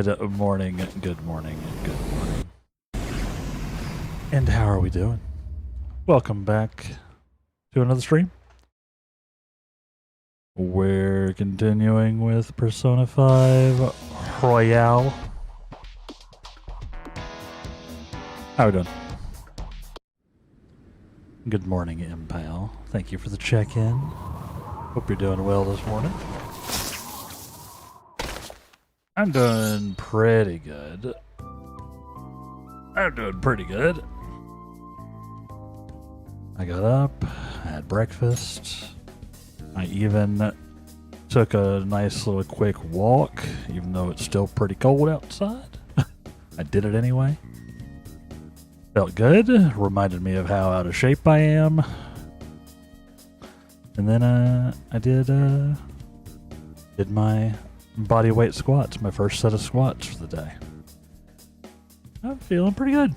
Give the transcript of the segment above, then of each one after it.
Good morning, good morning, good morning. And how are we doing? Welcome back to another stream. We're continuing with Persona 5 Royale. How are we doing? Good morning, Impale. Thank you for the check-in. Hope you're doing well this morning. I'm doing pretty good. I got up, had breakfast. I even took a nice little quick walk, even though it's still pretty cold outside. I did it anyway. Felt good, reminded me of how out of shape I am. And then I did my body weight squats, my first set of squats for the day. I'm feeling pretty good.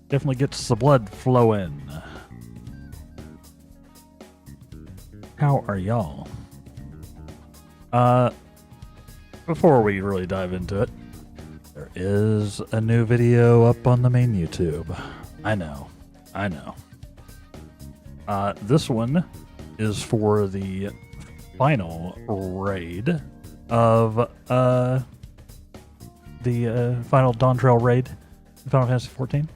Definitely gets the blood flowing. How are y'all? Before we really dive into it, there is a new video up on the main YouTube. I know. This one is for the final raid of the final Dawn Trail raid in Final Fantasy XIV.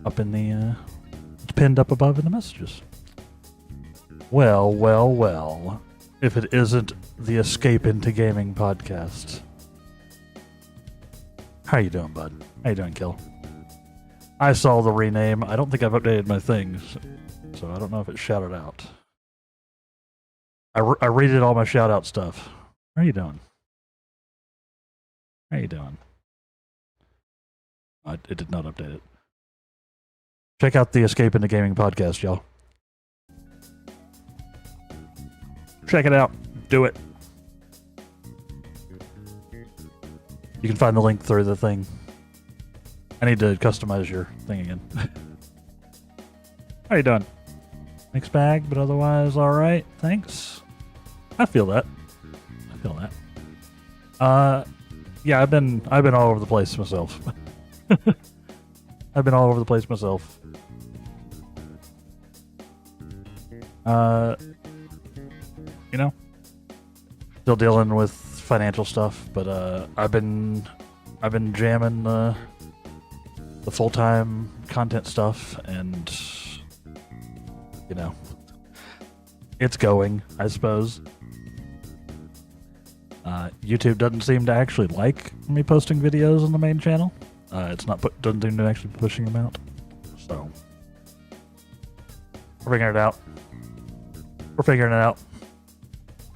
Up in the it's pinned up above in the messages. Well, if it isn't the Escape into Gaming podcast. How you doing, bud? How you doing, Kill? I saw the rename. I don't think I've updated my things, so I don't know if it's shouted out. I rated all my shout out stuff. How you doing? It did not update it. Check out the Escape into Gaming podcast, y'all. Check it out. Do it. You can find the link through the thing. I need to customize your thing again. How you doing? Mixed bag, but otherwise all right. Thanks. I feel that. Yeah, I've been all over the place myself. You know, still dealing with financial stuff, but I've been jamming the full-time content stuff, and you know, it's going, I suppose. YouTube doesn't seem to actually like me posting videos on the main channel. It's not doesn't seem to actually be pushing them out. So we're figuring it out.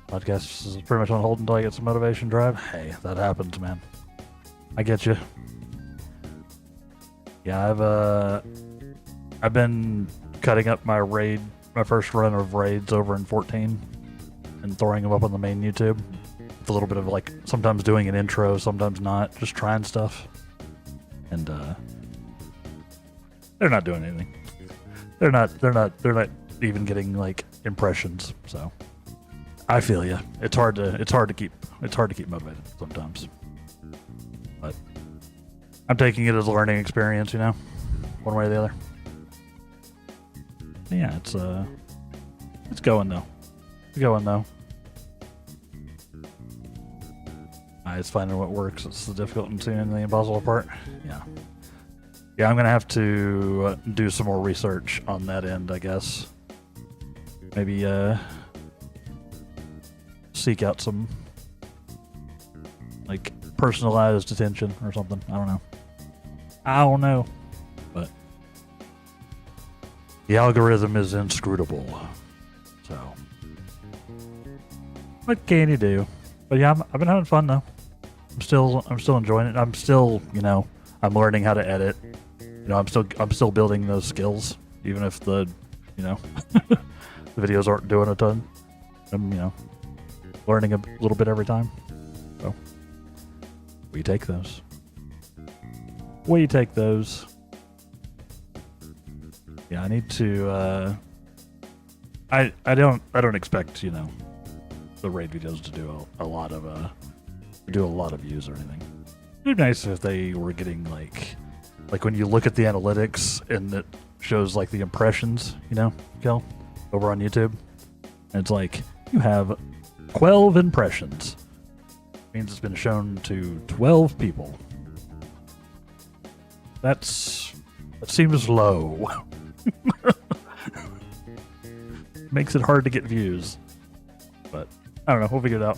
Podcast is pretty much on hold until I get some motivation drive. Hey, that happens, man. I get you. Yeah, I've been cutting up my first run of raids over in 14 and throwing them up on the main YouTube. With a little bit of like sometimes doing an intro, sometimes not, just trying stuff. And they're not doing anything. They're not even getting like impressions, so I feel you. It's hard to keep motivated sometimes. But I'm taking it as a learning experience, you know, one way or the other. But yeah, it's going though. It's finding what works. It's the difficult and seeing the impossible part. Yeah, I'm gonna have to do some more research on that end, I guess. Maybe seek out some like personalized attention or something. I don't know, but the algorithm is inscrutable. So what can you do? But yeah, I've been having fun though. I'm still enjoying it. I'm still, you know, I'm learning how to edit. You know, I'm still building those skills, even if the, you know, the videos aren't doing a ton. I'm, you know, learning a little bit every time. So we take those. Yeah, I need to. I don't expect, you know, the raid videos to do a lot of do a lot of views or anything. It'd be nice if they were getting like when you look at the analytics and it shows like the impressions, you know, Kel, over on YouTube. And it's like you have 12 impressions. Means it's been shown to 12 people. That seems low. Makes it hard to get views. But I don't know, we'll figure it out.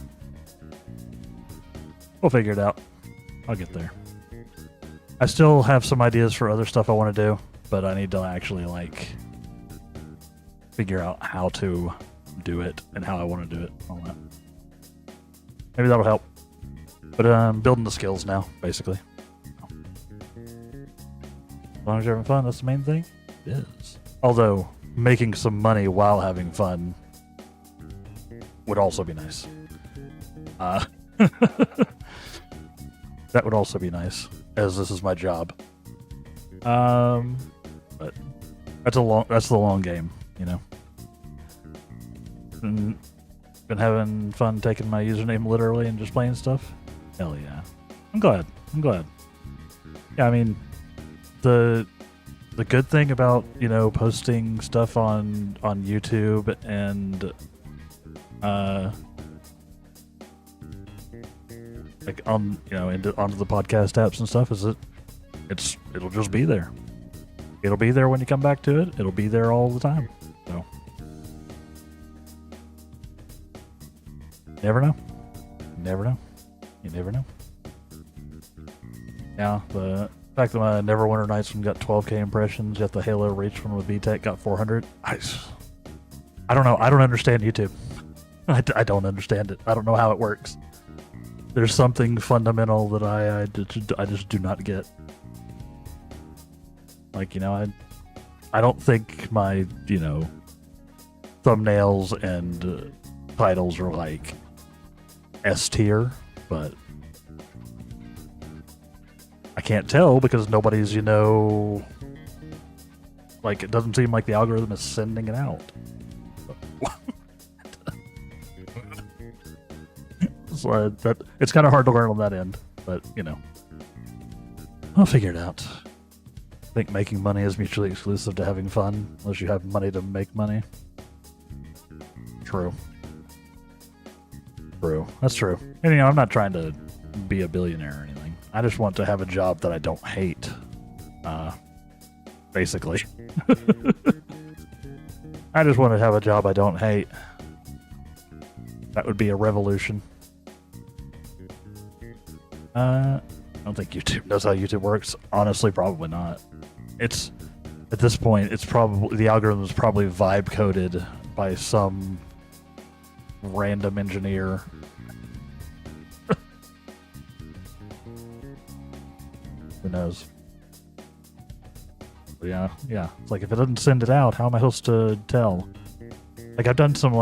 We'll figure it out. I'll get there. I still have some ideas for other stuff I want to do, but I need to actually like figure out how to do it and how I want to do it. All that. Maybe that'll help. But I'm building the skills now, basically. As long as you're having fun, that's the main thing. It is. Although, making some money while having fun would also be nice. That would also be nice, as this is my job. But that's the long game, you know. Been having fun taking my username literally and just playing stuff. Hell yeah. I'm glad. Yeah, I mean, the good thing about, you know, posting stuff on YouTube and like on, you know, onto the podcast apps and stuff is it'll just be there. It'll be there when you come back to it. It'll be there all the time. So never know. You never know. Yeah, the fact that my Neverwinter Nights one got 12k impressions, yet the Halo Reach one with VTech got 400. I don't know. I don't understand YouTube. I don't understand it. I don't know how it works. There's something fundamental that I just do not get. Like, you know, I don't think my, you know, thumbnails and titles are like S tier, but I can't tell because nobody's, you know, like it doesn't seem like the algorithm is sending it out. So it's kind of hard to learn on that end, but you know, I'll figure it out. I think making money is mutually exclusive to having fun, unless you have money to make money. True. That's true. And you know, I'm not trying to be a billionaire or anything. I just want to have a job that I don't hate. Basically. I just want to have a job I don't hate. That would be a revolution. I don't think YouTube knows how YouTube works. Honestly, probably not. It's at this point, it's probably the algorithm is probably vibe coded by some random engineer. Who knows? But yeah. It's like if it doesn't send it out, how am I supposed to tell? Like I've done some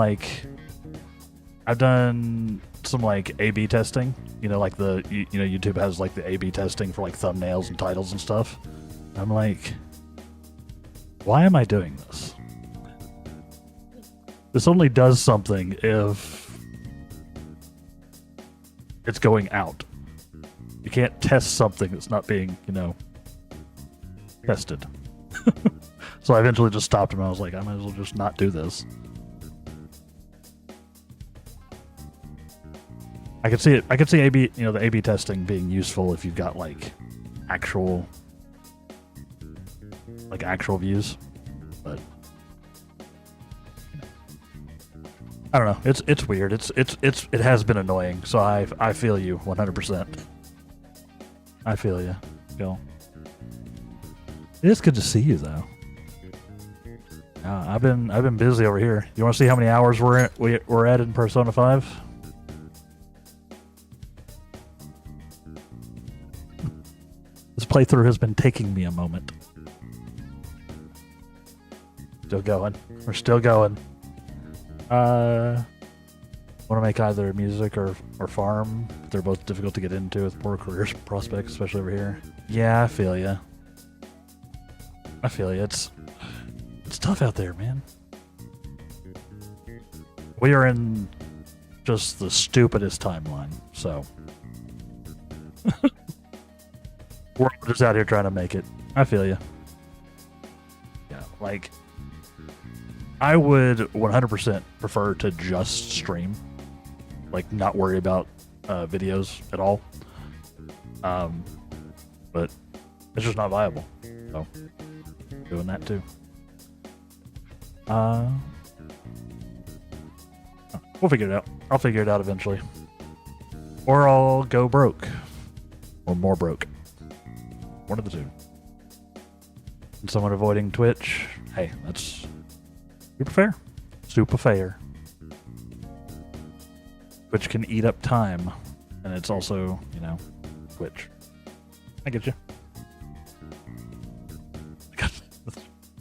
A/B testing. You know, like YouTube has like the A/B testing for like thumbnails and titles and stuff. I'm like, why am I doing this? This only does something if it's going out. You can't test something that's not being, you know, tested. So I eventually just stopped and I was like, I might as well just not do this. I could see A/B, you know, the A/B testing being useful if you've got like actual views, but I don't know. It's weird. It has been annoying. So I feel you 100%. I feel you, Bill. It is good to see you though. I've been busy over here. You want to see how many hours we're at in Persona 5? This playthrough has been taking me a moment. Still going. We're still going. Want to make either music or farm. They're both difficult to get into with poor career prospects, especially over here. Yeah, I feel ya. It's tough out there, man. We are in just the stupidest timeline, so We're just out here trying to make it. I feel you. Yeah, like I would 100% prefer to just stream, like not worry about videos at all. But it's just not viable. So doing that too. We'll figure it out. I'll figure it out eventually. Or I'll go broke. Or more broke. One of the two. And someone avoiding Twitch. Hey, that's super fair. Super fair. Twitch can eat up time. And it's also, you know, Twitch. I get you.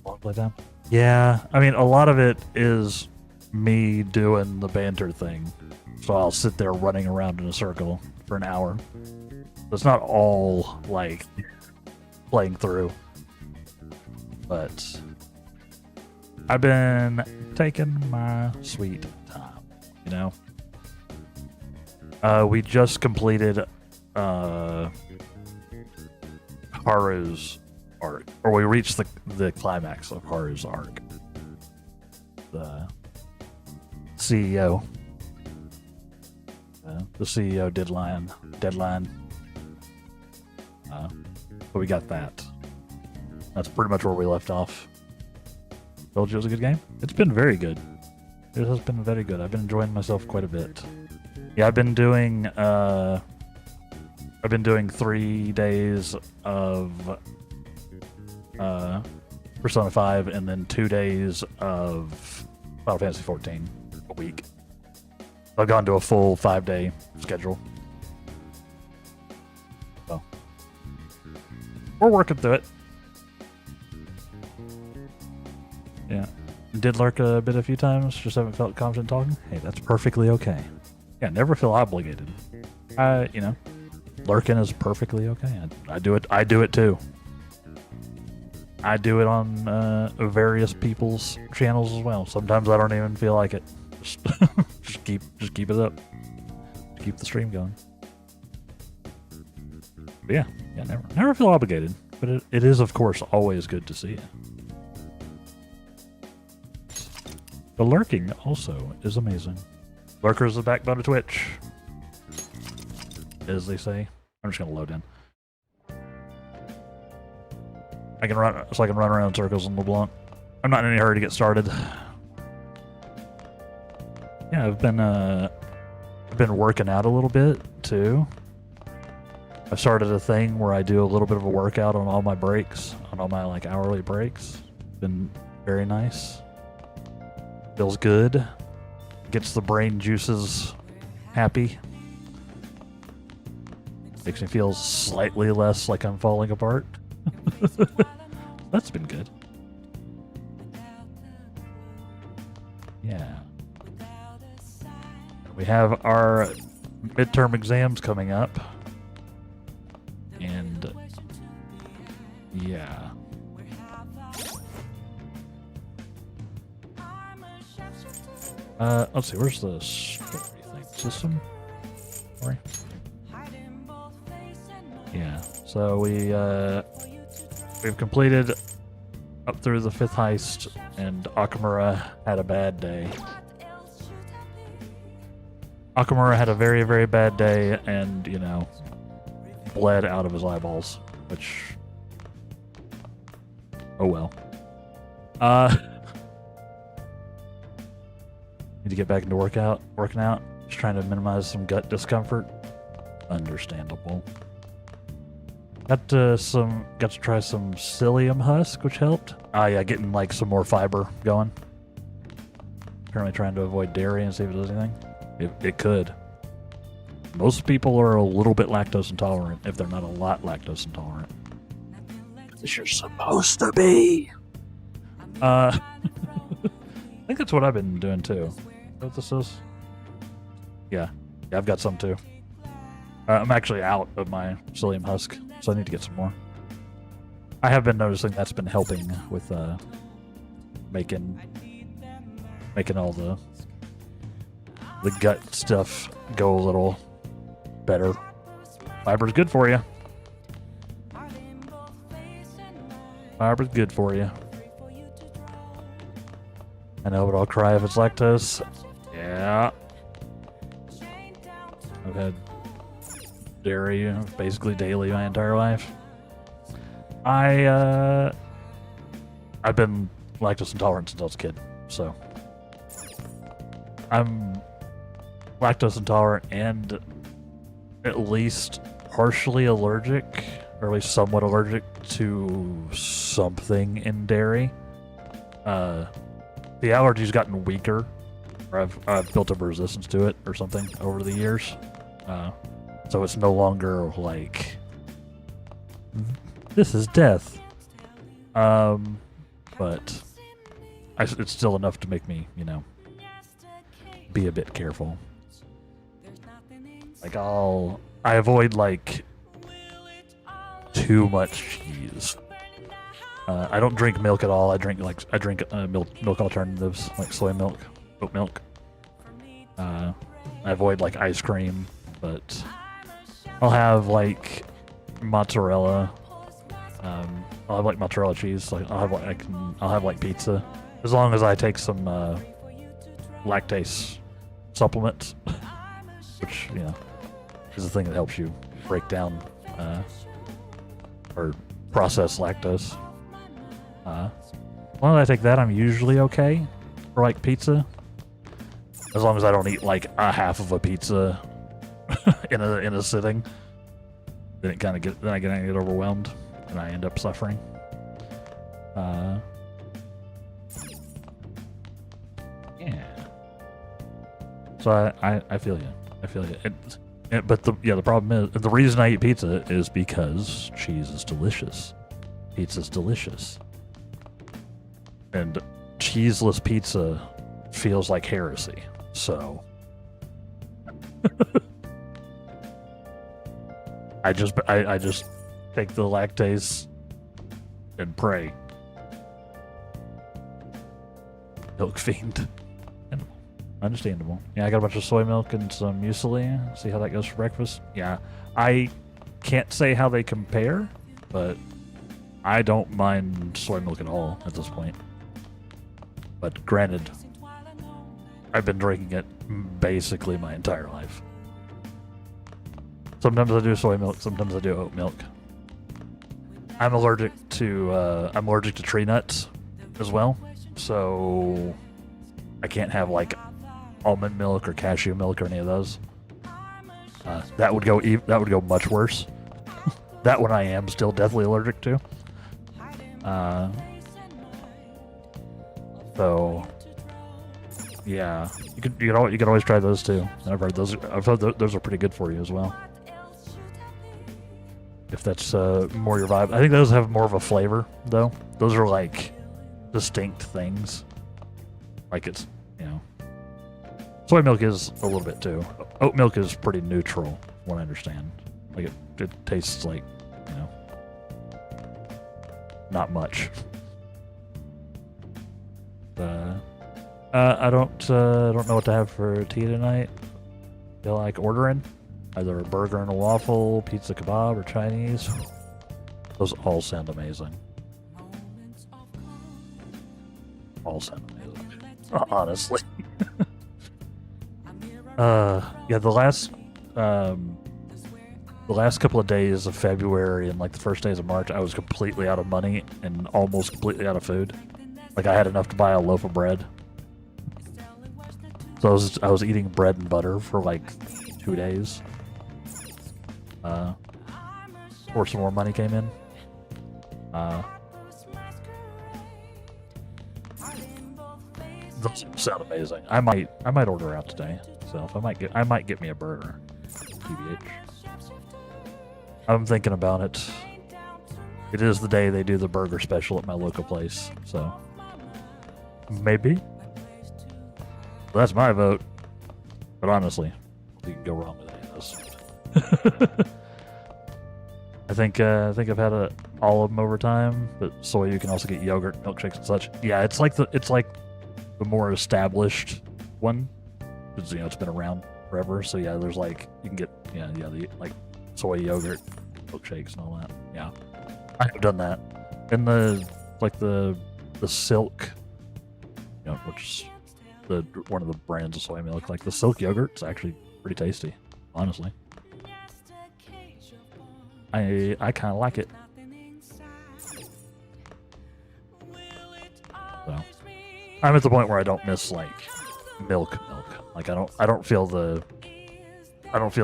Long playtime. Yeah, I mean, a lot of it is me doing the banter thing. So I'll sit there running around in a circle for an hour. It's not all, like, playing through. But I've been taking my sweet time, you know? We just completed Haru's arc, or we reached the climax of Haru's arc. The CEO, deadline. But we got that. That's pretty much where we left off. Told you it was a good game. It's been very good. It has been very good. I've been enjoying myself quite a bit. Yeah, I've been doing 3 days of Persona 5 and then 2 days of Final Fantasy 14 a week. I've gone to a full 5-day schedule. So we're working through it. Yeah. Did lurk a bit a few times, just haven't felt confident talking. Hey, that's perfectly okay. Yeah, never feel obligated. You know, lurking is perfectly okay. I do it too. I do it on various people's channels as well. Sometimes I don't even feel like it. Just keep it up. Keep the stream going. But yeah, never feel obligated. But it is, of course, always good to see it. The lurking also is amazing. Lurker is the backbone of Twitch, as they say. I'm just gonna load in. I can run around in circles on LeBlanc. I'm not in any hurry to get started. Yeah, I've been working out a little bit too. I started a thing where I do a little bit of a workout on all my breaks, on all my like hourly breaks. Been very nice. Feels good. Gets the brain juices happy. Makes me feel slightly less like I'm falling apart. That's been good. Yeah. We have our midterm exams coming up. And yeah. Let's see, where's the story thing? System? Story? Yeah, so we've completed up through the 5th heist, and Akamura had a bad day. Akamura had a very, very bad day, and, you know, bled out of his eyeballs, which... oh well. Need to get back into working out. Just trying to minimize some gut discomfort. Understandable. Got to try some psyllium husk, which helped. Yeah, getting like some more fiber going. Apparently trying to avoid dairy and see if it does anything. It could. Most people are a little bit lactose intolerant, if they're not a lot lactose intolerant. As you're supposed to be. I think that's what I've been doing too. Is that what this is? Yeah, I've got some too. I'm actually out of my psyllium husk, so I need to get some more. I have been noticing that's been helping with making all the gut stuff go a little better. Fiber's good for you. Fiber's good for you. I know, but I'll cry if it's lactose. Yeah. I've had dairy basically daily my entire life. I've been lactose intolerant since I was a kid, so I'm lactose intolerant and at least partially allergic, or at least somewhat allergic to something in dairy. The allergy's gotten weaker, or I've built up a resistance to it or something over the years. So it's no longer like, this is death. But it's still enough to make me, you know, be a bit careful. Like I avoid like too much cheese. I don't drink milk at all. I drink milk alternatives like soy milk, oat milk. I avoid like ice cream, but I'll have like mozzarella. I'll have like mozzarella cheese. Like I'll have like pizza, as long as I take some lactase supplements, which, you know, is the thing that helps you break down or process lactose. As long as I take that, I'm usually okay for like pizza. As long as I don't eat like a half of a pizza in a sitting, then I get overwhelmed and I end up suffering. Yeah. So I feel you. I feel you. But the problem is, the reason I eat pizza is because cheese is delicious. Pizza's delicious. And cheeseless pizza feels like heresy. So I just take the lactase and pray. Milk fiend. Understandable. Yeah, I got a bunch of soy milk and some muesli. See how that goes for breakfast. Yeah, I can't say how they compare, but I don't mind soy milk at all at this point. But granted, I've been drinking it basically my entire life. Sometimes I do soy milk, sometimes I do oat milk. I'm allergic to tree nuts as well, so I can't have like almond milk or cashew milk or any of those. That would go much worse. That one I am still deathly allergic to. So yeah, you could always try those too. I've heard those are pretty good for you as well. If that's more your vibe. I think those have more of a flavor though. Those are like distinct things. Like it's, you know, soy milk is a little bit too. Oat milk is pretty neutral, what I understand. Like it tastes like, you know, not much. I don't know what to have for tea tonight. Feel like ordering either a burger and a waffle, pizza kebab, or Chinese. Those all sound amazing. All sound amazing. Honestly. Yeah, the last couple of days of February and like the first days of March, I was completely out of money and almost completely out of food. Like I had enough to buy a loaf of bread. So I was eating bread and butter for like 2 days. Before some more money came in. Those sound amazing. I might order out today. So I might get me a burger. TBH. I'm thinking about it. It is the day they do the burger special at my local place, so maybe. Well, that's my vote. But honestly, you can go wrong with any of those. I think I've had all of them over time, but soy you can also get yogurt, milkshakes, and such. Yeah, it's like the more established one. It's, you know, it's been around forever. So yeah, there's like you can get the like soy yogurt milkshakes and all that. Yeah, I have done that. And the silk, you know, which is one of the brands of soy milk. Like the silk yogurt is actually pretty tasty, honestly. I kind of like it. So I'm at the point where I don't miss like milk. Like I don't feel the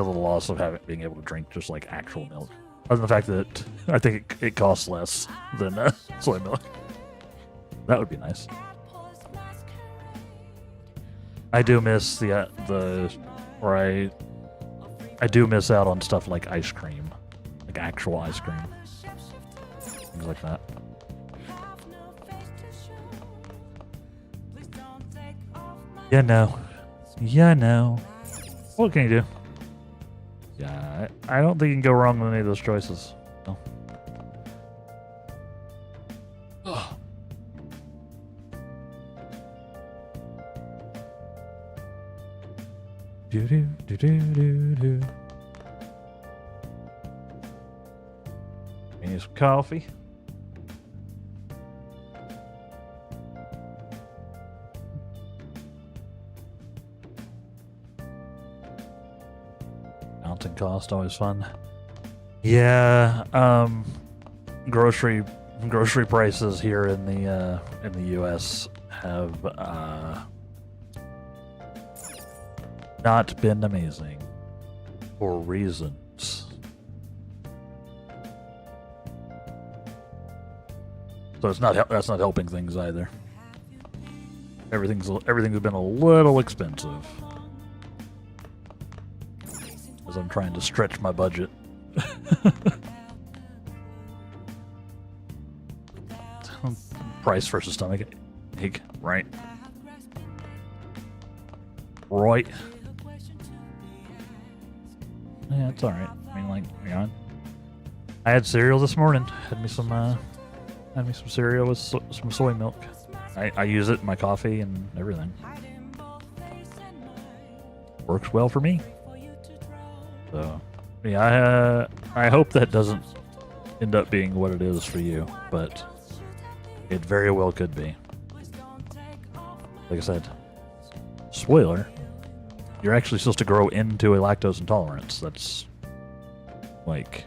loss of being able to drink just like actual milk. Other than the fact that I think it costs less than soy milk. That would be nice. I do miss I do miss out on stuff like ice cream, like actual ice cream, things like that. Yeah, no. What can you do? Yeah, I don't think you can go wrong with any of those choices. No. Do. Need some coffee. Mountain cost, always fun. Yeah, grocery prices here in the US have not been amazing for reasons. So that's not helping things either. Everything's been a little expensive as I'm trying to stretch my budget. Price versus stomach ache, right? Right. Yeah, it's alright. I mean, like, you know, I had cereal this morning. Had me some cereal with some soy milk. I use it in my coffee and everything. Works well for me. So, yeah, I hope that doesn't end up being what it is for you, but it very well could be. Like I said, spoiler, you're actually supposed to grow into a lactose intolerance. That's like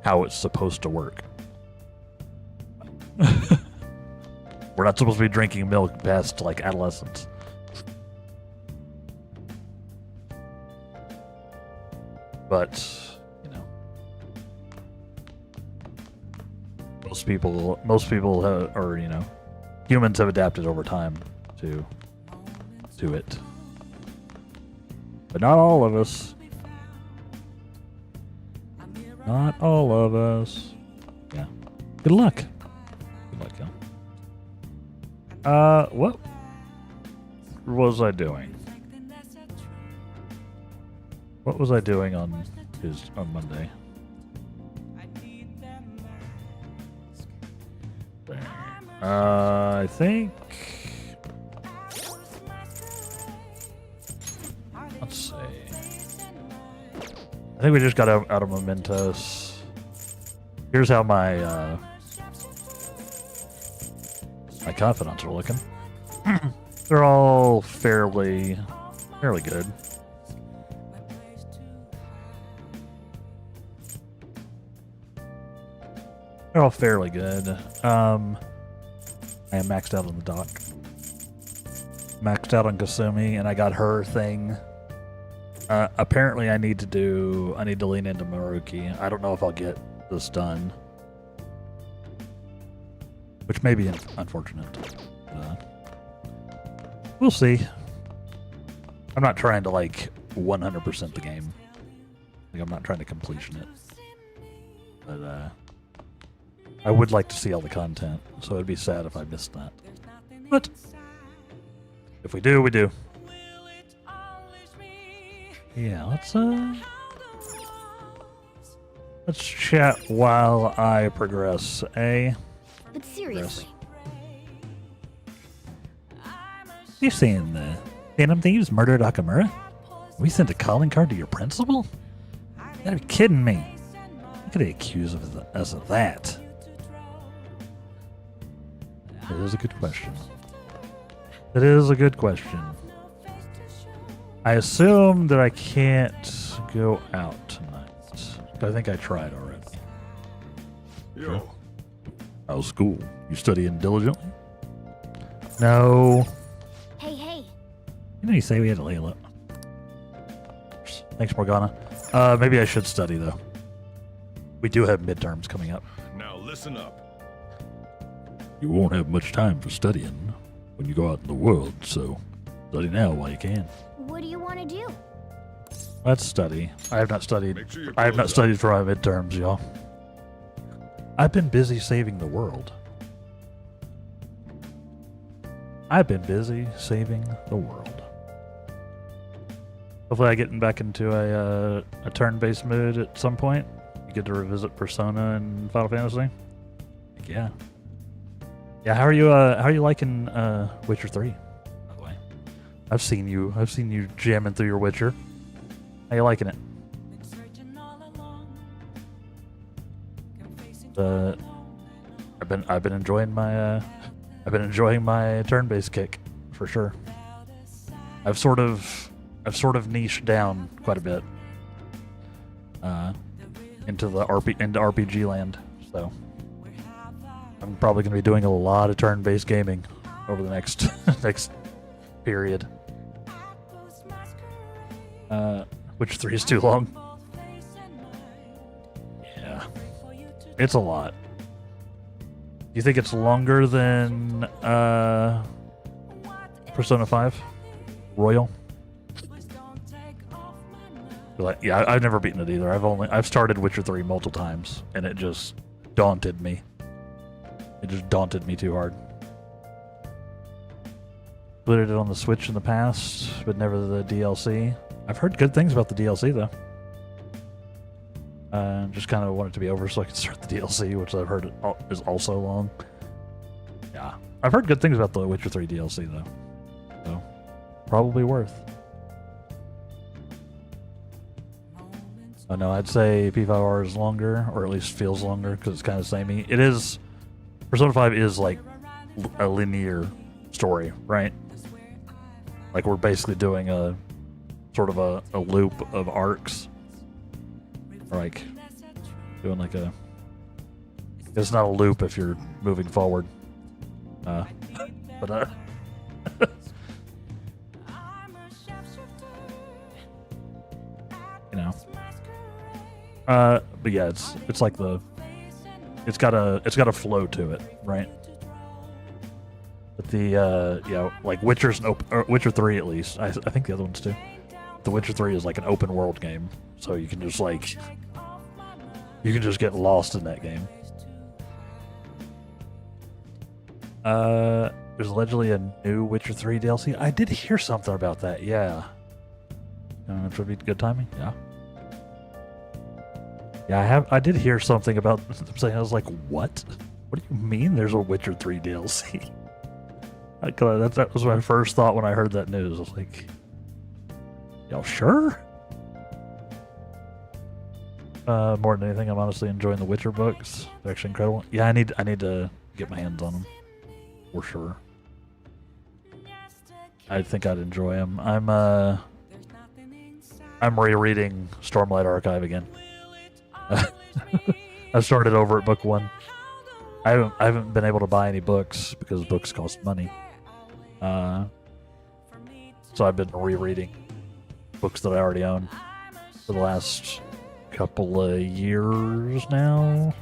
how it's supposed to work. We're not supposed to be drinking milk past like adolescence. But, you know, most people or, you know, humans have adapted over time to it. But not all of us. Not all of us. Yeah. Good luck. Good luck, y'all. What was I doing? What was I doing on Monday? I think. Let's see. I think we just got out of Mementos. Here's how my my confidants are looking. They're all fairly good. They're all fairly good. I am maxed out on the dock. Maxed out on Kasumi, and I got her thing. Apparently, I need to lean into Maruki. I don't know if I'll get this done, which may be unfortunate. We'll see. I'm not trying to like 100% the game. Like I'm not trying to completion it, but I would like to see all the content, so it'd be sad if I missed that. But if we do, we do. Yeah, let's chat while I progress, eh? But seriously. You saying the Phantom Thieves murdered Akamura? We sent a calling card to your principal? gotta be kidding me. How could they accuse us of that? That is a good question. That is a good question. I assume that I can't go out tonight. I think I tried already. Yo. How's school? You studying diligently? No. Hey. Didn't you say we had Layla? Thanks, Morgana. Maybe I should study, though. We do have midterms coming up. Now listen up. You won't have much time for studying when you go out in the world, so study now while you can. What do you want to do? Let's study. I have not studied. Make sure your I have not clothes studied for my midterms, y'all. I've been busy saving the world. I've been busy saving the world. Hopefully I get back into a turn-based mood at some point. You get to revisit Persona and Final Fantasy. Heck yeah. Yeah, how are you liking Witcher 3, by the way? I've seen you jamming through your Witcher. How you liking it? I've been enjoying my turn-based kick for sure. I've sort of niched down quite a bit into RPG land, so I'm probably going to be doing a lot of turn-based gaming over the next next period. Witcher 3 is too long. Yeah, it's a lot. You think it's longer than Persona 5 Royal? Yeah, I've never beaten it either. I've started Witcher 3 multiple times, and it just daunted me. It just daunted me too hard. Played it on the Switch in the past, but never the DLC. I've heard good things about the DLC though. Just kind of want it to be over so I can start the DLC, which I've heard is also long. Yeah, I've heard good things about the Witcher 3 DLC though, so probably worth. Oh no, I'd say P5R is longer, or at least feels longer, because it's kind of samey. It is. Persona 5 is like a linear story, right? Like we're basically doing a sort of a loop of arcs. Or like doing like a. It's not a loop if you're moving forward. But you know. But yeah, it's like it's got a flow to it, right? But the yeah, like Witcher 3 at least. I think the other ones too. The Witcher 3 is like an open world game, so you can just get lost in that game. There's allegedly a new Witcher 3 DLC. I did hear something about that. Yeah. Which would be good timing. Yeah. Yeah, I did hear something about them saying. I was like, what? What do you mean there's a Witcher 3 DLC? That was my first thought when I heard that news. I was like, y'all sure? More than anything, I'm honestly enjoying the Witcher books. They're actually incredible. Yeah, I need to get my hands on them for sure. I think I'd enjoy them. I'm rereading Stormlight Archive again. I started over at book 1. I haven't been able to buy any books because books cost money. So I've been rereading books that I already own for the last couple of years now.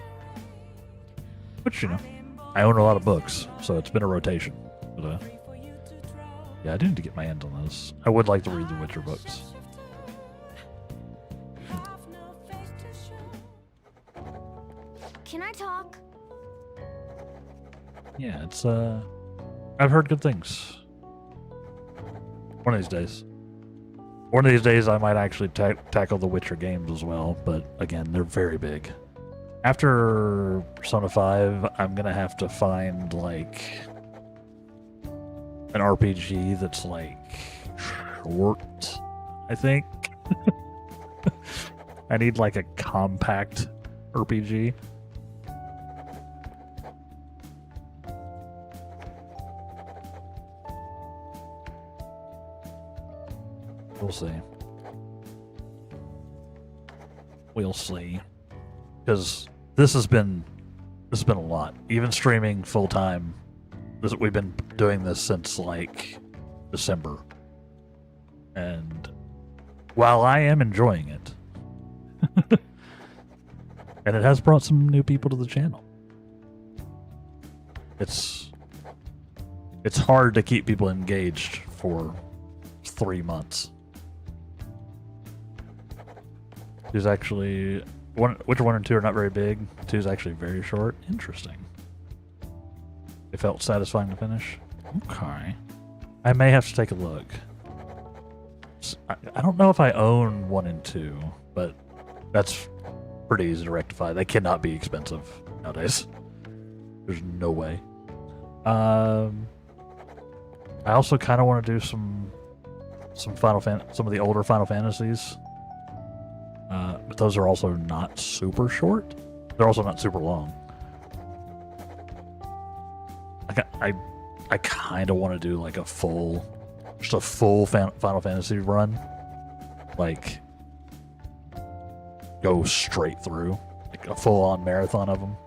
Which, you know, I own a lot of books, so it's been a rotation. But yeah, I do need to get my hands on those. I would like to read the Witcher books. Can I talk? Yeah, it's I've heard good things. One of these days. One of these days I might actually tackle the Witcher games as well, but again, they're very big. After Persona 5, I'm gonna have to find like an RPG that's like short, I think. I need like a compact RPG. We'll see. We'll see. Because this has been a lot. Even streaming full time. We've been doing this since like December. And while I am enjoying it, and it has brought some new people to the channel. It's hard to keep people engaged for 3 months. Two's actually which 1 and 2 are not very big. 2 is actually very short. Interesting. It felt satisfying to finish. Okay. I may have to take a look. I don't know if I own 1 and 2, but that's pretty easy to rectify. They cannot be expensive nowadays. There's no way. I also kind of want to do some of the older Final Fantasies. But those are also not super short. They're also not super long. I kind of want to do like a full Final Fantasy run. Like, go straight through. Like a full-on marathon of them.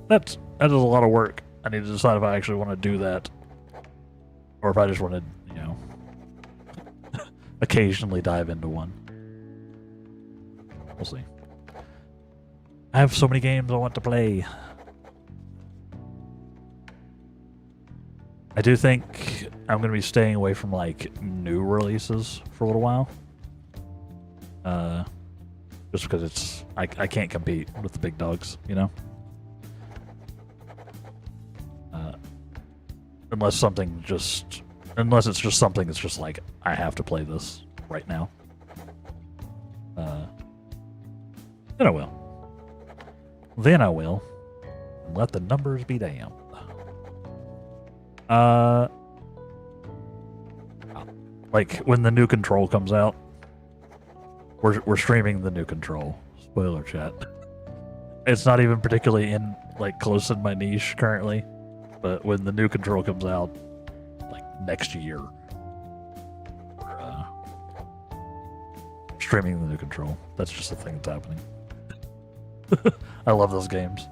That is a lot of work. I need to decide if I actually want to do that. Or if I just want to, occasionally dive into one. We'll see. I have so many games I want to play. I do think I'm going to be staying away from like new releases for a little while. Just because I can't compete with the big dogs, unless it's just something that's just like, I have to play this right now. Then I will. And let the numbers be damned. Like when the new Control comes out, we're streaming the new Control. Spoiler chat. It's not even particularly close in my niche currently, but when the new Control comes out, like next year, we're streaming the new Control. That's just a thing that's happening. I love those games.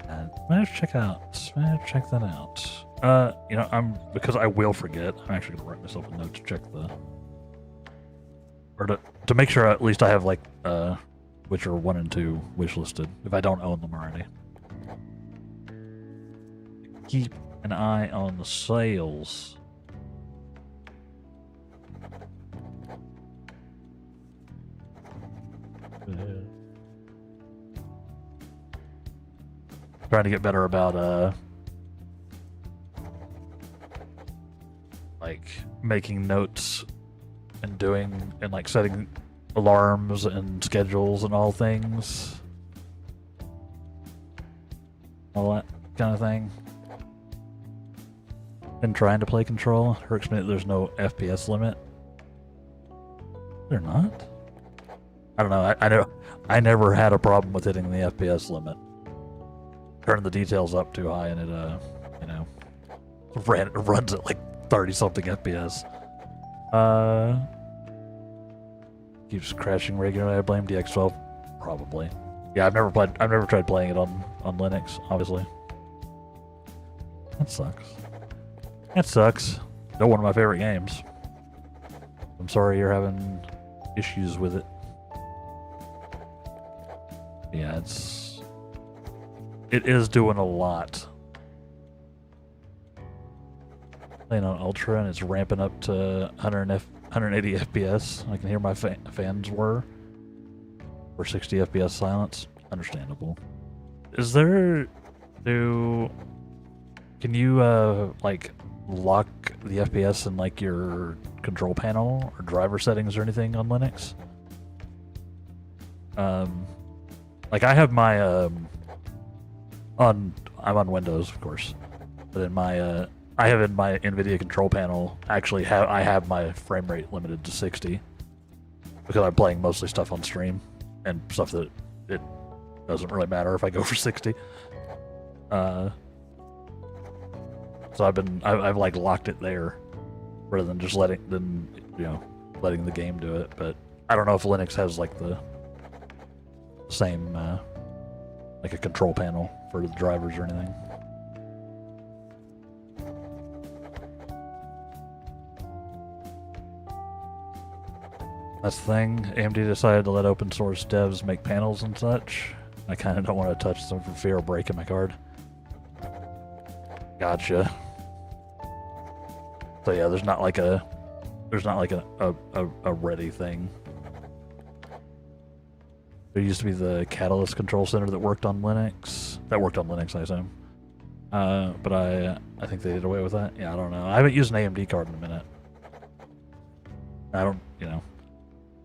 And Smash check that out. Because I will forget, I'm actually gonna write myself a note to check to make sure at least I have Witcher 1 and 2 wishlisted, if I don't own them already. Keep an eye on the sales. Trying to get better about making notes and setting alarms and schedules and all things, all that kind of thing. And trying to play Control. It hurts me that there's no FPS limit. They're not? I don't know. I never had a problem with hitting the FPS limit. Turn the details up too high and it runs at like 30 something FPS. Keeps crashing regularly. I blame DX12. Probably. Yeah, I've never tried playing it on Linux, obviously. That sucks. Still one of my favorite games. I'm sorry you're having issues with it. Yeah, it is doing a lot. Playing on Ultra and it's ramping up to 180 FPS. I can hear my fans were 60 FPS silence. Understandable. Is there can you lock the FPS in your control panel or driver settings or anything on Linux? I have my I'm on Windows, of course, but in my I have in my NVIDIA control panel, actually I have my frame rate limited to 60 because I'm playing mostly stuff on stream and stuff that it doesn't really matter if I go for 60. So I've like locked it there rather than just letting the game do it. But I don't know if Linux has like the same like a control panel for the drivers or anything. That's the thing. AMD decided to let open source devs make panels and such. I kind of don't want to touch them for fear of breaking my card. Gotcha. So yeah, there's not like a ready thing. There used to be the Catalyst Control Center that worked on Linux. That worked on Linux, I assume. But I think they did away with that. Yeah, I don't know. I haven't used an AMD card in a minute. I don't,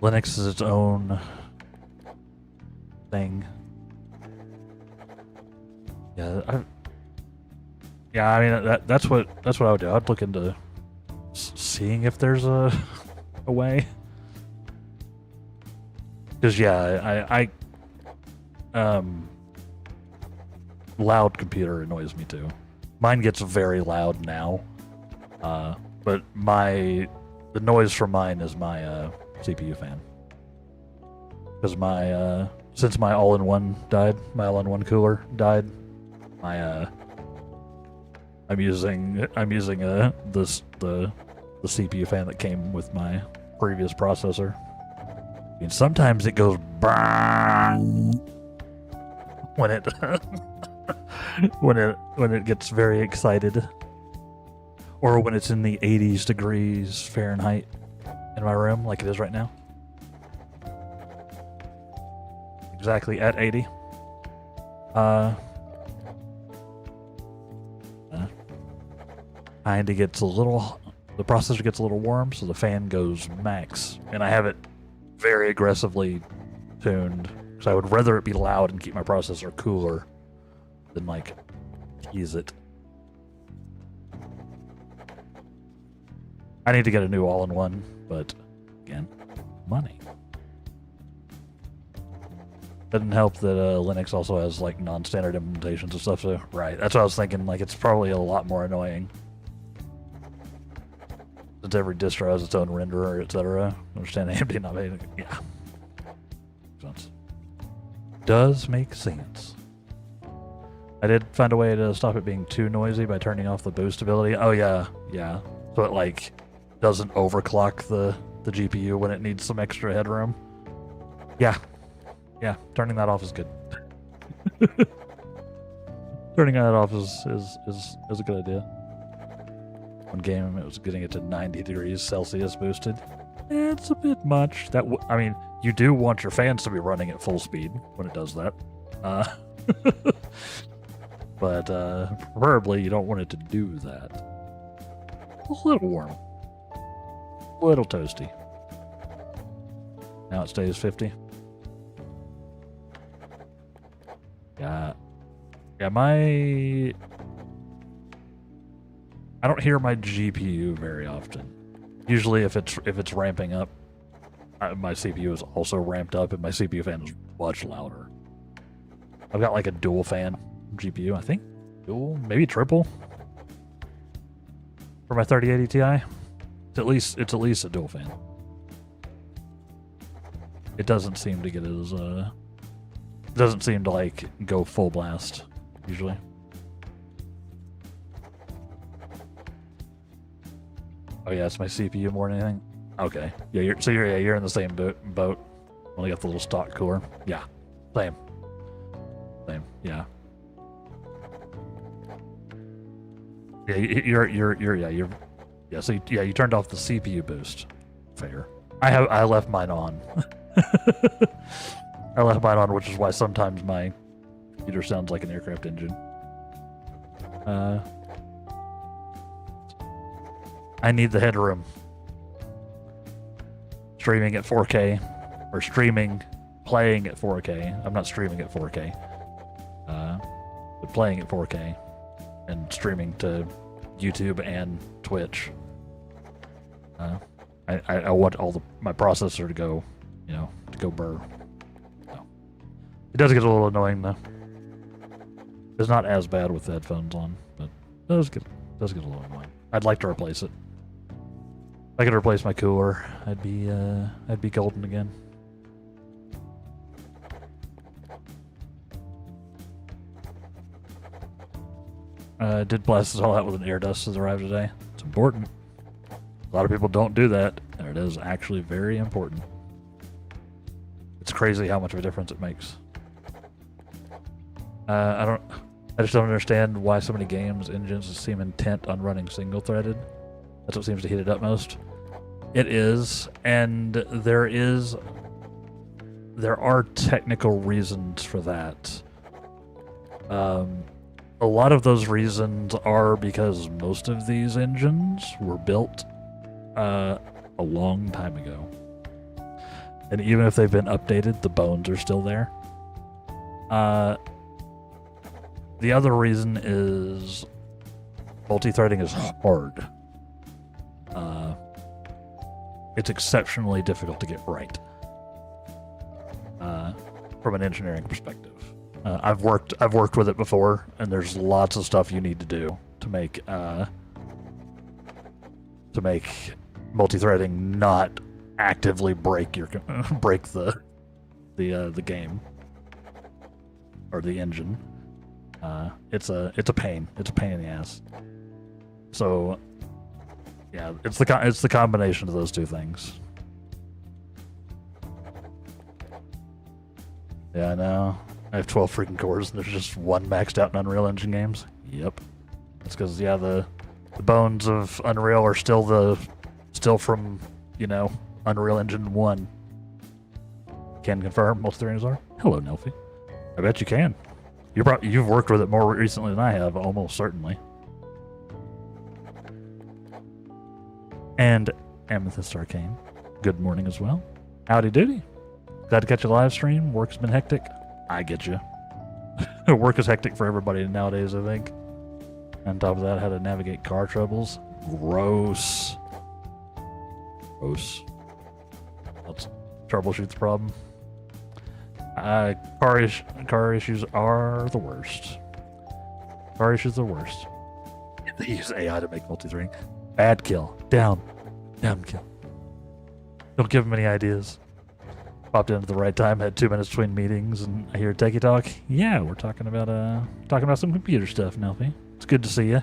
Linux is its own thing. Yeah, I mean that's what I would do. I'd look into seeing if there's a way. Because I loud computer annoys me too. Mine gets very loud now, but the noise from mine is my CPU fan. Because since my all-in-one died, my all-in-one cooler died, I'm using the CPU fan that came with my previous processor. I mean, sometimes it goes when it when it gets very excited, or when it's in the 80s degrees Fahrenheit in my room, like it is right now. Exactly at 80. The processor gets a little warm, so the fan goes max, and I have it very aggressively tuned, so I would rather it be loud and keep my processor cooler than like tease it. I need to get a new all-in-one, but again, money. Doesn't help that Linux also has like non-standard implementations and stuff, so right, that's what I was thinking, like it's probably a lot more annoying. Since every distro has its own renderer, etc. Understand AMD not making it. Yeah. Makes sense. Does make sense. I did find a way to stop it being too noisy by turning off the boost ability. Oh yeah, yeah. So it like doesn't overclock the GPU when it needs some extra headroom. Yeah. Yeah, turning that off is good. Turning that off is a good idea. One game, it was getting it to 90 degrees Celsius boosted. It's a bit much. I mean, you do want your fans to be running at full speed when it does that. But preferably you don't want it to do that. A little warm. A little toasty. Now it stays 50. Yeah, I don't hear my GPU very often. Usually if it's ramping up, my CPU is also ramped up and my CPU fan is much louder. I've got like a dual fan GPU, I think. Dual, maybe triple. For my 3080 Ti. It's at least a dual fan. It doesn't seem to get as doesn't seem to like go full blast usually. Oh yeah, it's my CPU more than anything. Okay, yeah, you're in the same boat. Only got the little stock cooler. Yeah, same. Yeah. Yeah, So you turned off the CPU boost. Fair. I left mine on. I left mine on, which is why sometimes my computer sounds like an aircraft engine. I need the headroom. Streaming at 4K, or playing at 4K. I'm not streaming at 4K. But playing at 4K and streaming to YouTube and Twitch. I want my processor to go, to go burr. So, it does get a little annoying though. It's not as bad with the headphones on, but it does get a little annoying. I'd like to replace it. If I could replace my cooler, I'd be golden again. Did blast us all out with an air dust as arrived today. It's important. A lot of people don't do that, and it is actually very important. It's crazy how much of a difference it makes. I just don't understand why so many games engines seem intent on running single-threaded. That's what seems to heat it up most. It is, and there are technical reasons for that. A lot of those reasons are because most of these engines were built a long time ago. And even if they've been updated, the bones are still there. The other reason is multi-threading is hard. It's exceptionally difficult to get right from an engineering perspective. I've worked with it before, and there's lots of stuff you need to do to make multi-threading not actively break the game or the engine. It's a pain. It's a pain in the ass. So yeah, it's the combination of those two things. Yeah, I know. I have 12 freaking cores, and there's just one maxed out in Unreal Engine games. Yep. That's because the bones of Unreal are still from Unreal Engine 1. Can confirm multi-threading are. Hello, Nelfie. I bet you can. You've worked with it more recently than I have, almost certainly. And Amethyst Arcane, good morning as well. Howdy doody. Glad to catch a live stream. Work's been hectic. I get you. Work is hectic for everybody nowadays, I think. On top of that, how to navigate car troubles. Gross. Let's troubleshoot the problem. Car issues are the worst. Car issues are the worst. They use AI to make multi-threading. Bad kill. Down kill. Don't give them any ideas. Popped in at the right time, had 2 minutes between meetings, and I hear techie talk. Yeah, we're talking about some computer stuff, Nelfie. It's good to see you.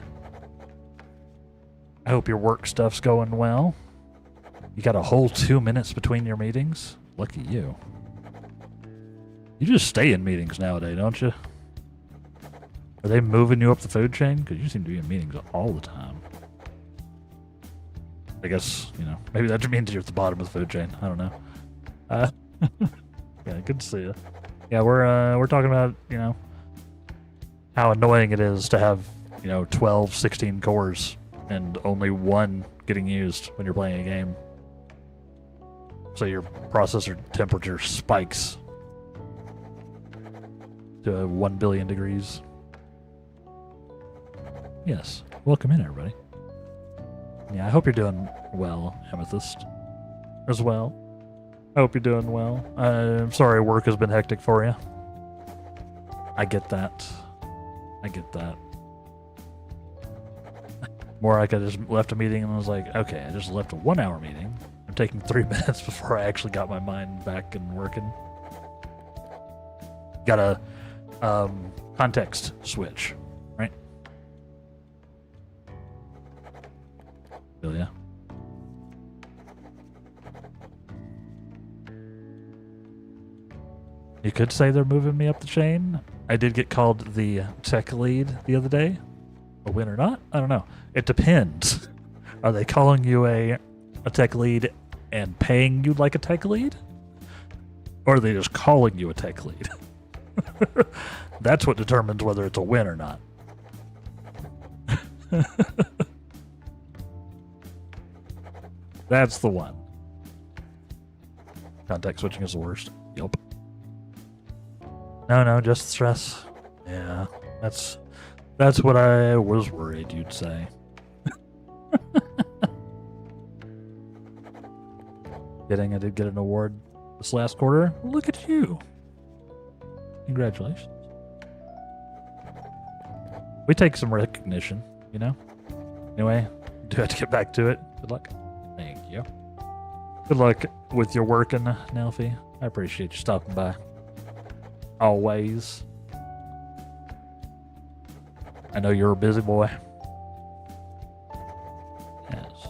I hope your work stuff's going well. You got a whole 2 minutes between your meetings? Lucky you. You just stay in meetings nowadays, don't you? Are they moving you up the food chain? Because you seem to be in meetings all the time. I guess, maybe that means you're at the bottom of the food chain. I don't know. Yeah, good to see you. Yeah, we're talking about, how annoying it is to have, 12, 16 cores and only one getting used when you're playing a game. So your processor temperature spikes to 1 billion degrees. Yes, welcome in, everybody. Yeah, I hope you're doing well, Amethyst, as well. I hope you're doing well. I'm sorry work has been hectic for you. I get that. More like I just left a meeting and I was like, okay, I just left a 1 hour meeting. I'm taking 3 minutes before I actually got my mind back and working. Got a context switch, right? Feel ya? You could say they're moving me up the chain. I did get called the tech lead the other day. A win or not? I don't know. It depends. Are they calling you a tech lead and paying you like a tech lead? Or are they just calling you a tech lead? That's what determines whether it's a win or not. That's the one. Context switching is the worst. Yup. No, just stress. Yeah, that's what I was worried you'd say. I did get an award this last quarter. Look at you. Congratulations. We take some recognition, you know? Anyway, do have to get back to it. Good luck. Thank you. Good luck with your working, Nelfie. I appreciate you stopping by. Always. I know you're a busy boy. Yes.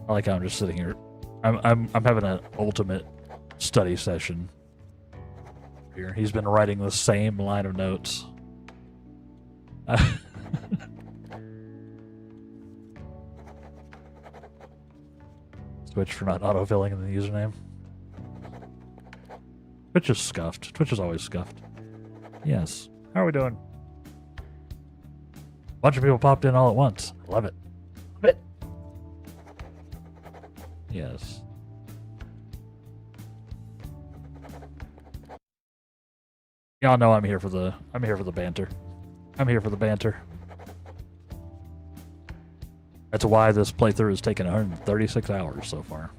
I like how I'm just sitting here. I'm having an ultimate study session here. He's been writing the same line of notes. Twitch for not autofilling in the username. Twitch is scuffed. Twitch is always scuffed. Yes. How are we doing? A bunch of people popped in all at once. Love it. Love it. Yes. Y'all know I'm here for the banter. I'm here for the banter. That's why this playthrough has taken 136 hours so far.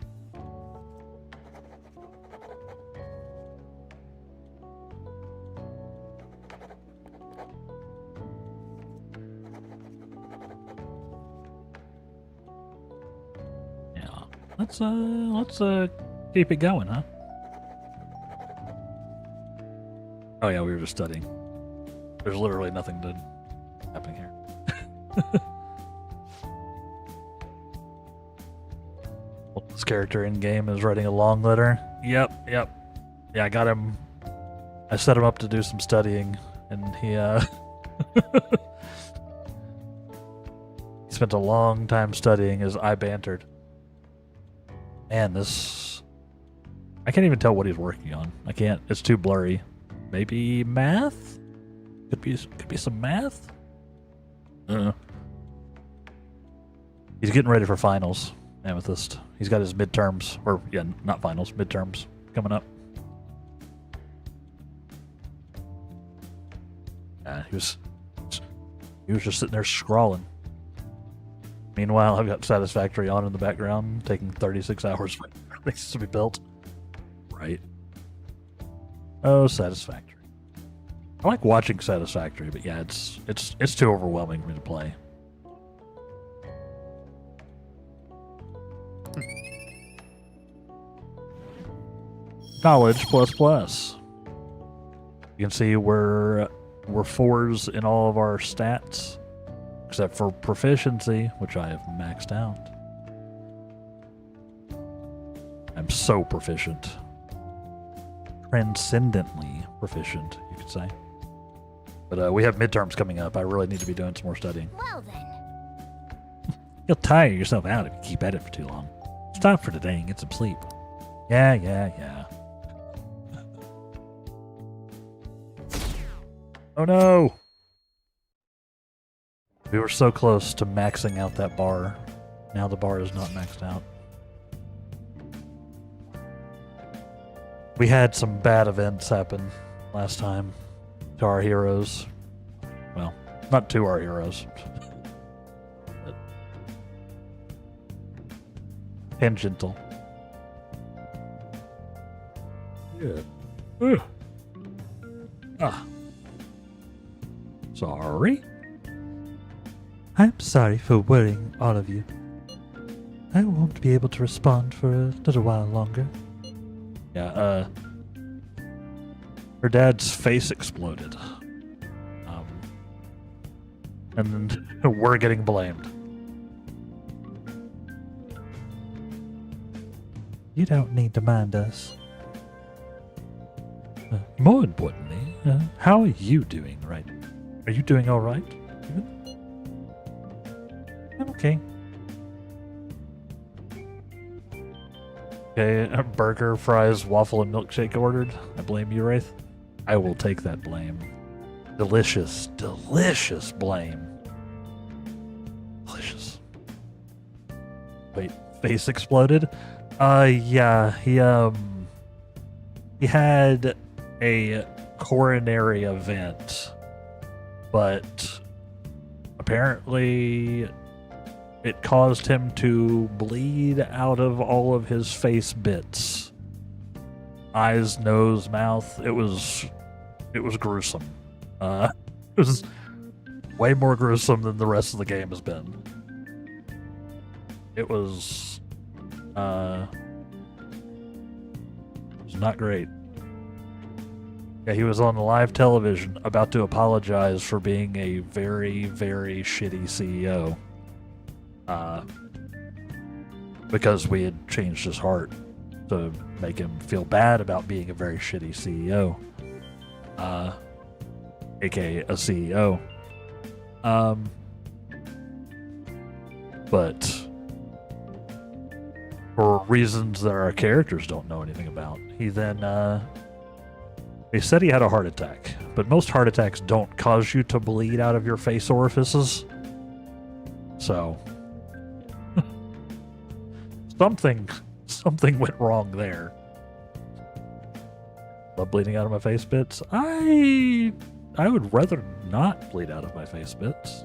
Yeah. Let's keep it going, huh? Oh yeah, we were just studying. There's literally nothing happening here. This character in game is writing a long letter. Yep. Yeah, I got him. I set him up to do some studying, and he he spent a long time studying as I bantered. Man, this... I can't even tell what he's working on. I can't. It's too blurry. Maybe math? Could be some math? He's getting ready for finals, Amethyst. He's got his midterms, or yeah, not finals, midterms coming up. He was just sitting there scrawling. Meanwhile, I've got Satisfactory on in the background, taking 36 hours for things to be built. Right. Oh, Satisfactory. I like watching Satisfactory, but yeah, it's too overwhelming for me to play. Knowledge plus. You can see we're 4s in all of our stats, except for proficiency, which I have maxed out. I'm so proficient. Transcendently proficient, you could say. But we have midterms coming up. I really need to be doing some more studying. Well then. You'll tire yourself out if you keep at it for too long. Stop for today and get some sleep. Yeah. Oh no! We were so close to maxing out that bar. Now the bar is not maxed out. We had some bad events happen last time to our heroes. Well, not to our heroes. But tangential. Yeah. Sorry. I'm sorry for worrying all of you. I won't be able to respond for a little while longer. Yeah, her dad's face exploded. And we're getting blamed. You don't need to mind us. More importantly, how are you doing, right? Are you doing all right? I'm okay. Okay, a burger, fries, waffle, and milkshake ordered. I blame you, Wraith. I will take that blame. Delicious blame. Delicious. Wait, face exploded? Yeah, he had a coronary event, but apparently it caused him to bleed out of all of his face bits. Eyes, nose, mouth. It was gruesome. It was way more gruesome than the rest of the game has been. It was not great. Yeah, he was on live television about to apologize for being a very, very shitty CEO. Because we had changed his heart to make him feel bad about being a very shitty CEO. AKA a CEO. But for reasons that our characters don't know anything about, he then, they said he had a heart attack, but most heart attacks don't cause you to bleed out of your face orifices. So, something went wrong there. But bleeding out of my face bits, I would rather not bleed out of my face bits.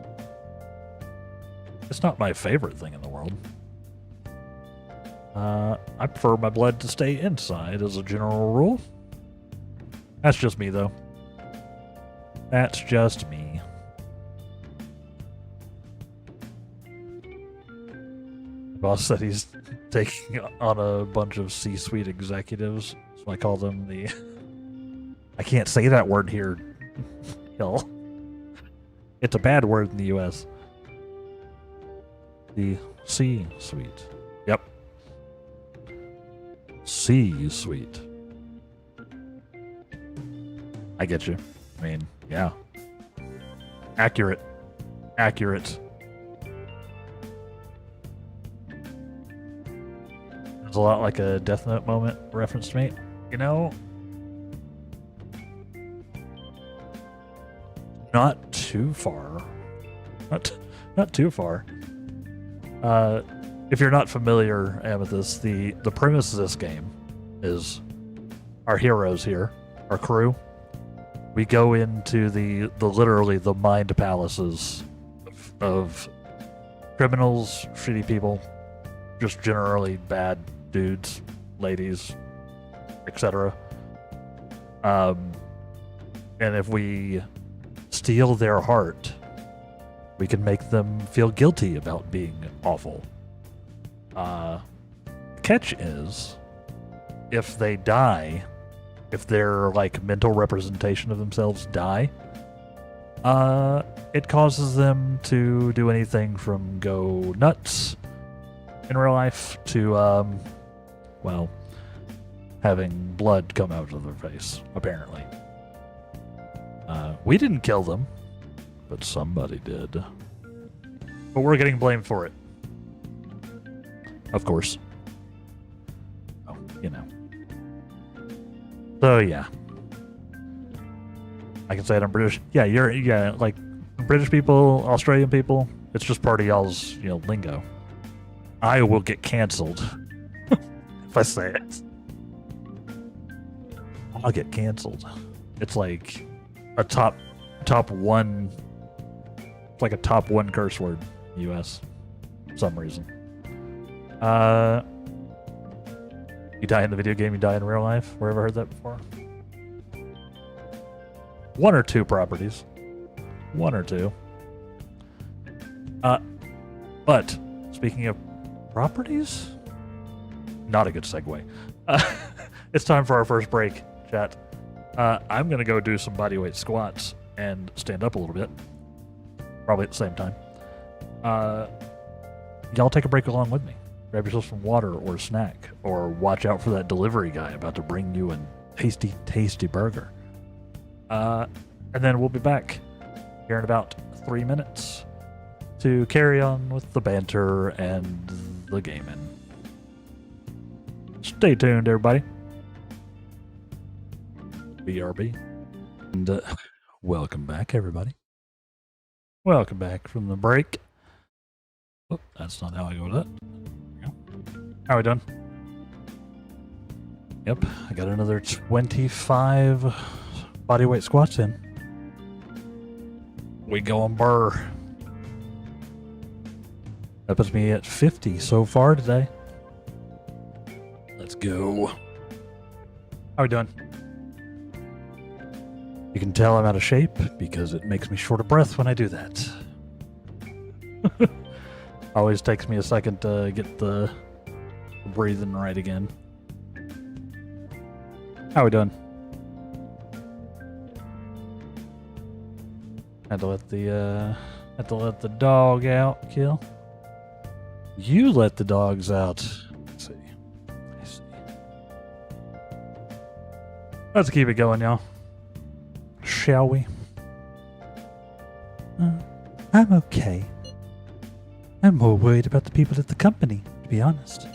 It's not my favorite thing in the world. I prefer my blood to stay inside as a general rule. That's just me, though. That's just me. The boss said he's taking on a bunch of C-suite executives, so I call them the... I can't say that word here, y'all. It's a bad word in the U.S. The C-suite. Yep. C-suite. I get you. I mean, yeah. Accurate. Accurate. It's a lot like a Death Note moment reference to me. You know, not too far. Not too far. If you're not familiar, Amethyst, the premise of this game is our heroes here, our crew. We go into the literally the mind palaces of criminals, shitty people, just generally bad dudes, ladies, etc. And if we steal their heart, we can make them feel guilty about being awful. Catch is, if they die, if their like mental representation of themselves die, it causes them to do anything from go nuts in real life to well, having blood come out of their face, apparently. We didn't kill them, but somebody did. But we're getting blamed for it. Of course. Oh, you know. So yeah. I can say it, I'm British. Yeah, yeah, like British people, Australian people, it's just part of y'all's, you know, lingo. I will get canceled if I say it. I'll get canceled. It's like a top one. It's like a top one curse word in the US for some reason. You die in the video game, you die in real life. Where have I heard that before? One or two properties. One or two. But speaking of properties, not a good segue. It's time for our first break, chat. I'm gonna go do some bodyweight squats and stand up a little bit, probably at the same time. Y'all take a break along with me. Grab yourself some water or a snack, or watch out for that delivery guy about to bring you a tasty, tasty burger. And then we'll be back here in about 3 minutes to carry on with the banter and the gaming. Stay tuned, everybody. BRB. And welcome back, everybody. Welcome back from the break. Oh, that's not how I go with that. How are we done? Yep, I got another 25 bodyweight squats in. We going burr. That puts me at 50 so far today. Let's go. How are we doing? You can tell I'm out of shape because it makes me short of breath when I do that. Always takes me a second to get the breathing right again. How are we doing? Had to let the dog out, Kill. You let the dogs out. Let's see. Let's keep it going, y'all. Shall we? I'm okay. I'm more worried about the people at the company, to be honest.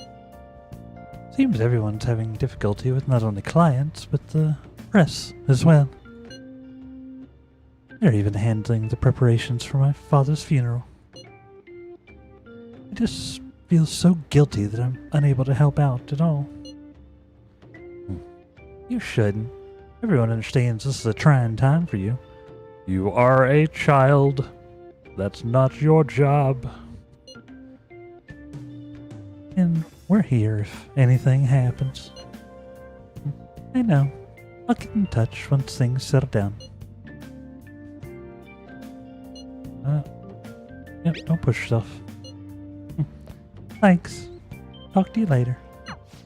Seems everyone's having difficulty with not only clients, but the press as well. They're even handling the preparations for my father's funeral. I just feel so guilty that I'm unable to help out at all. You shouldn't. Everyone understands this is a trying time for you. You are a child. That's not your job. And we're here if anything happens. I know. I'll get in touch once things settle down. Yep, don't push yourself. Thanks. Talk to you later.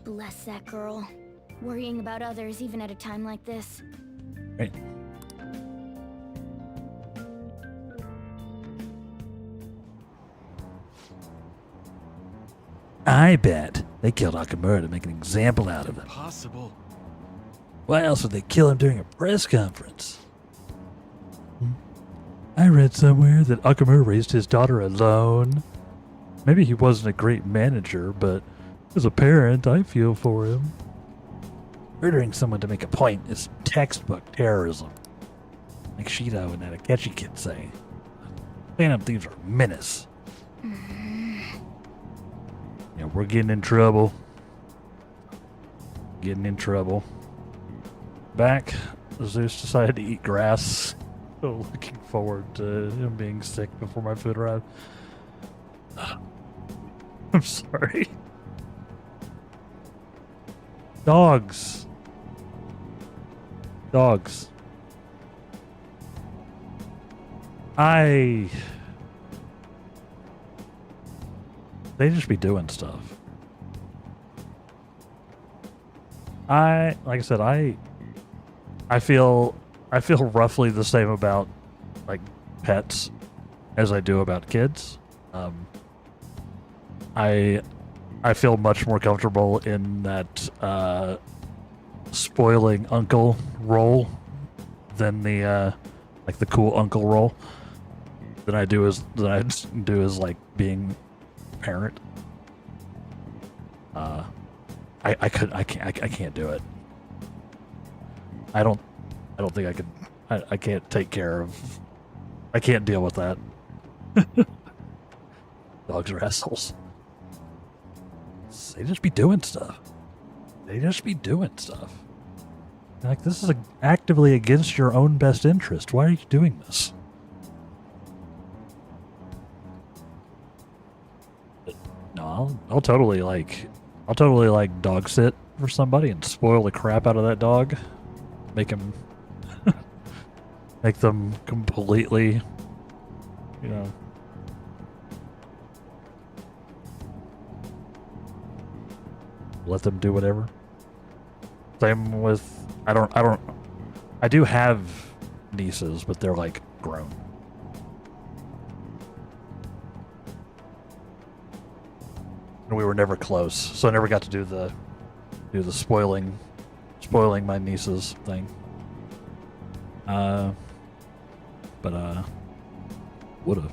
Bless that girl. Worrying about others even at a time like this. Right. I bet they killed Nakamura to make an example out of him. Possible. Why else would they kill him during a press conference? I read somewhere that Nakamura raised his daughter alone. Maybe he wasn't a great manager, but as a parent, I feel for him. Murdering someone to make a point is textbook terrorism. Like Shido and that Akechi kid say. Phantom Thieves are a menace. Yeah, we're getting in trouble. Getting in trouble. Back, Zeus decided to eat grass. So looking forward to him being sick before my food arrived. I'm sorry. Dogs. Dogs. They just be doing stuff. Like I said, I feel roughly the same about like pets as I do about kids. I feel much more comfortable in that spoiling uncle role than the like the cool uncle role than I do as like being a parent. I can't do it. I don't think I could. I can't take care of. I can't deal with that. Dogs are assholes. They just be doing stuff. Like, this is actively against your own best interest. Why are you doing this? No, I'll totally dog sit for somebody and spoil the crap out of that dog. Make them completely, let them do whatever. Same with, I do have nieces, but they're like grown. And we were never close, so I never got to do the spoiling my nieces thing. But I would've.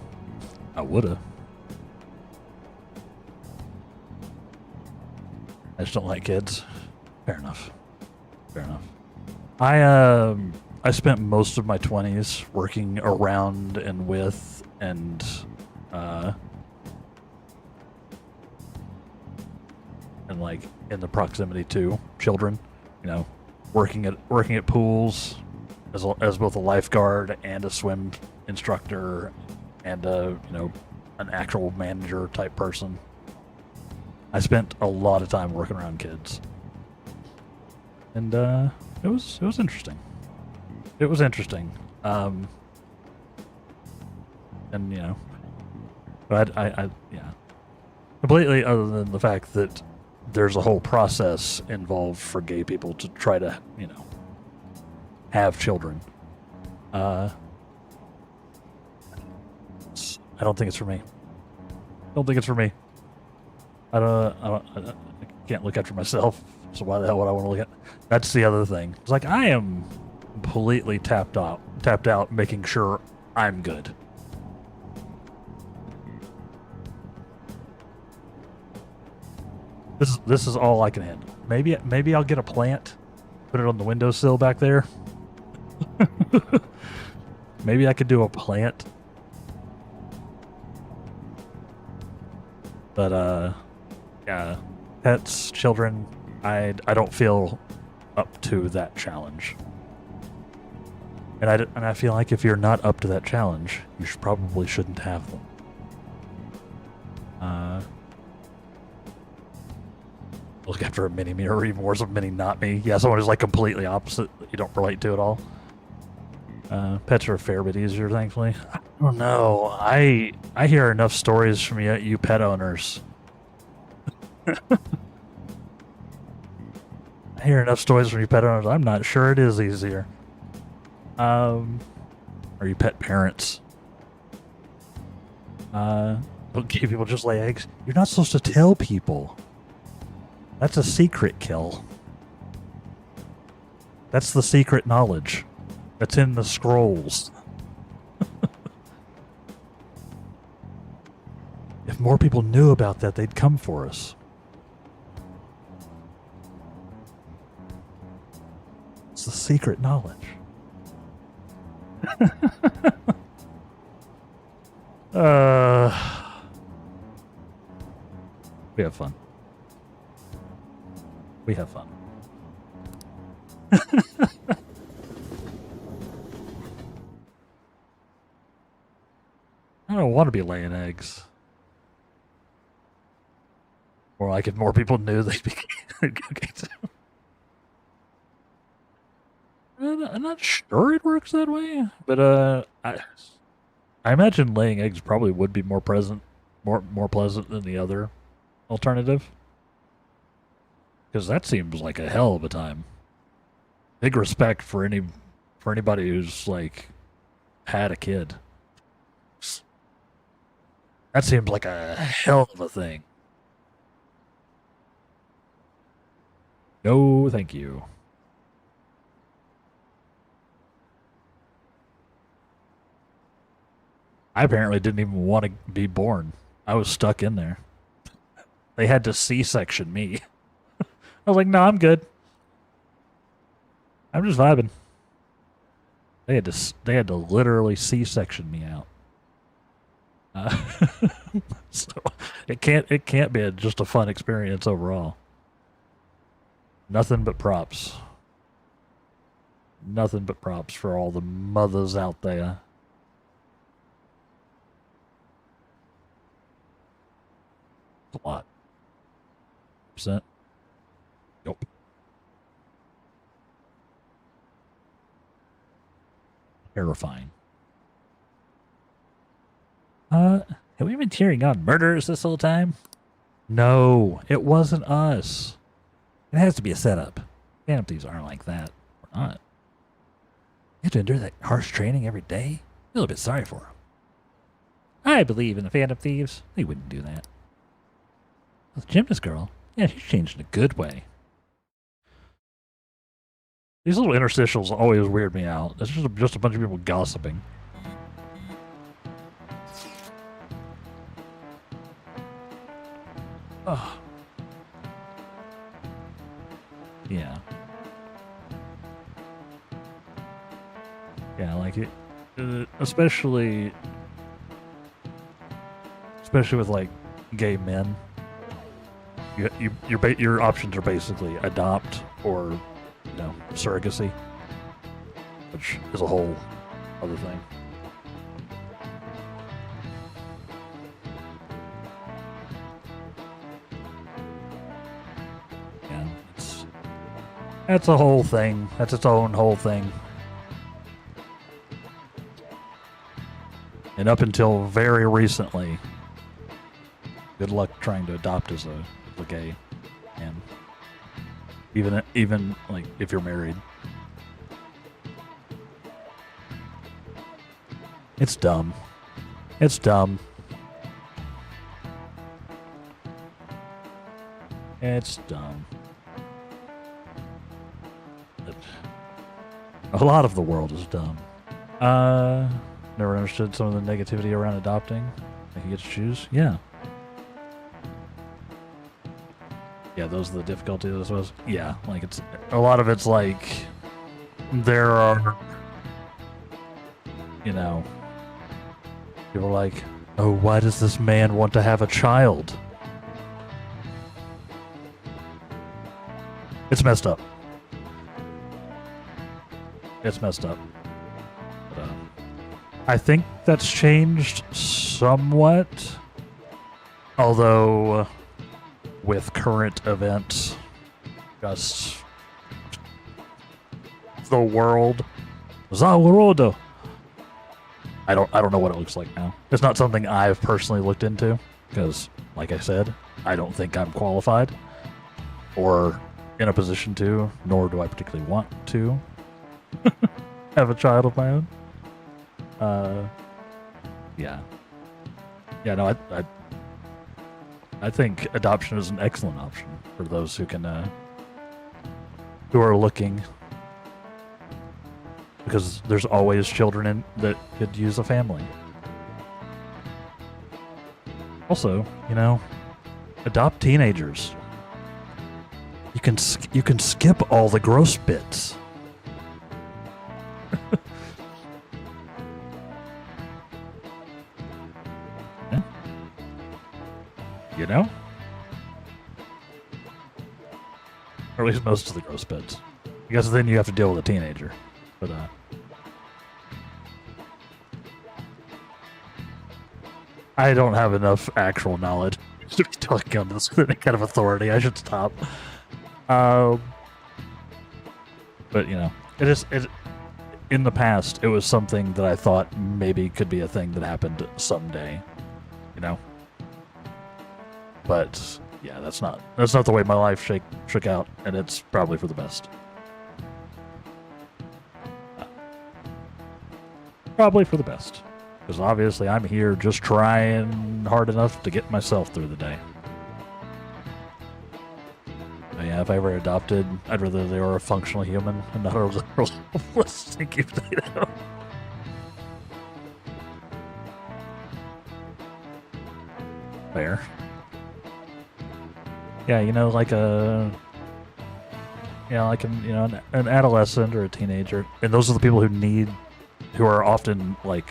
I just don't like kids. Fair enough. I spent most of my 20s working around and with and like in the proximity to children, working at pools as both a lifeguard and a swim instructor and a an actual manager type person. I spent a lot of time working around kids, and it was interesting. It was interesting, and you know, but yeah, completely other than the fact that there's a whole process involved for gay people to try to, you know, have children. I don't think it's for me. Don't think it's for me. I can't look after myself, so why the hell would I want to look at? That's the other thing. It's like I am completely tapped out, making sure I'm good. This is all I can handle. Maybe I'll get a plant, put it on the windowsill back there. Maybe I could do a plant. But yeah, pets, children, I don't feel up to that challenge. And I feel like if you're not up to that challenge, you probably shouldn't have them. Look after a mini me or even worse, a mini not me. Yeah, someone who's like completely opposite that you don't relate to at all. Pets are a fair bit easier, thankfully. I don't know. I hear enough stories from you pet owners. I hear enough stories from you pet owners. I'm not sure it is easier. Or you pet parents. Gay people just lay eggs. You're not supposed to tell people. That's a secret kill. That's the secret knowledge. That's in the scrolls. If more people knew about that, they'd come for us. It's the secret knowledge. We have fun. We have fun. I don't want to be laying eggs. Or like if more people knew they'd be okay. I'm not sure it works that way, but I imagine laying eggs probably would be more pleasant than the other alternative. Because that seems like a hell of a time. Big respect for anybody who's like had a kid. That seems like a hell of a thing. No, thank you. I apparently didn't even want to be born. I was stuck in there. They had to C-section me. I was like, no, I'm good. I'm just vibing. They had to literally C-section me out. So it can't be just a fun experience overall. Nothing but props. Nothing but props for all the mothers out there. A lot. Percent. Nope. Terrifying. Have we been cheering on murderers this whole time? No, it wasn't us. It has to be a setup. Phantom Thieves aren't like that. We're not. You have to endure that harsh training every day? A little bit sorry for them. I believe in the Phantom Thieves. They wouldn't do that. The gymnast girl? Yeah, she's changed in a good way. These little interstitials always weird me out. It's just a bunch of people gossiping. Oh. Yeah. Yeah, like it, especially with like gay men. Your options are basically adopt or, you know, surrogacy, which is a whole other thing. That's a whole thing. That's its own whole thing. And up until very recently, good luck trying to adopt as a gay man. Even like if you're married. It's dumb. It's dumb. It's dumb. A lot of the world is dumb. Never understood some of the negativity around adopting. Like you get to choose? Yeah. Yeah, those are the difficulties, I suppose. Yeah, like it's a lot of it's like there are, you know, people are like, oh, why does this man want to have a child? It's messed up. It's messed up. But, I think that's changed somewhat. Although, with current events, just the world. I don't know what it looks like now. It's not something I've personally looked into because, like I said, I don't think I'm qualified or in a position to, nor do I particularly want to have a child of my own. Yeah. Yeah, no, I think adoption is an excellent option for those who can, who are looking, because there's always children that could use a family. Also, you know, adopt teenagers. You can skip all the gross bits. Yeah. You know? Or at least most of the gross bits. I guess then you have to deal with a teenager. But, I don't have enough actual knowledge to be talking on this with any kind of authority. I should stop. But, you know, in the past, it was something that I thought maybe could be a thing that happened someday, you know? But, yeah, that's not the way my life shook out, and it's probably for the best. Probably for the best. Because obviously I'm here just trying hard enough to get myself through the day. But yeah, if I ever adopted, I'd rather they were a functional human and not a literal plastic potato. Fair. Yeah, you know, like an adolescent or a teenager, and those are the people who are often like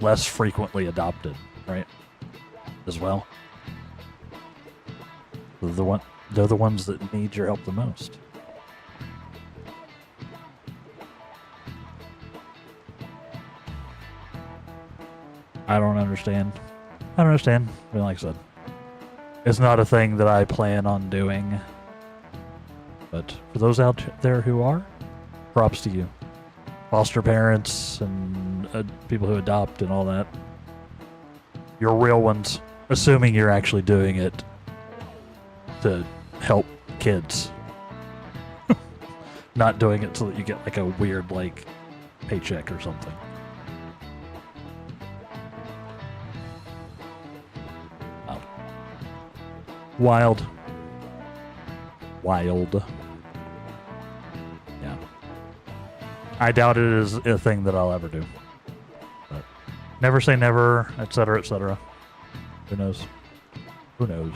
less frequently adopted, right? As well. They're the ones that need your help the most. I don't understand. But like I said, it's not a thing that I plan on doing. But for those out there who are, props to you. Foster parents and people who adopt and all that. You're real ones, assuming you're actually doing it to help kids. Not doing it so that you get like a weird like paycheck or something. Wild. Yeah. I doubt it is a thing that I'll ever do. But never say never, etc., etc. Who knows? Who knows?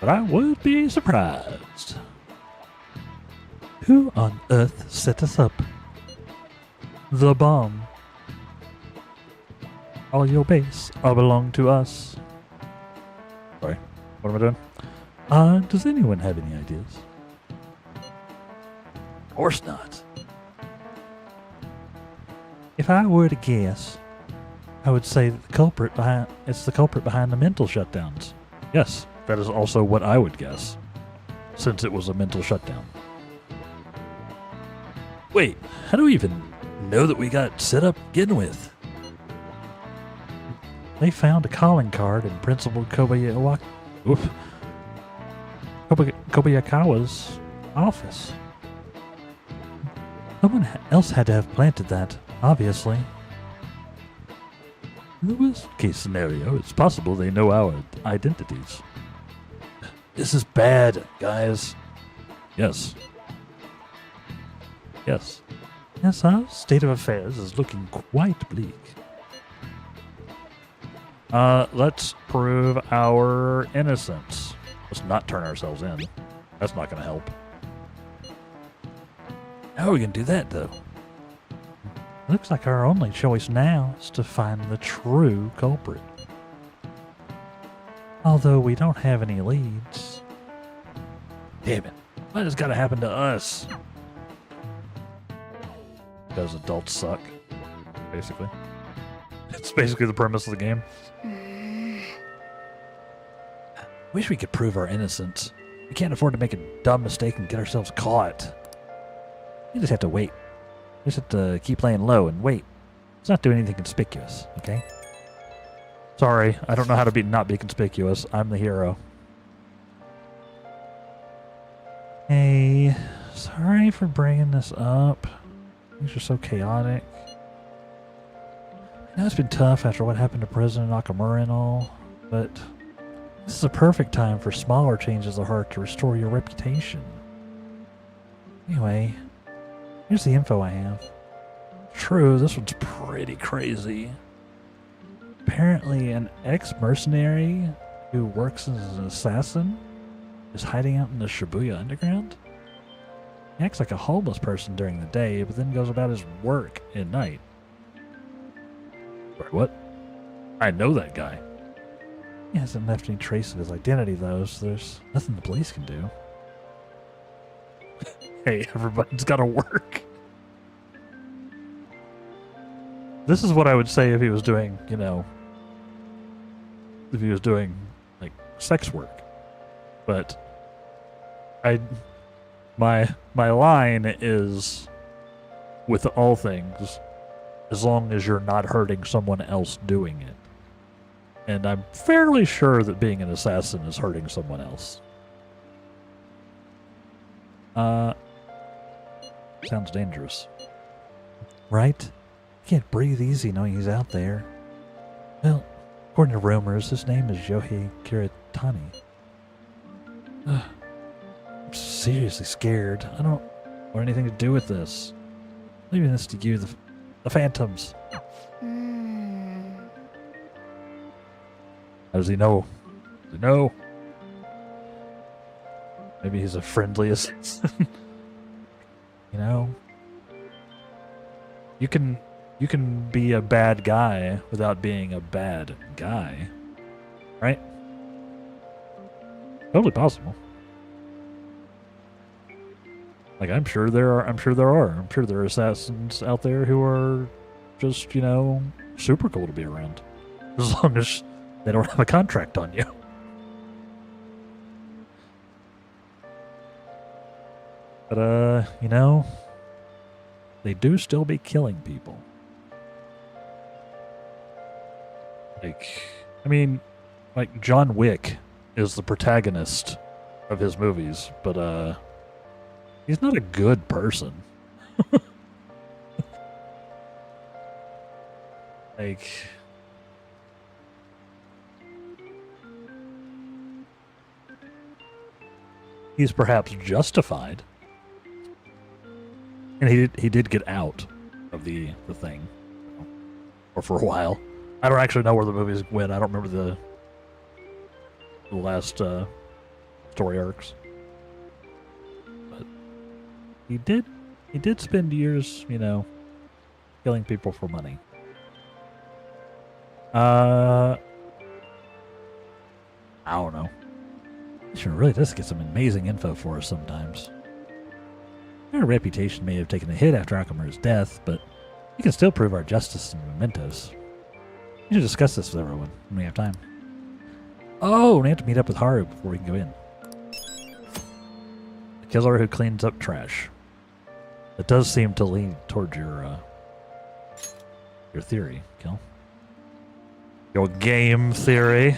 But I would be surprised. Who on earth set us up? The bomb. All your base all belong to us. Sorry, what am I doing? Does anyone have any ideas? Of course not. If I were to guess, I would say that it's the culprit behind the mental shutdowns. Yes, That is also what I would guess, since it was a mental shutdown. Wait, how do we even know that we got set up to begin with? They found a calling card in Principal Kobayakawa's office. Someone else had to have planted that, obviously. In the worst case scenario, it's possible they know our identities. This is bad, guys. Yes. Yes. Yes, our state of affairs is looking quite bleak. Let's prove our innocence. Let's not turn ourselves in. That's not going to help. How are we going to do that, though? Looks like our only choice now is to find the true culprit. Although we don't have any leads. Damn it. Why does got to happen to us? Because adults suck, basically. It's basically the premise of the game. Wish we could prove our innocence. We can't afford to make a dumb mistake and get ourselves caught. We just have to wait. We just have to keep playing low and wait. Let's not do anything conspicuous, okay? Sorry, I don't know how to not be conspicuous. I'm the hero. Hey, sorry for bringing this up. Things are so chaotic. I know it's been tough after what happened to President Nakamura and all, but this is a perfect time for smaller changes of heart to restore your reputation. Anyway, here's the info I have. True, this one's pretty crazy. Apparently, an ex-mercenary who works as an assassin is hiding out in the Shibuya underground. He acts like a homeless person during the day, but then goes about his work at night. Wait, what? I know that guy. He hasn't left any trace of his identity, though, so there's nothing the police can do. Hey, everybody's got to work. This is what I would say if he was doing, you know, if he was doing, like, sex work. But my line is, with all things, as long as you're not hurting someone else doing it. And I'm fairly sure that being an assassin is hurting someone else. Sounds dangerous. Right? You can't breathe easy knowing he's out there. Well, according to rumors, his name is Yohei Kiritani. I'm seriously scared. I don't want anything to do with this. Leaving this to you, the Phantoms. How does he know? Does he know? Maybe he's a friendly assassin. You know? You can be a bad guy without being a bad guy. Right? Totally possible. Like I'm sure there are assassins out there who are just, you know, super cool to be around. As long as they don't have a contract on you. But, you know, they do still be killing people. Like, I mean, like John Wick is the protagonist of his movies, but, he's not a good person. Like, he's perhaps justified. And he did get out of the thing. Or for a while. I don't actually know where the movies went. I don't remember the last story arcs. But he did spend years, you know, killing people for money. I don't know. Sure, really does get some amazing info for us sometimes. Our reputation may have taken a hit after Nakamura's death, but we can still prove our justice and mementos. We should discuss this with everyone when we have time. Oh, we have to meet up with Haru before we can go in. The killer who cleans up trash. It does seem to lean towards your theory, Kel. Your game theory.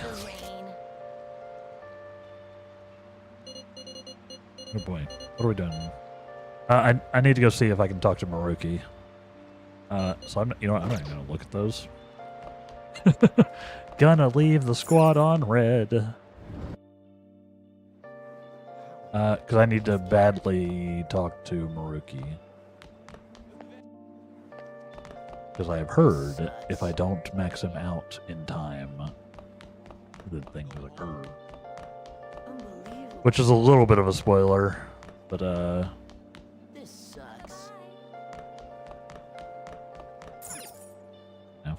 Oh boy, what are we doing? I need to go see if I can talk to Maruki. So I'm, you know what, I'm not gonna look at those. Gonna leave the squad on red. Because I need to badly talk to Maruki. Because I have heard if I don't max him out in time, the things occur. Which is a little bit of a spoiler, but This sucks. no.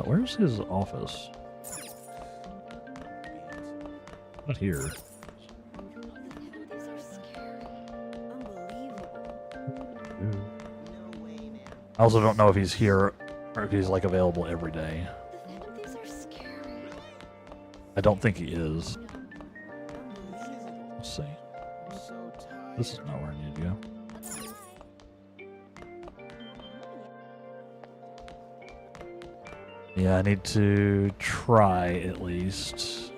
Where's his office? Not here. These are scary. I also don't know if he's here or if he's like available every day. The Phantom Thieves are scary. I don't think he is. Let's see. This is not where I need to go. Yeah, I need to try at least.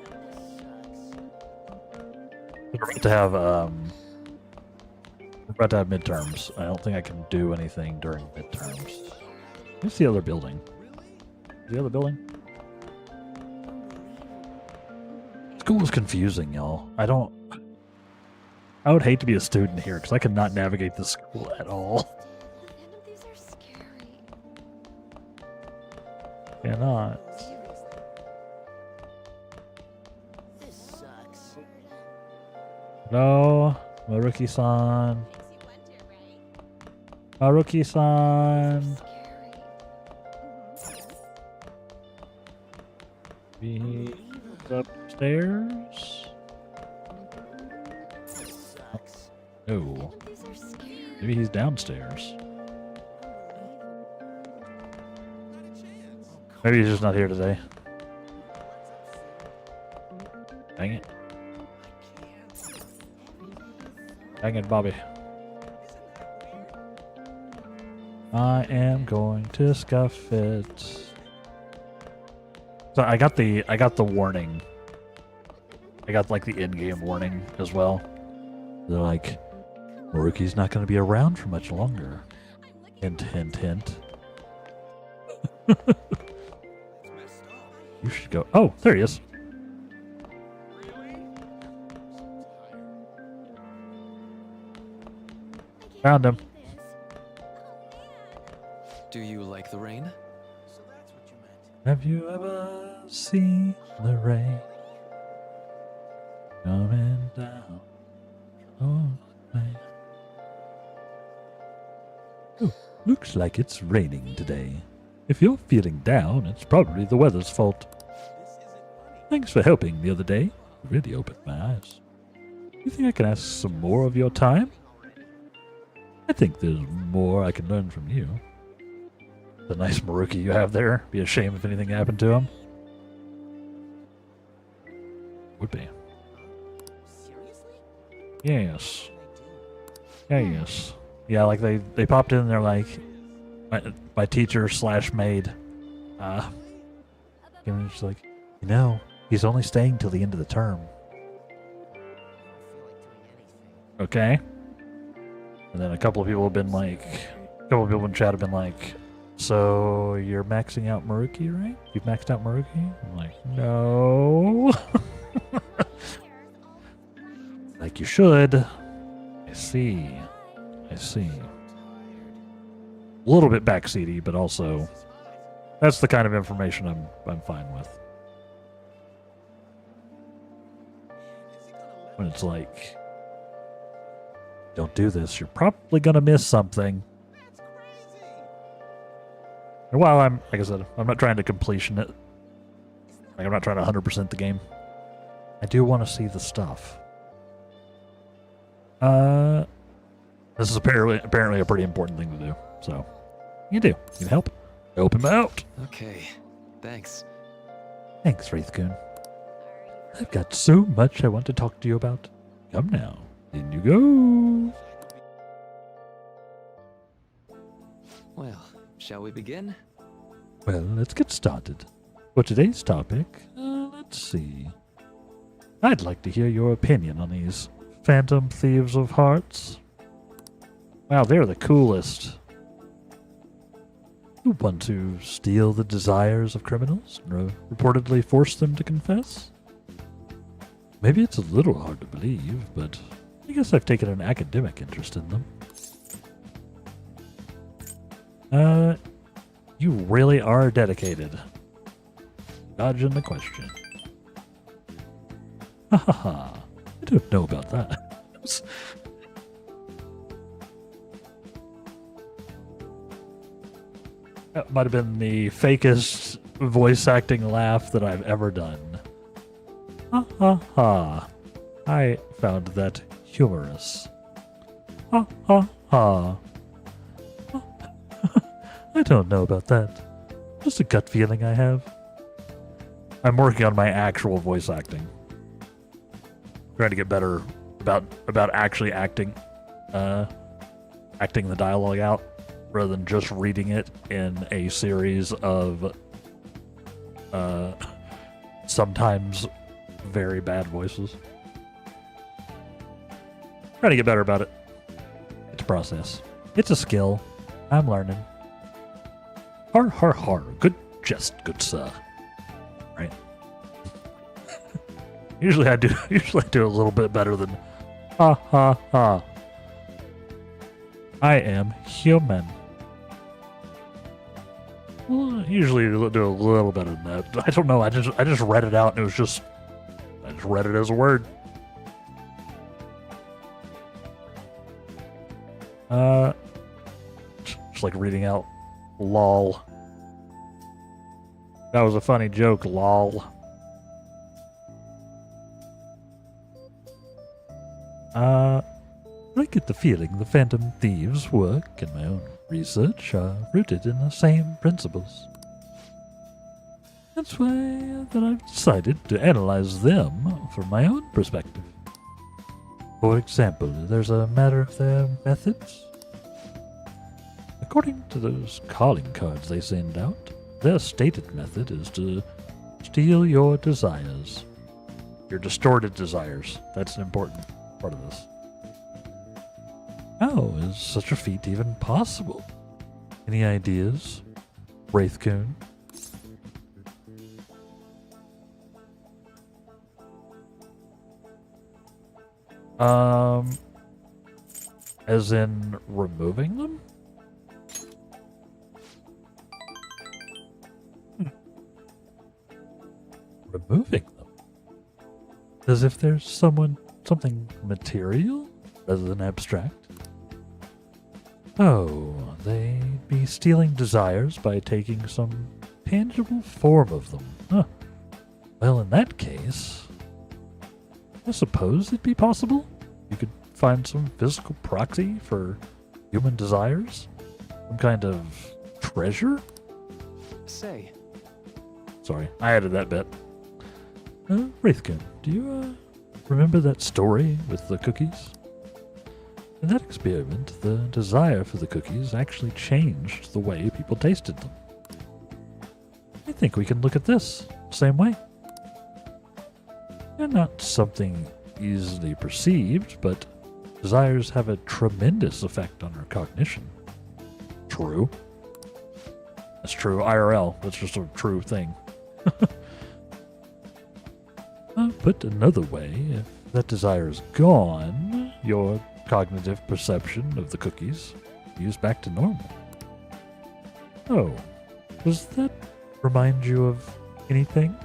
We're about to have midterms. I don't think I can do anything during midterms. What's the other building? The other building? School is confusing, y'all. I would hate to be a student here because I cannot navigate the school at all. The Phantom Thieves are scary. Cannot. This sucks. No, Maruki-san. Maruki-san. He's upstairs. This sucks. No, These are scary. maybe he's downstairs. Maybe he's just not here today. Dang it. Dang it, Bobby. I am going to scuff it. So I got the warning. I got like the in-game warning as well. They're like, Maruki's not going to be around for much longer. Hint, hint, hint. You should go. Oh, there he is. Found him. Do you like the rain? Have you ever seen the rain coming down on me? Oh, looks like it's raining today. If you're feeling down, it's probably the weather's fault. Thanks for helping the other day. It really opened my eyes. You think I can ask some more of your time? I think there's more I can learn from you. The nice Maruki you have there. Be a shame if anything happened to him. Would be. Yes. Yeah, yes. Yeah, like they popped in and they're like, my teacher / maid. And she's like, you know, he's only staying till the end of the term. Okay. And then a couple of people have been like, a couple of people in chat have been like, so you're maxing out Maruki, right? You've maxed out Maruki? I'm like, no. Like you should. I see. I see. A little bit backseaty, but also that's the kind of information I'm fine with. When it's like, don't do this, you're probably gonna miss something. And while I'm, like I said, I'm not trying to completion it. Like I'm not trying to 100% the game. I do want to see the stuff. This is apparently a pretty important thing to do. So, you do. You can help him out. Okay, thanks. Thanks, Wraithcoon. I've got so much I want to talk to you about. Come now. In you go. Well, shall we begin? Well, let's get started. For today's topic, let's see. I'd like to hear your opinion on these Phantom Thieves of Hearts. Wow, they're the coolest. You want to steal the desires of criminals and reportedly force them to confess? Maybe it's a little hard to believe, but I guess I've taken an academic interest in them. You really are dedicated. Dodging the question. Ha ha ha. I don't know about that. That might have been the fakest voice acting laugh that I've ever done. Ha ha ha. I found that humorous. Ha ha ha. I don't know about that. Just a gut feeling I have. I'm working on my actual voice acting. Trying to get better about actually acting the dialogue out rather than just reading it in a series of sometimes very bad voices. Trying to get better about it. It's a process. It's a skill. I'm learning. Har har har. Good jest, good sir. Right. Usually I do a little bit better than ha ha ha. I am human. Well, usually I do a little better than that. I don't know. I just read it out and it was just I just read it as a word. Just like reading out lol. That was a funny joke, lol. I get the feeling the Phantom Thieves' work and my own research are rooted in the same principles. That's why that I've decided to analyze them from my own perspective. For example, there's a matter of their methods. According to those calling cards they send out, their stated method is to steal your desires. Your distorted desires. That's an important part of this. How is such a feat even possible? Any ideas? Wraithcoon? As in removing them? Removing them? As if there's something material rather than abstract? Oh, they'd be stealing desires by taking some tangible form of them. Huh. Well, in that case, I suppose it'd be possible. You could find some physical proxy for human desires? Some kind of treasure? Say, Sorry, I added that bit. Wraithcoon, do you remember that story with the cookies? In that experiment, the desire for the cookies actually changed the way people tasted them. I think we can look at this same way. They're not something easily perceived, but desires have a tremendous effect on our cognition. True. That's true. IRL. That's just a true thing. Put another way, if that desire is gone, your cognitive perception of the cookies is back to normal. Oh, does that remind you of anything?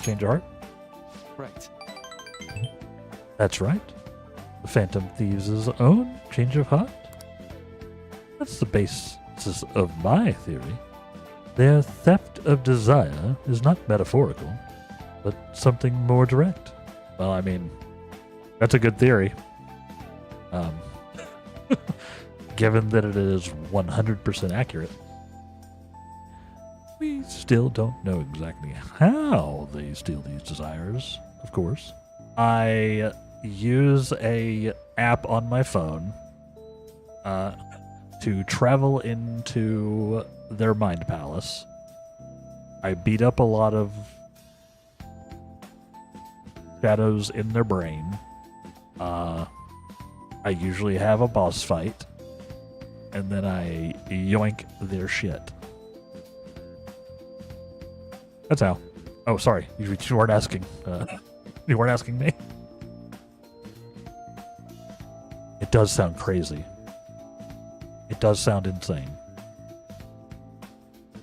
Change of heart? right. That's right. The Phantom Thieves' own change of heart? That's the basis of my theory. Their theft of desire is not metaphorical, but something more direct. Well, I mean, that's a good theory. Given that it is 100% accurate. We still don't know exactly how they steal these desires, of course. I use a app on my phone to travel into their mind palace. I beat up a lot of shadows in their brain. I usually have a boss fight, and then I yoink their shit. That's how. Oh, sorry. You weren't asking. You weren't asking me. It does sound crazy. It does sound insane.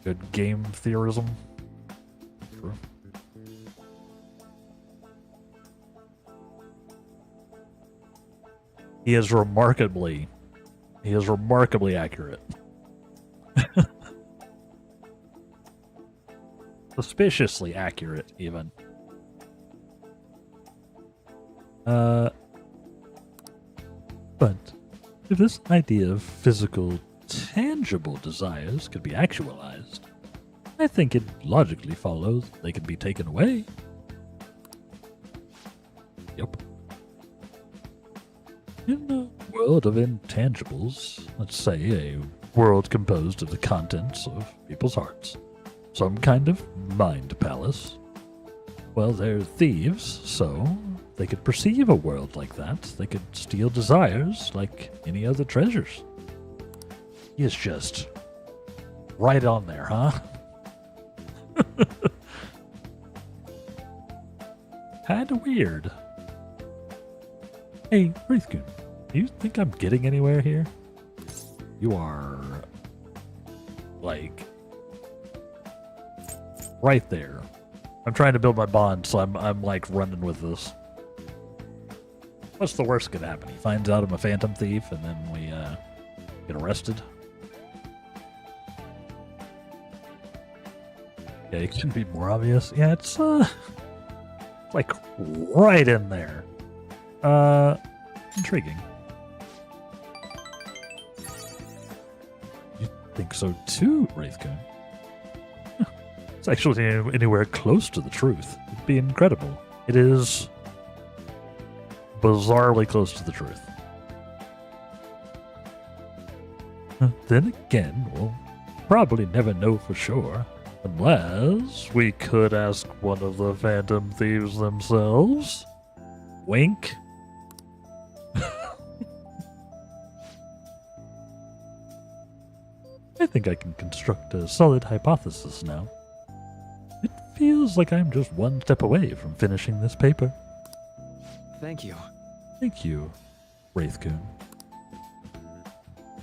Good game theorism. True. He is remarkably accurate. Suspiciously accurate, even. But if this idea of physical, tangible desires could be actualized, I think it logically follows they could be taken away. Yep. In a world of intangibles, let's say a world composed of the contents of people's hearts, some kind of mind palace, well, they're thieves, so they could perceive a world like that. They could steal desires like any other treasures. He is just right on there, huh? Kinda weird. Hey, Wraithgoon, do you think I'm getting anywhere here? You are, like, right there. I'm trying to build my bond, so I'm like running with this. What's the worst gonna happen? He finds out I'm a Phantom Thief, and then we get arrested. Yeah, it can be more obvious. Yeah, it's like right in there. Intriguing. You think so too, Wraithgoon? It's actually anywhere close to the truth. It'd be incredible. It is bizarrely close to the truth. Then again, we'll probably never know for sure. Unless we could ask one of the Phantom Thieves themselves. Wink. I think I can construct a solid hypothesis now. It feels like I'm just one step away from finishing this paper. Thank you. Thank you, Wraithgoon.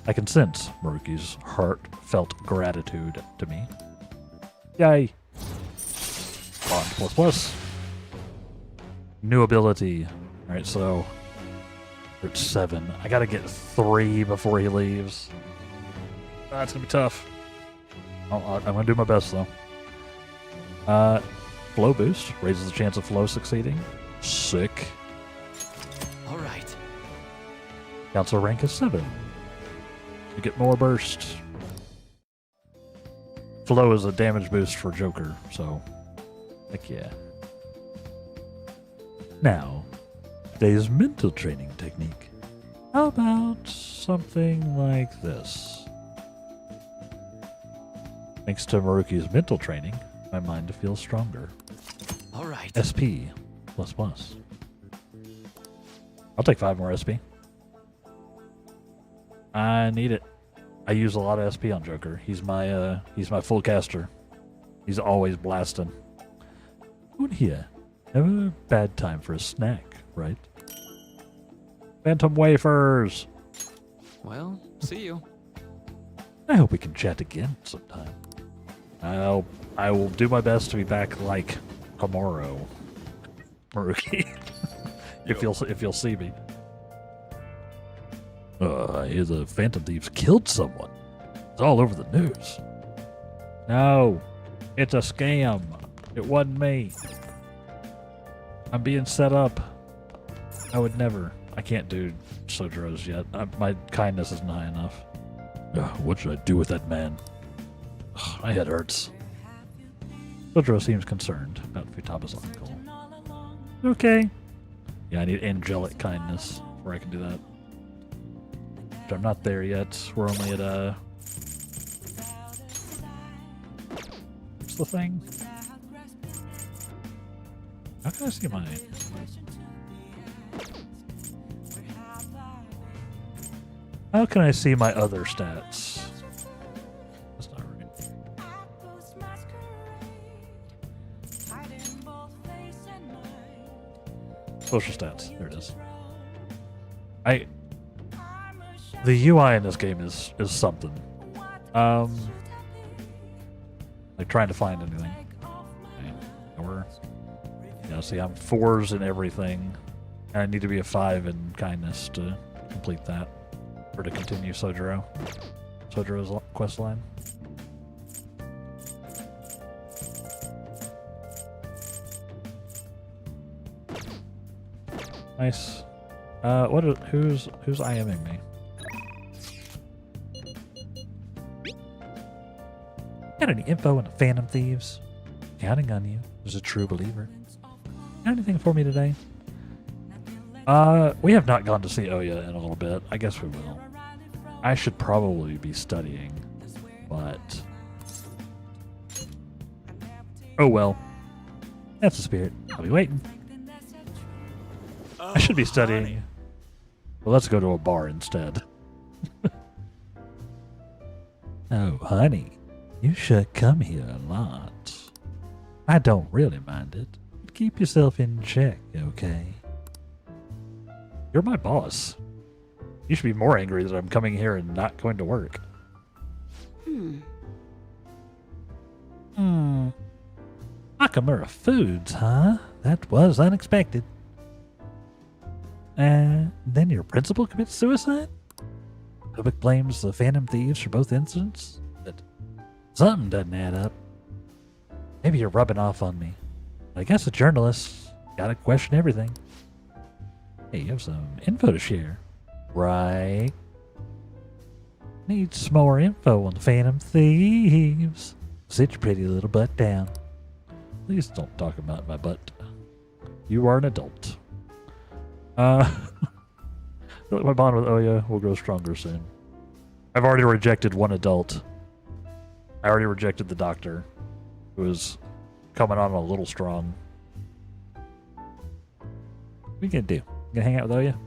I can sense Maruki's heartfelt gratitude to me. Yay! Bond plus plus. New ability. Alright, so we're at 7. I gotta get 3 before he leaves. That's gonna be tough. I'm gonna do my best though. Flow boost raises the chance of flow succeeding. Sick. Alright. Council rank is 7. You get more burst. Flow is a damage boost for Joker, so heck yeah. Now, today's mental training technique. How about something like this? Thanks to Maruki's mental training, my mind feels stronger. Alright. SP plus plus. I'll take 5 more SP. I need it. I use a lot of SP on Joker. He's my full caster. He's always blasting. Who in here? Never a bad time for a snack, right? Phantom wafers. Well, see you. I hope we can chat again sometime. I will do my best to be back like tomorrow, Maruki. if you'll see me. I hear the Phantom Thieves killed someone. It's all over the news. No, it's a scam. It wasn't me. I'm being set up. I would never. I can't do Sojoros yet. My kindness isn't high enough. What should I do with that man? My head hurts. Sojiro seems concerned about Futaba's uncle. Okay. Yeah, I need angelic kindness before I can do that. But I'm not there yet. We're only at what's the thing? How can I see my... How can I see my other stats? That's not right. Social stats. There it is. The UI in this game is something. Like trying to find anything. Okay. Yeah, see, I'm 4s in everything. And I need to be a 5 in kindness to complete that. Or to continue Sojiro's quest line. Nice. Who's IMing me? Got any info on the Phantom Thieves? Counting on you as a true believer. Got anything for me today? We have not gone to see Oya in a little bit. I guess we will. I should probably be studying, but... Oh well. That's the spirit. I'll be waiting. I should be studying. Well, let's go to a bar instead. Oh, honey. You should come here a lot. I don't really mind it. Keep yourself in check, okay? You're my boss. You should be more angry that I'm coming here and not going to work. Nakamura Foods, huh? That was unexpected. Then your principal commits suicide? Public blames the Phantom Thieves for both incidents? But something doesn't add up. Maybe you're rubbing off on me. I guess a journalist gotta question everything. Hey, you have some info to share. Right. Need some more info on the Phantom Thieves. Sit your pretty little butt down. Please don't talk about my butt. You are an adult. My bond with Oya will grow stronger soon. I've already rejected one adult. I already rejected the doctor, who was coming on a little strong. What are you gonna do? You gonna hang out with Oya?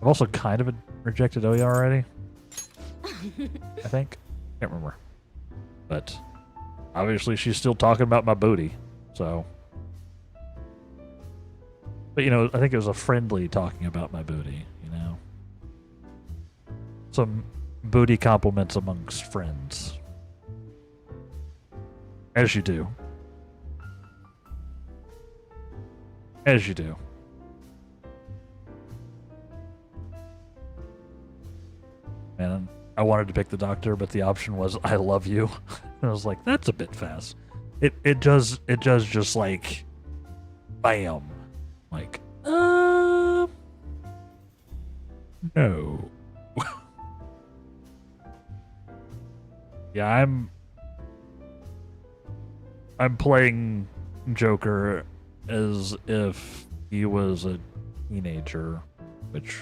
I've also kind of rejected Oya already. I think. Can't remember. But obviously she's still talking about my booty, so. But, you know, I think it was a friendly talking about my booty, you know. Some booty compliments amongst friends. As you do. As you do. Man, I wanted to pick the doctor, but the option was I love you. And I was like, that's a bit fast. It does just like bam. Like, no. Yeah, I'm playing Joker as if he was a teenager, which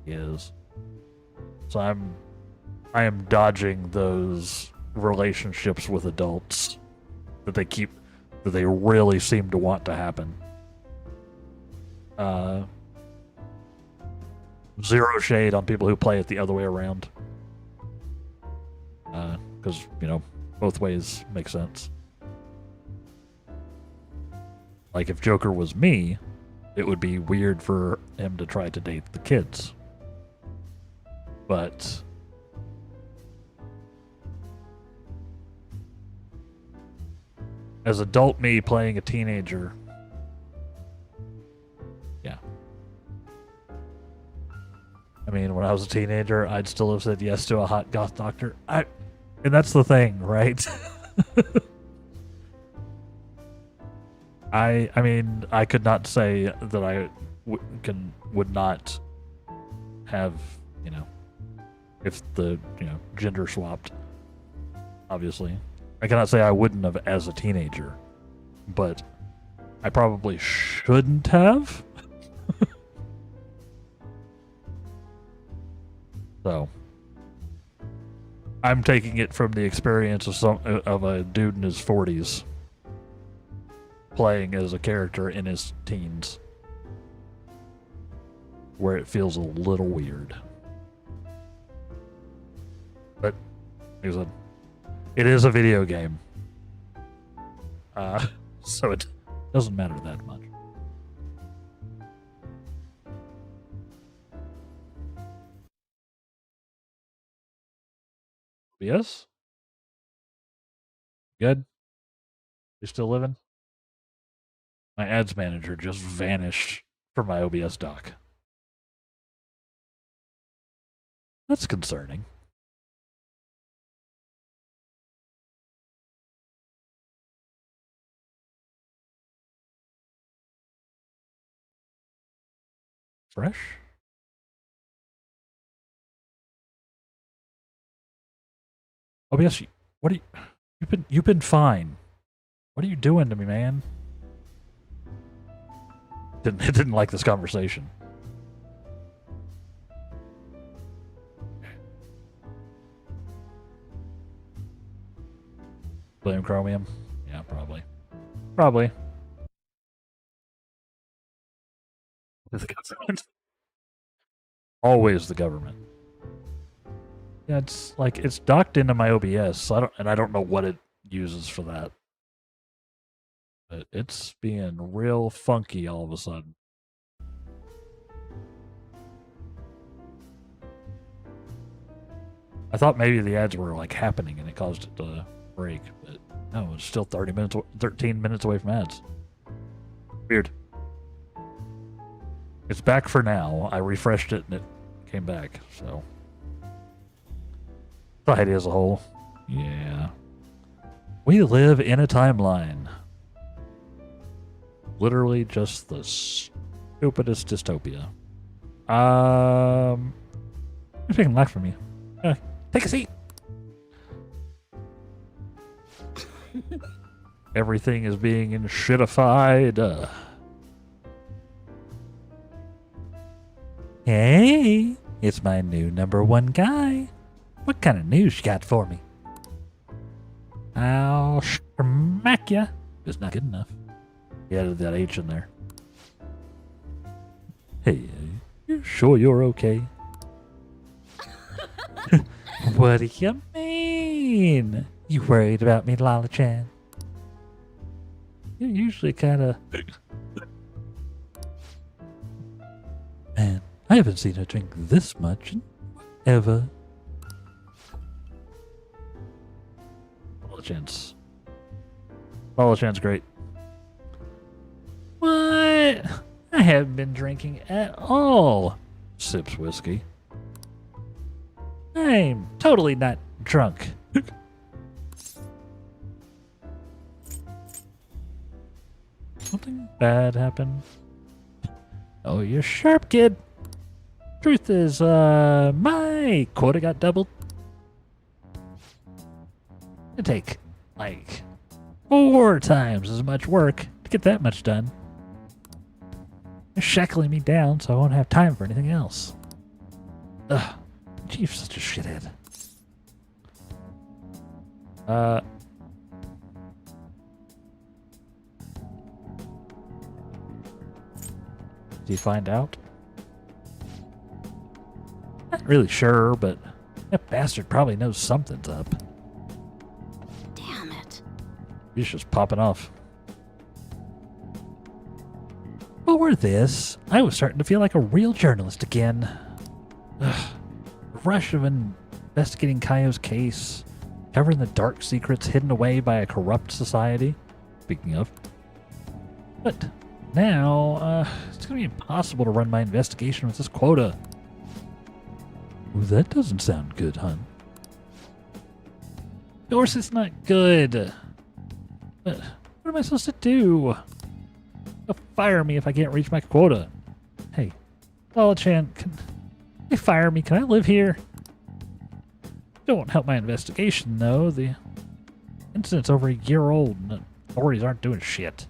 he is. So I am dodging those relationships with adults that they really seem to want to happen. Zero shade on people who play it the other way around. Because, you know, both ways make sense. Like, if Joker was me, it would be weird for him to try to date the kids. But as adult me playing a teenager, yeah. I mean, when I was a teenager, I'd still have said yes to a hot goth doctor. And that's the thing, right? I mean, I could not say that I would not have, you know, if the, you know, gender swapped, obviously. I cannot say I wouldn't have as a teenager, but I probably shouldn't have. So I'm taking it from the experience of a dude in his 40s playing as a character in his teens, where it feels a little weird. But like I said, it is a video game, so it doesn't matter that much. Yes? Good? You still living? My ads manager just vanished from my OBS dock. That's concerning. Fresh? OBS, what are you've been fine. What are you doing to me, man? It didn't like this conversation. Blame Chromium? Yeah, probably. Probably. The government. Always the government. Yeah, it's like it's docked into my OBS, so I don't know what it uses for that. But it's being real funky all of a sudden. I thought maybe the ads were like happening and it caused it to break, but no, it's still 13 minutes away from ads. Weird. It's back for now. I refreshed it and it came back, so. Society as a whole. Yeah. We live in a timeline. Literally just the stupidest dystopia. Who's making life for me? Take a seat. Everything is being shitified. Hey, it's my new #1 guy. What kind of news you got for me? I'll smack ya. It's not good enough. He added that H in there. Hey, you sure you're okay? What do you mean? You worried about me, Lala-chan? You're usually kind of... Man, I haven't seen her drink this much in ever. Lala-chan's... Lala-chan's great. What? I haven't been drinking at all. Sips whiskey. I'm totally not drunk. Something bad happened. Oh, you're sharp, kid. Truth is, my quota got doubled. It'd take, like, 4 times as much work to get that much done. They're shackling me down so I won't have time for anything else. Ugh. Chief's such a shithead. Did he find out? Not really sure, but that bastard probably knows something's up. Damn it. He's just popping off. For this, I was starting to feel like a real journalist again. Ugh. Rush of investigating Kaio's case, covering the dark secrets hidden away by a corrupt society. Speaking of. But now, it's going to be impossible to run my investigation with this quota. Ooh, that doesn't sound good, hun. Of course it's not good. But what am I supposed to do? They'll fire me if I can't reach my quota. Hey, Lala-chan, can they fire me? Can I live here? Don't help my investigation, though. The Incident's over a year old and the authorities aren't doing shit.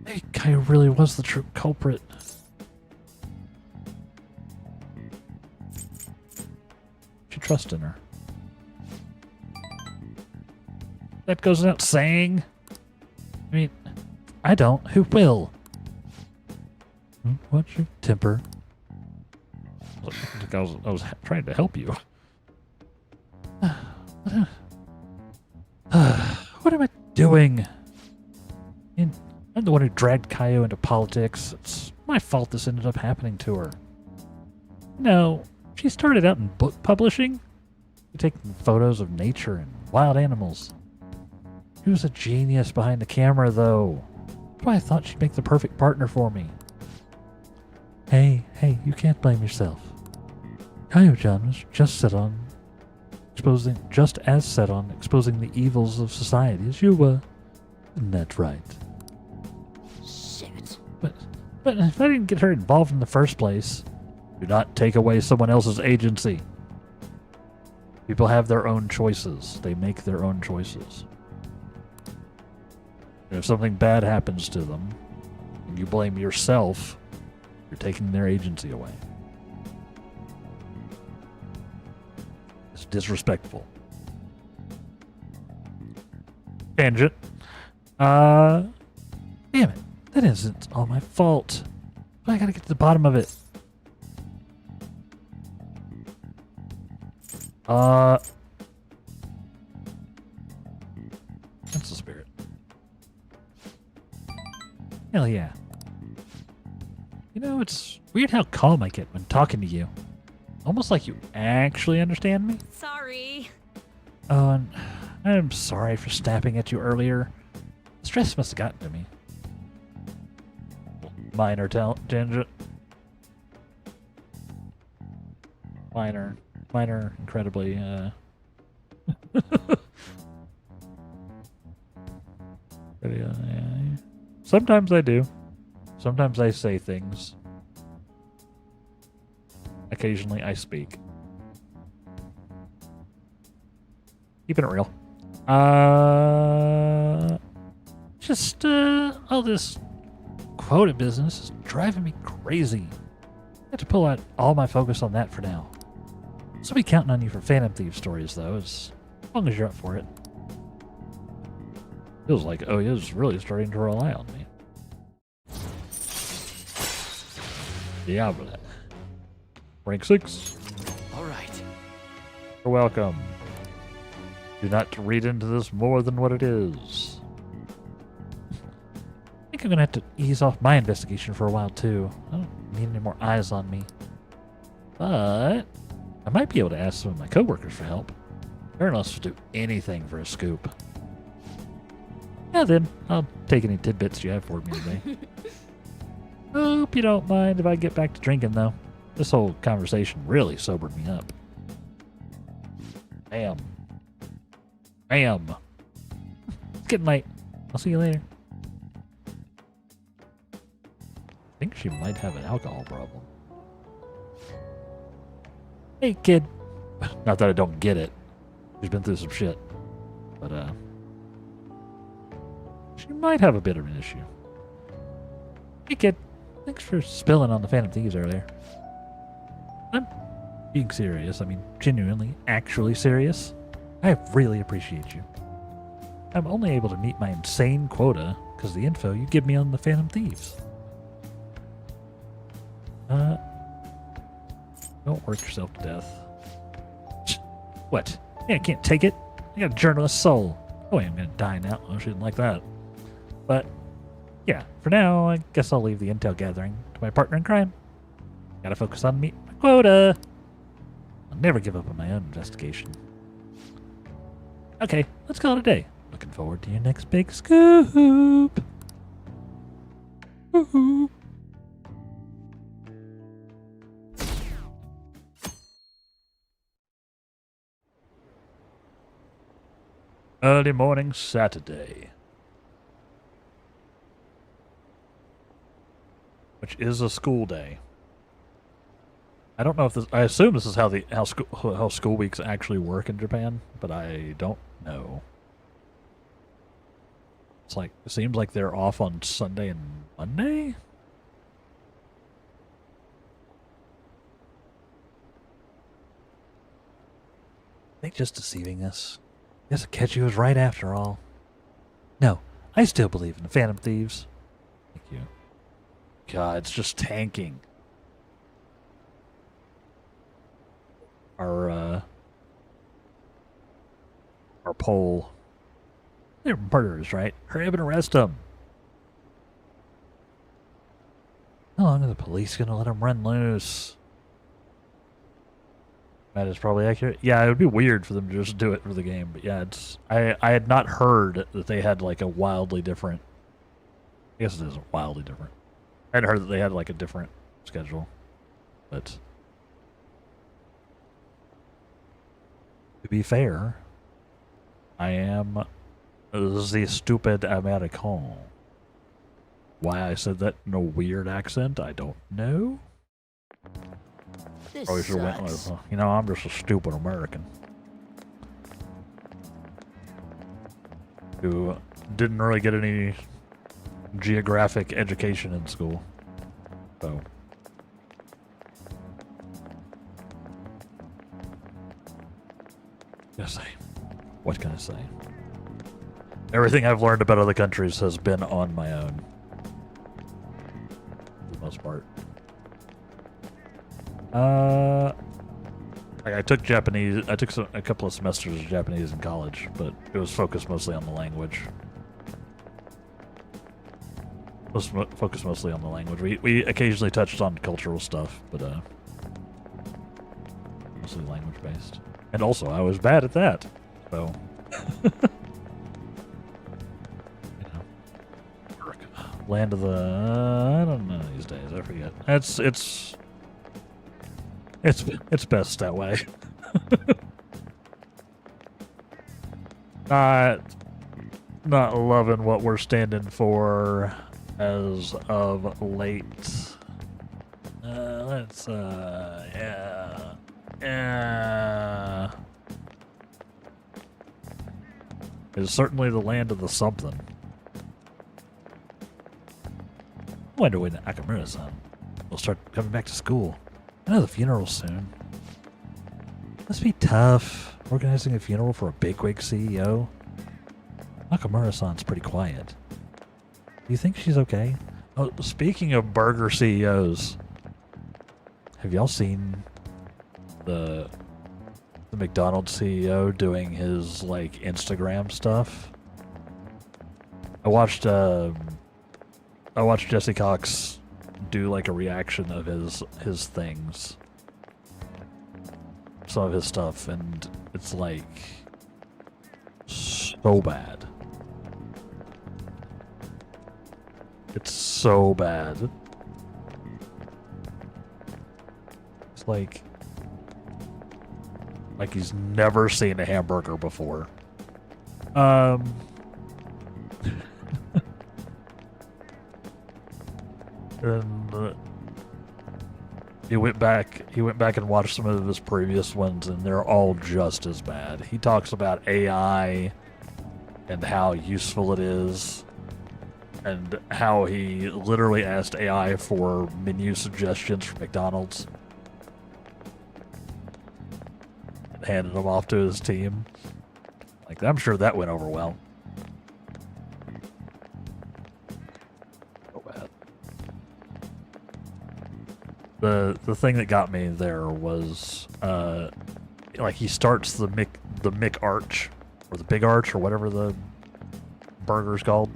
Hey, Caio really was the true culprit. You trust in her. That goes without saying. I mean, I don't. Who will? What's your temper? I was trying to help you. What am I doing? I'm the one who dragged Caio into politics. It's my fault this ended up happening to her. No, she started out in book publishing, taking photos of nature and wild animals. She was a genius behind the camera, though. That's why I thought she'd make the perfect partner for me. Hey, you can't blame yourself. Caio-chan was just as set on exposing the evils of society as you were. Isn't that right? Shit. But if I didn't get her involved in the first place, do not take away someone else's agency. People have their own choices. They make their own choices. And if something bad happens to them, and you blame yourself, you're taking their agency away. It's disrespectful. Tangent. Damn it. That isn't all my fault. But I gotta get to the bottom of it. That's the spirit. Hell yeah. You know, it's weird how calm I get when talking to you. Almost like you actually understand me. Sorry. Oh, and I'm sorry for snapping at you earlier. Stress must have gotten to me. Minor tangent. Minor, incredibly, yeah. Sometimes I do. Sometimes I say things. Occasionally I speak. Keeping it real. Just, all this quota business is driving me crazy. I have to pull out all my focus on that for now. So I'll be counting on you for Phantom Thieves stories, though, as long as you're up for it. Feels like Oya's really starting to rely on me. Diablo. Rank 6. All right. You're welcome. Do not read into this more than what it is. I think I'm gonna have to ease off my investigation for a while, too. I don't need any more eyes on me. But I might be able to ask some of my coworkers for help. They're not supposed to do anything for a scoop. Yeah, then. I'll take any tidbits you have for me today. Hope you don't mind if I get back to drinking, though. This whole conversation really sobered me up. Bam. It's getting late. I'll see you later. I think she might have an alcohol problem. Hey, kid. Not that I don't get it. She's been through some shit. But, she might have a bit of an issue. Hey, kid. Thanks for spilling on the Phantom Thieves earlier. I'm being serious. I mean, genuinely, actually serious. I really appreciate you. I'm only able to meet my insane quota because of the info you give me on the Phantom Thieves. Don't work yourself to death. What? Yeah, I can't take it. I got a journalist soul. Oh, I'm gonna die now. I shouldn't like that. But, yeah, for now, I guess I'll leave the intel gathering to my partner in crime. Gotta focus on meeting my quota. I'll never give up on my own investigation. Okay, let's call it a day. Looking forward to your next big scoop. Woohoo. Early morning Saturday. Which is a school day. I don't know if this. I assume this is how school weeks actually work in Japan, but I don't know. It's like it seems like they're off on Sunday and Monday. Are they just deceiving us? Guess Akechi was right after all. No, I still believe in the Phantom Thieves. Thank you. God, it's just tanking. Our poll. They're murderers, right? Hurry up and arrest them. How long are the police gonna let them run loose? That is probably accurate. Yeah, it would be weird for them to just do it for the game, but yeah, it's. I had not heard that they had like a wildly different. I guess it is wildly different. I had heard that they had like a different schedule, but to be fair, I am the stupid American. Why I said that in a weird accent, I don't know. This Probably should have went sucks. with, you know, I'm just a stupid American who didn't really get any geographic education in school. So, what can I say? What can I say? Everything I've learned about other countries has been on my own, for the most part. I took Japanese. I took a couple of semesters of Japanese in college, but it was focused mostly on the language. Focused mostly on the language. We occasionally touched on cultural stuff, but mostly language based. And also, I was bad at that, so you know, land of the I don't know these days. I forget. It's best that way. Not loving what we're standing for as of late. Yeah. It's certainly the land of the something. I wonder when Akamura-san will start coming back to school. I know the funeral's soon. Must be tough organizing a funeral for a bigwig CEO. Nakamura-san's pretty quiet. Do you think she's okay? Oh, speaking of burger CEOs, have y'all seen the McDonald's CEO doing his like Instagram stuff? I watched Jesse Cox do like a reaction of his things, some of his stuff, and it's like so bad. It's so bad. It's like he's never seen a hamburger before. And he went back and watched some of his previous ones, and they're all just as bad. He talks about AI and how useful it is, and how he literally asked AI for menu suggestions for McDonald's, handed them off to his team. Like, I'm sure that went over well. The thing that got me there was like he starts the Mick Arch, or the Big Arch, or whatever the burger's called.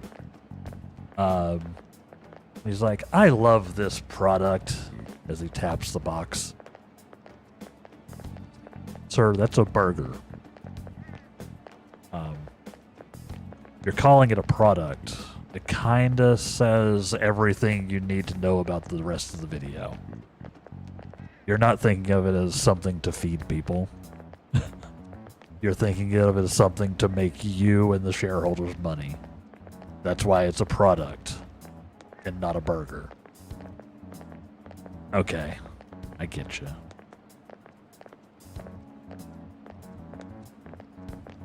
He's like, I love this product, as he taps the box. Sir, that's a burger. You're calling it a product. It kinda says everything you need to know about the rest of the video. You're not thinking of it as something to feed people. You're thinking of it as something to make you and the shareholders money. That's why it's a product and not a burger. Okay, I get you.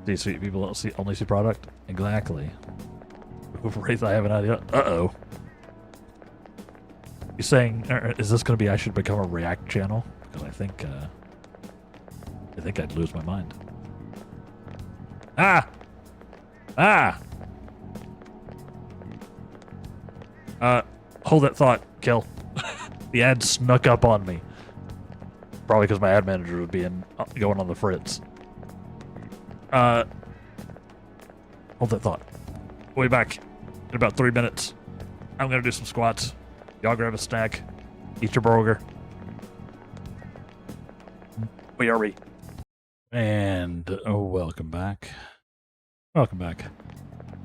These sweet people only see product? Exactly. Wraith, I have an idea. Uh-oh. You saying, is this going to be I should become a React channel? Because I think I'd lose my mind. Ah! Ah! Hold that thought, Kill. The ad snuck up on me. Probably because my ad manager would be going on the fritz. Hold that thought. We'll be back in about 3 minutes. I'm gonna do some squats. Y'all grab a snack. Eat your burger. We are we. And welcome back. Welcome back.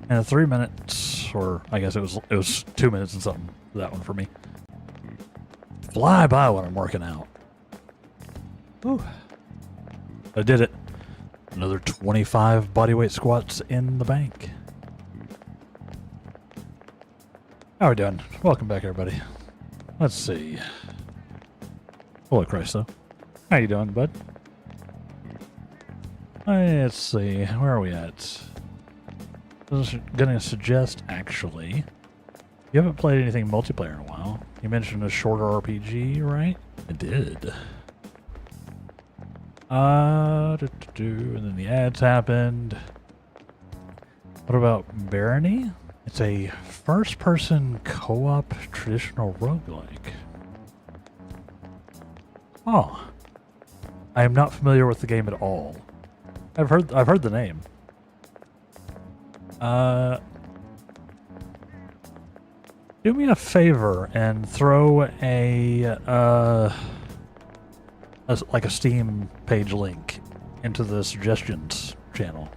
And 3 minutes, or I guess it was 2 minutes and something for that one for me. Fly by when I'm working out. Whew. I did it. Another 25 bodyweight squats in the bank. How are we doing? Welcome back, everybody. Let's see. Holy Christ, though. How you doing, bud? Let's see. Where are we at? I was gonna suggest, actually, you haven't played anything multiplayer in a while. You mentioned a shorter RPG, right? I did. And then the ads happened. What about Barony? It's a first-person co-op traditional roguelike. Oh. I am not familiar with the game at all. I've heard the name. Do me a favor and throw like a Steam page link into the suggestions channel,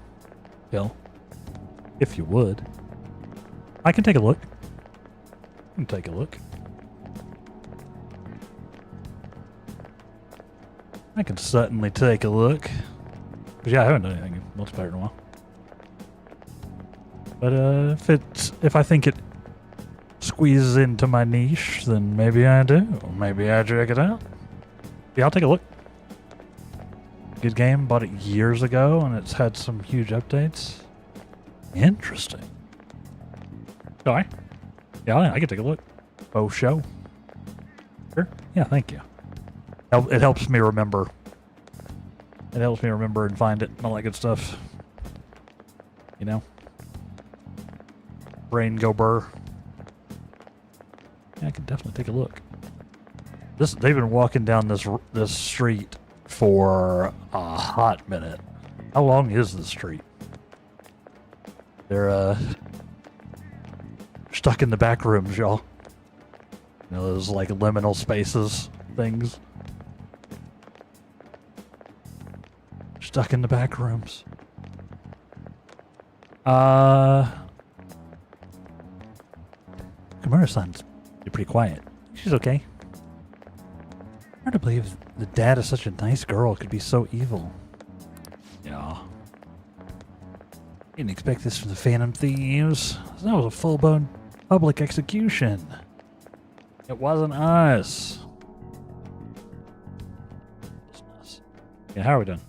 Bill, if you would. I can take a look. I can take a look. I can certainly take a look. But yeah, I haven't done anything in multiplayer in a while. But if I think it squeezes into my niche, then maybe I do. Or maybe I check it out. Yeah, I'll take a look. Good game. Bought it years ago, and it's had some huge updates. Interesting. Sorry. Yeah, I can take a look. Oh, show. Sure. Yeah, thank you. It helps me remember. It helps me remember and find it and all that good stuff. You know? Brain go burr. Yeah, I can definitely take a look. They've been walking down this street for a hot minute. How long is this street? They're stuck in the back rooms, y'all. You know, those like liminal spaces things. Stuck in the back rooms. Kimura-san's pretty quiet. She's okay. Hard to believe the dad of such a nice girl could be so evil. Yeah. Didn't expect this from the Phantom Thieves. That was a full-blown public execution. It wasn't us. Yeah, how are we doing?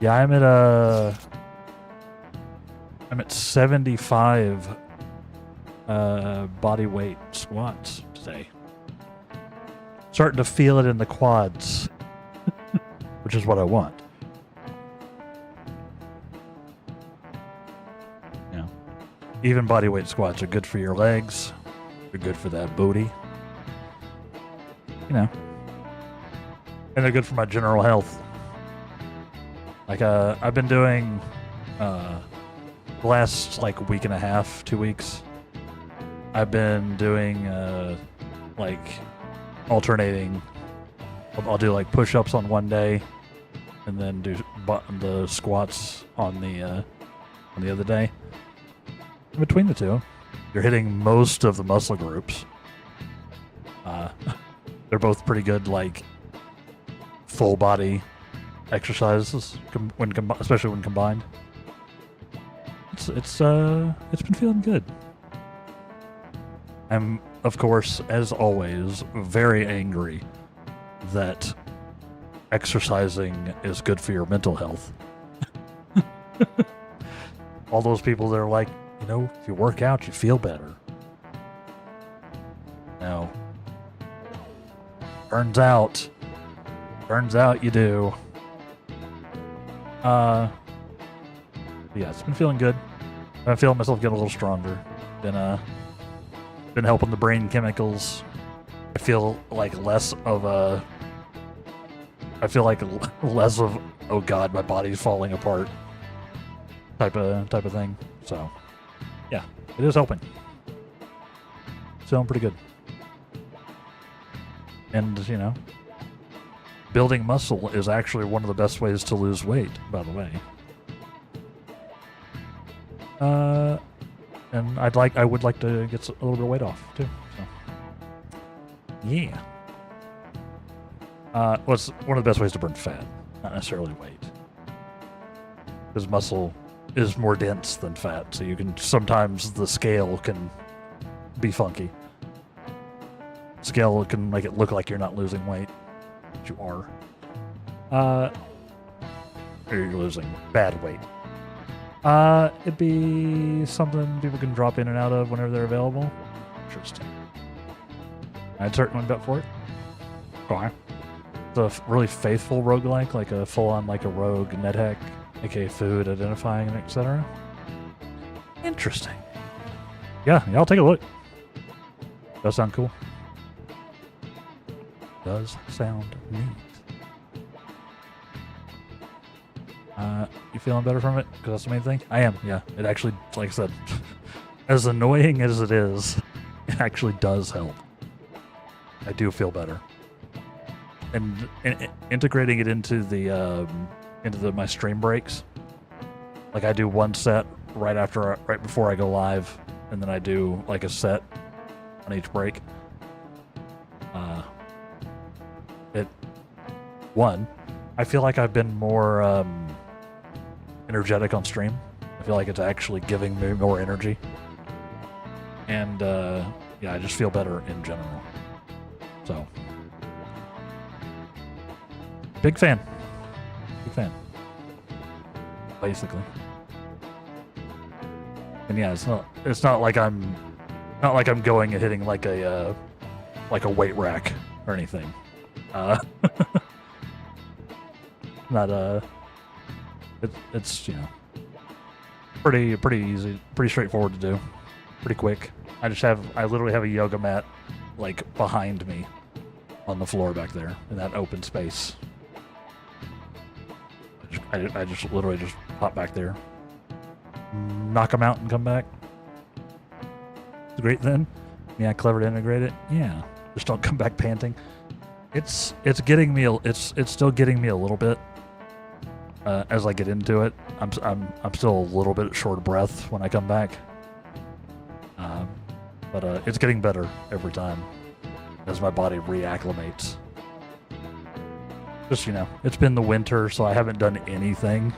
Yeah, I'm at 75 body weight squats today. Starting to feel it in the quads, which is what I want. Yeah. Even body weight squats are good for your legs. They're good for that booty. You know. And they're good for my general health. Like, I've been doing, the last, like, week and a half, 2 weeks, I've been doing, like, alternating. I'll do, like, push-ups on one day, and then do the squats on the other day. In between the two, you're hitting most of the muscle groups. They're both pretty good, like, full-body exercises especially when combined. It's been feeling good. I'm, of course, as always, very angry that exercising is good for your mental health. All those people that are like, you know, if you work out, you feel better. No. Turns out you do. Yeah, it's been feeling good. I'm feeling myself getting a little stronger. Been helping the brain chemicals. I feel like less of, oh god, my body's falling apart type of thing. So, yeah, it is helping. Feeling pretty good. And, you know, building muscle is actually one of the best ways to lose weight, by the way. And I would like to get a little bit of weight off too. So, yeah. What's one of the best ways to burn fat, not necessarily weight, because muscle is more dense than fat, so you can sometimes the scale can be funky. Scale can make it look like you're not losing weight, but you are. Or you're losing bad weight. It'd be something people can drop in and out of whenever they're available. Interesting. I'd certainly bet for it. Okay. It's a really faithful roguelike, like a full-on like a rogue nethack, aka food, identifying, etc. Interesting. Yeah, I'll take a look. Does sound cool. Does sound neat. You feeling better from it? Because that's the main thing? I am, yeah. It actually, like I said, as annoying as it is, it actually does help. I do feel better. And integrating it into my stream breaks. Like I do one set right before I go live, and then I do like a set on each break. I feel like I've been more energetic on stream. I feel like it's actually giving me more energy. And yeah, I just feel better in general. So, big fan. Big fan. Basically. And yeah, it's not like I'm going and hitting like a weight rack or anything. It's you know, pretty easy, pretty straightforward to do, pretty quick. I literally have a yoga mat like behind me on the floor back there in that open space. I just literally just hop back there, knock them out, and come back. It's great then. Yeah, clever to integrate it. Yeah, just don't come back panting. It's getting me. It's still getting me a little bit. As I get into it, I'm still a little bit short of breath when I come back. But it's getting better every time as my body reacclimates. Just, you know, it's been the winter, so I haven't done anything.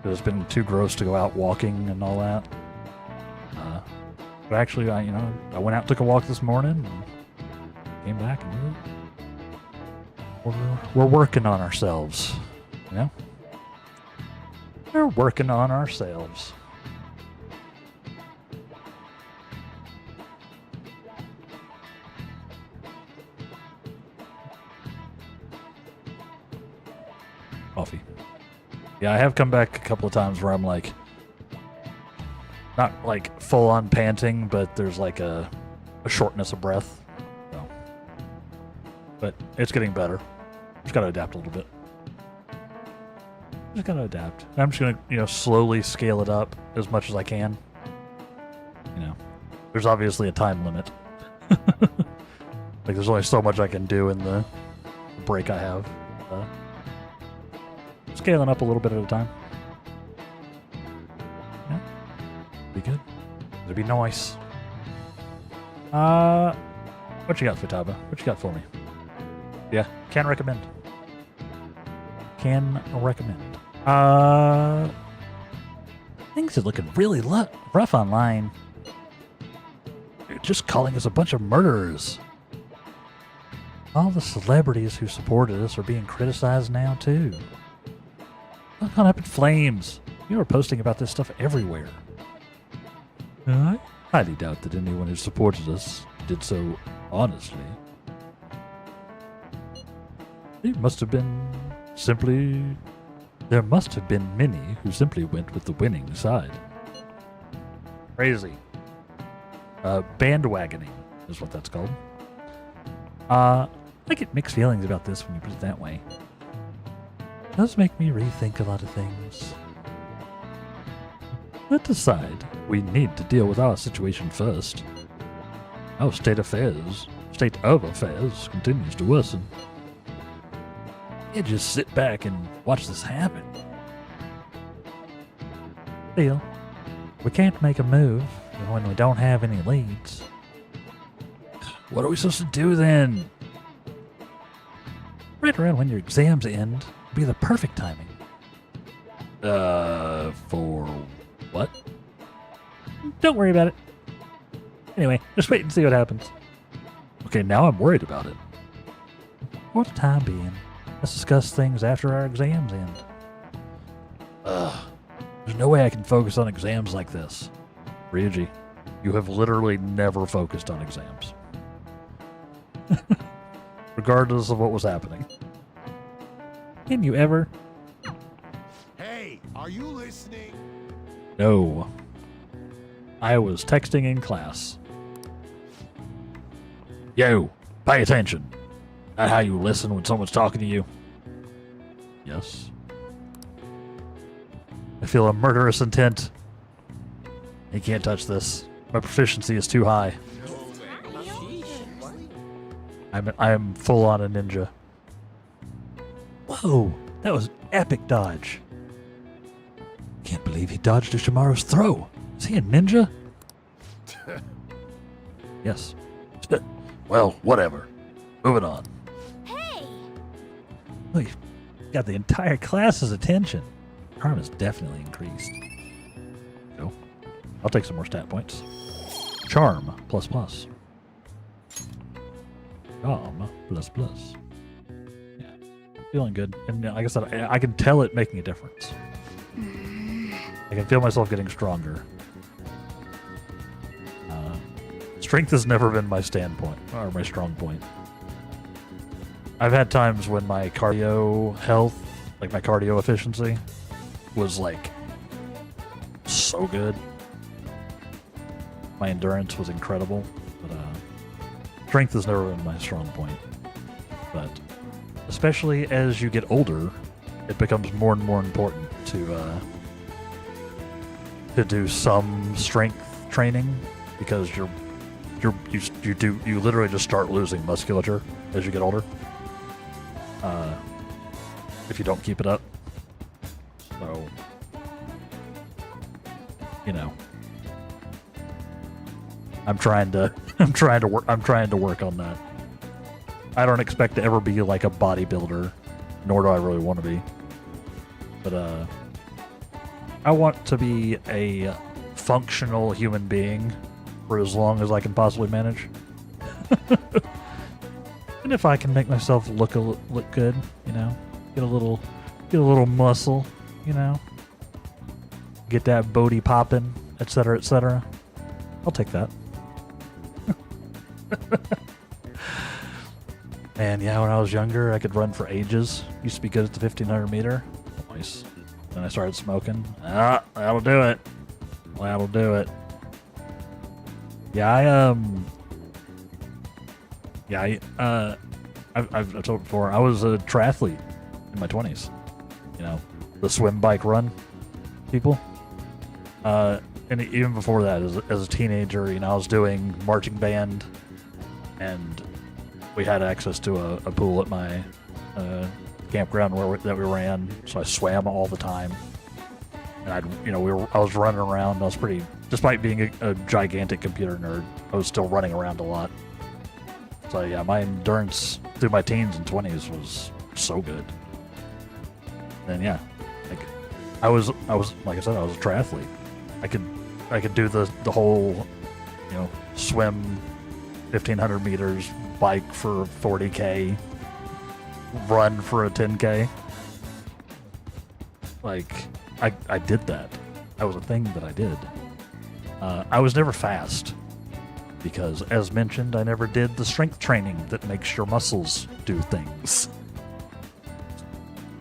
It's been too gross to go out walking and all that. But actually, I went out, took a walk this morning, and came back and did it. We're working on ourselves, you know? We're working on ourselves. Coffee. Yeah, I have come back a couple of times where I'm like, not like full on panting, but there's like a shortness of breath. So, but it's getting better. Just gotta adapt a little bit. Just gotta adapt. I'm just gonna, you know, slowly scale it up as much as I can. You know, there's obviously a time limit. Like there's only so much I can do in the break I have. Scaling up a little bit at a time. Yeah. Be good. It'd be nice. What you got, Futaba? What you got for me? Yeah, can recommend. Can recommend. Things are looking really rough online. They're just calling us a bunch of murderers. All the celebrities who supported us are being criticized now, too. gone up in flames. You were posting about this stuff everywhere. I highly doubt that anyone who supported us did so honestly. There must have been many who simply went with the winning side. Crazy. Bandwagoning is what that's called. I get mixed feelings about this when you put it that way. It does make me rethink a lot of things. Let's decide we need to deal with our situation first. Our state of affairs continues to worsen. Can't just sit back and watch this happen. Still, we can't make a move when we don't have any leads. What are we supposed to do then? Right around when your exams end would be the perfect timing. For what? Don't worry about it. Anyway, just wait and see what happens. Okay, now I'm worried about it. For the time being, let's discuss things after our exams end. There's no way I can focus on exams like this. Ryuji, you have literally never focused on exams. Regardless of what was happening. Can you ever? Hey, are you listening? No. I was texting in class. Yo, pay attention. That how you listen when someone's talking to you? Yes. I feel a murderous intent. You can't touch this. My proficiency is too high. I'm full on a ninja. Whoa, that was epic dodge. Can't believe he dodged Ushimaru's throw. Is he a ninja? Yes. Well, whatever. Moving on. Hey! Oh, you got the entire class's attention. Charm has definitely increased. So, I'll take some more stat points. Charm, plus plus. Charm, plus plus. Yeah, feeling good. And like I said, I can tell it making a difference. I can feel myself getting stronger. Strength has never been my standpoint, or my strong point. I've had times when my cardio health, like my cardio efficiency, was like so good. My endurance was incredible, but strength has never been my strong point. But especially as you get older, it becomes more and more important to do some strength training, because you literally just start losing musculature as you get older. If you don't keep it up. So, you know, I'm trying to work on that. I don't expect to ever be like a bodybuilder, nor do I really want to be. But I want to be a functional human being for as long as I can possibly manage. And if I can make myself look good, you know, get a little muscle, you know, get that booty popping, etc., etc., I'll take that. And yeah, when I was younger, I could run for ages. Used to be good at the 1500 meter. Nice. Then I started smoking. That'll do it. That'll do it. Yeah, I've told before, I was a triathlete in my 20s. You know, the swim, bike, run people. And even before that, as a teenager, you know, I was doing marching band, and we had access to a pool at my campground that we ran, so I swam all the time. And I was running around. I was pretty, despite being a gigantic computer nerd, I was still running around a lot. So yeah, my endurance through my teens and 20s was so good. And yeah, like I was like I said, I was a triathlete. I could do the whole, you know, swim 1500 meters, bike for 40K, run for a 10K. like I did that. That was a thing that I did. I was never fast because, as mentioned, I never did the strength training that makes your muscles do things.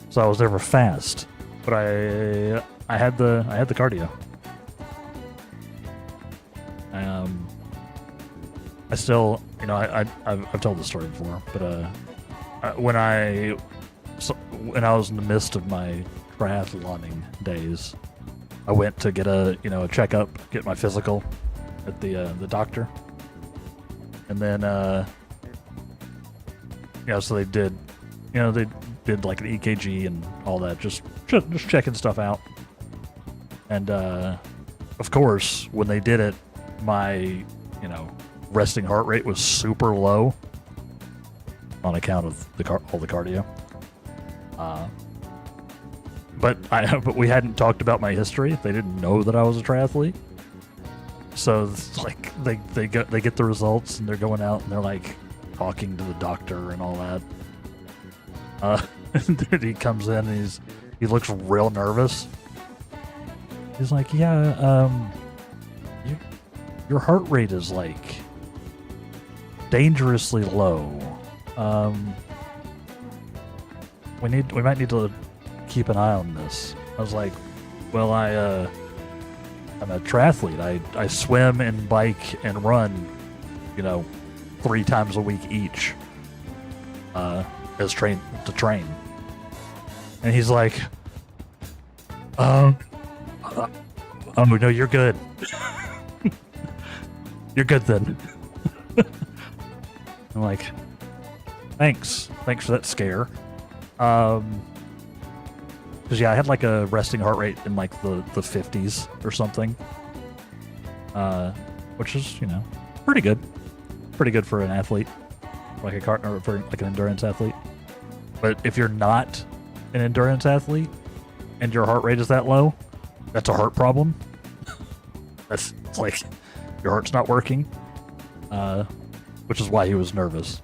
So I was never fast, but I had the cardio. I still, you know, I've told this story before, but when I was in the midst of my triathloning days, I went to get a checkup, get my physical at the doctor, and then so they did like an EKG and all that, just checking stuff out, and of course when they did it, my resting heart rate was super low on account of all the cardio. But we hadn't talked about my history. They didn't know that I was a triathlete. So it's like they get the results and they're going out and they're like talking to the doctor and all that. And then he comes in and he looks real nervous. He's like, "Yeah, your heart rate is like dangerously low. We might need to keep an eye on this." I was like, "Well, I'm a triathlete. I swim and bike and run, 3 times a week each, to train." And he's like, "Oh no, you're good. You're good then." I'm like, thanks for that scare. Because I had like a resting heart rate in like the 50s or something, which is pretty good for an athlete, like or for like an endurance athlete. But if you're not an endurance athlete and your heart rate is that low, that's a heart problem. It's like your heart's not working, which is why he was nervous.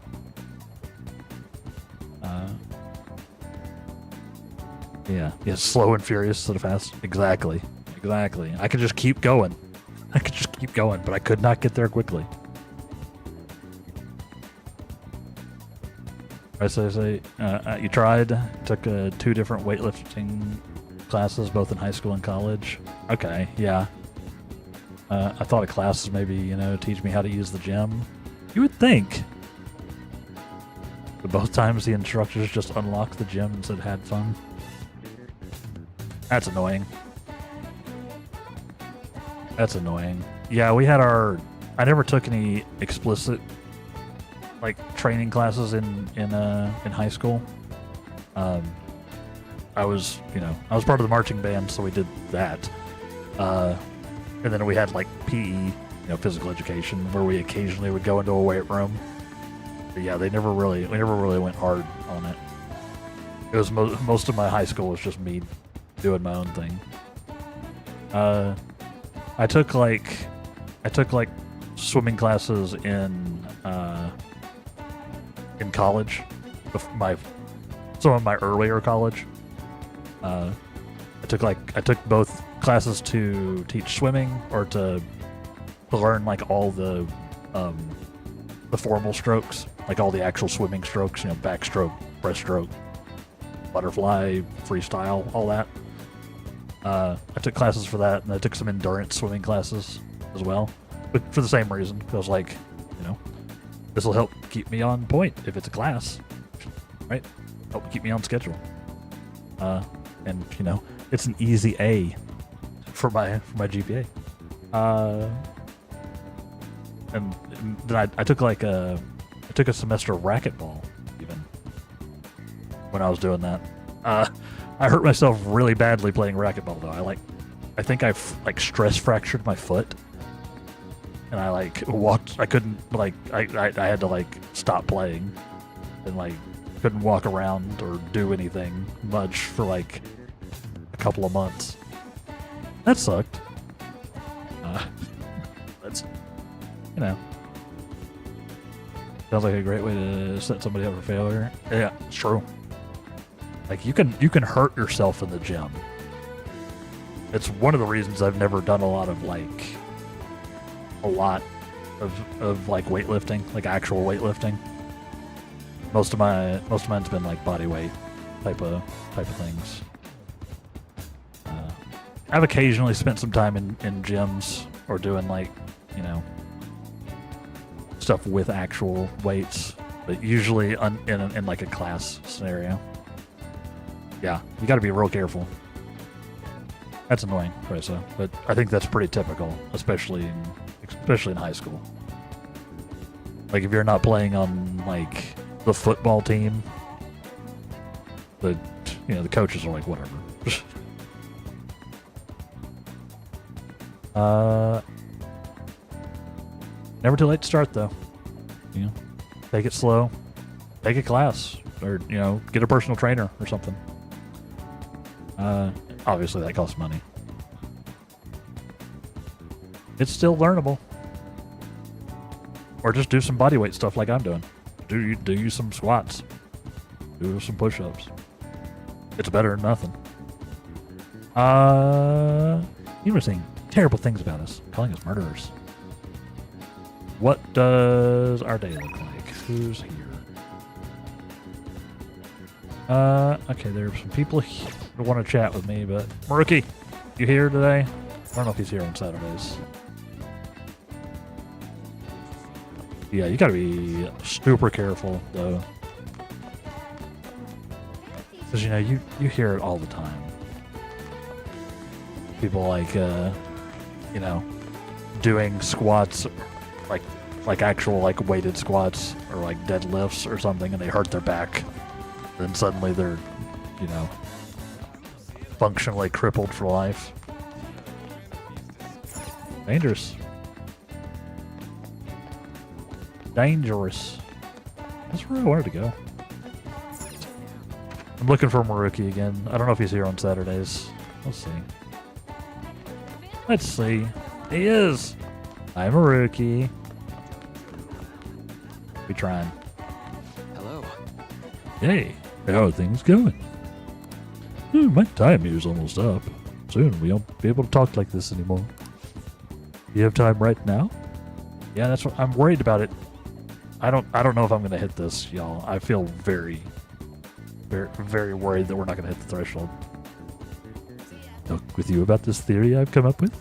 Yeah, slow and furious instead of fast. Exactly. I could just keep going. But I could not get there quickly. Right, so you took 2 different weightlifting classes, both in high school and college. Okay, yeah. I thought of classes maybe, teach me how to use the gym. You would think. But both times the instructors just unlocked the gym and said, "Had fun." That's annoying. Yeah, we had I never took any explicit like training classes in high school. I was part of the marching band, so we did that. And then we had like PE, physical education, where we occasionally would go into a weight room. But yeah, we never really went hard on it. It was most of my high school was just me doing my own thing. I took like swimming classes in college, some of my earlier college. I took both classes to teach swimming or to learn like all the formal strokes, like all the actual swimming strokes, backstroke, breaststroke, butterfly, freestyle, all that. I took classes for that, and I took some endurance swimming classes as well, but for the same reason. I was like, this will help keep me on point if it's a class, right? Help keep me on schedule. And it's an easy A for my GPA. And then I took a semester of racquetball even when I was doing that. I hurt myself really badly playing racquetball though. I think I stress fractured my foot, and I walked. I couldn't I had to stop playing, and couldn't walk around or do anything much for a couple of months. That sucked. That's sounds like a great way to set somebody up for failure. Yeah, it's true. You can hurt yourself in the gym. It's one of the reasons I've never done a lot of like weightlifting, like actual weightlifting. Most of mine's been like body weight type of things. I've occasionally spent some time in gyms or doing like, you know, stuff with actual weights, but usually in like a class scenario. Yeah, you got to be real careful. That's annoying, Presa, but I think that's pretty typical, especially in high school. Like if you're not playing on like the football team, the coaches are like whatever. Never too late to start though. You know, take it slow, take a class, or get a personal trainer or something. Obviously that costs money. It's still learnable. Or just do some bodyweight stuff like I'm doing. Do some squats. Do some push-ups. It's better than nothing. You were saying terrible things about us, calling us murderers. What does our day look like? Who's here? Okay, there are some people here who want to chat with me, but Maruki, you here today? I don't know if he's here on Saturdays. Yeah, you gotta be super careful though, because you hear it all the time. People like doing squats, like actual like weighted squats or like deadlifts or something, and they hurt their back. Then suddenly they're, functionally crippled for life. Dangerous. Dangerous. That's where I wanted to go. I'm looking for Maruki again. I don't know if he's here on Saturdays. Let's see. Let's see. He is. Hi, Maruki. We trying. Hello. Hey, how are things going? My time here's almost up. Soon we won't be able to talk like this anymore. You have time right now? Yeah, that's what I'm worried about it. I don't know if I'm gonna hit this, y'all. I feel very, very, very worried that we're not gonna hit the threshold. Talk with you about this theory I've come up with.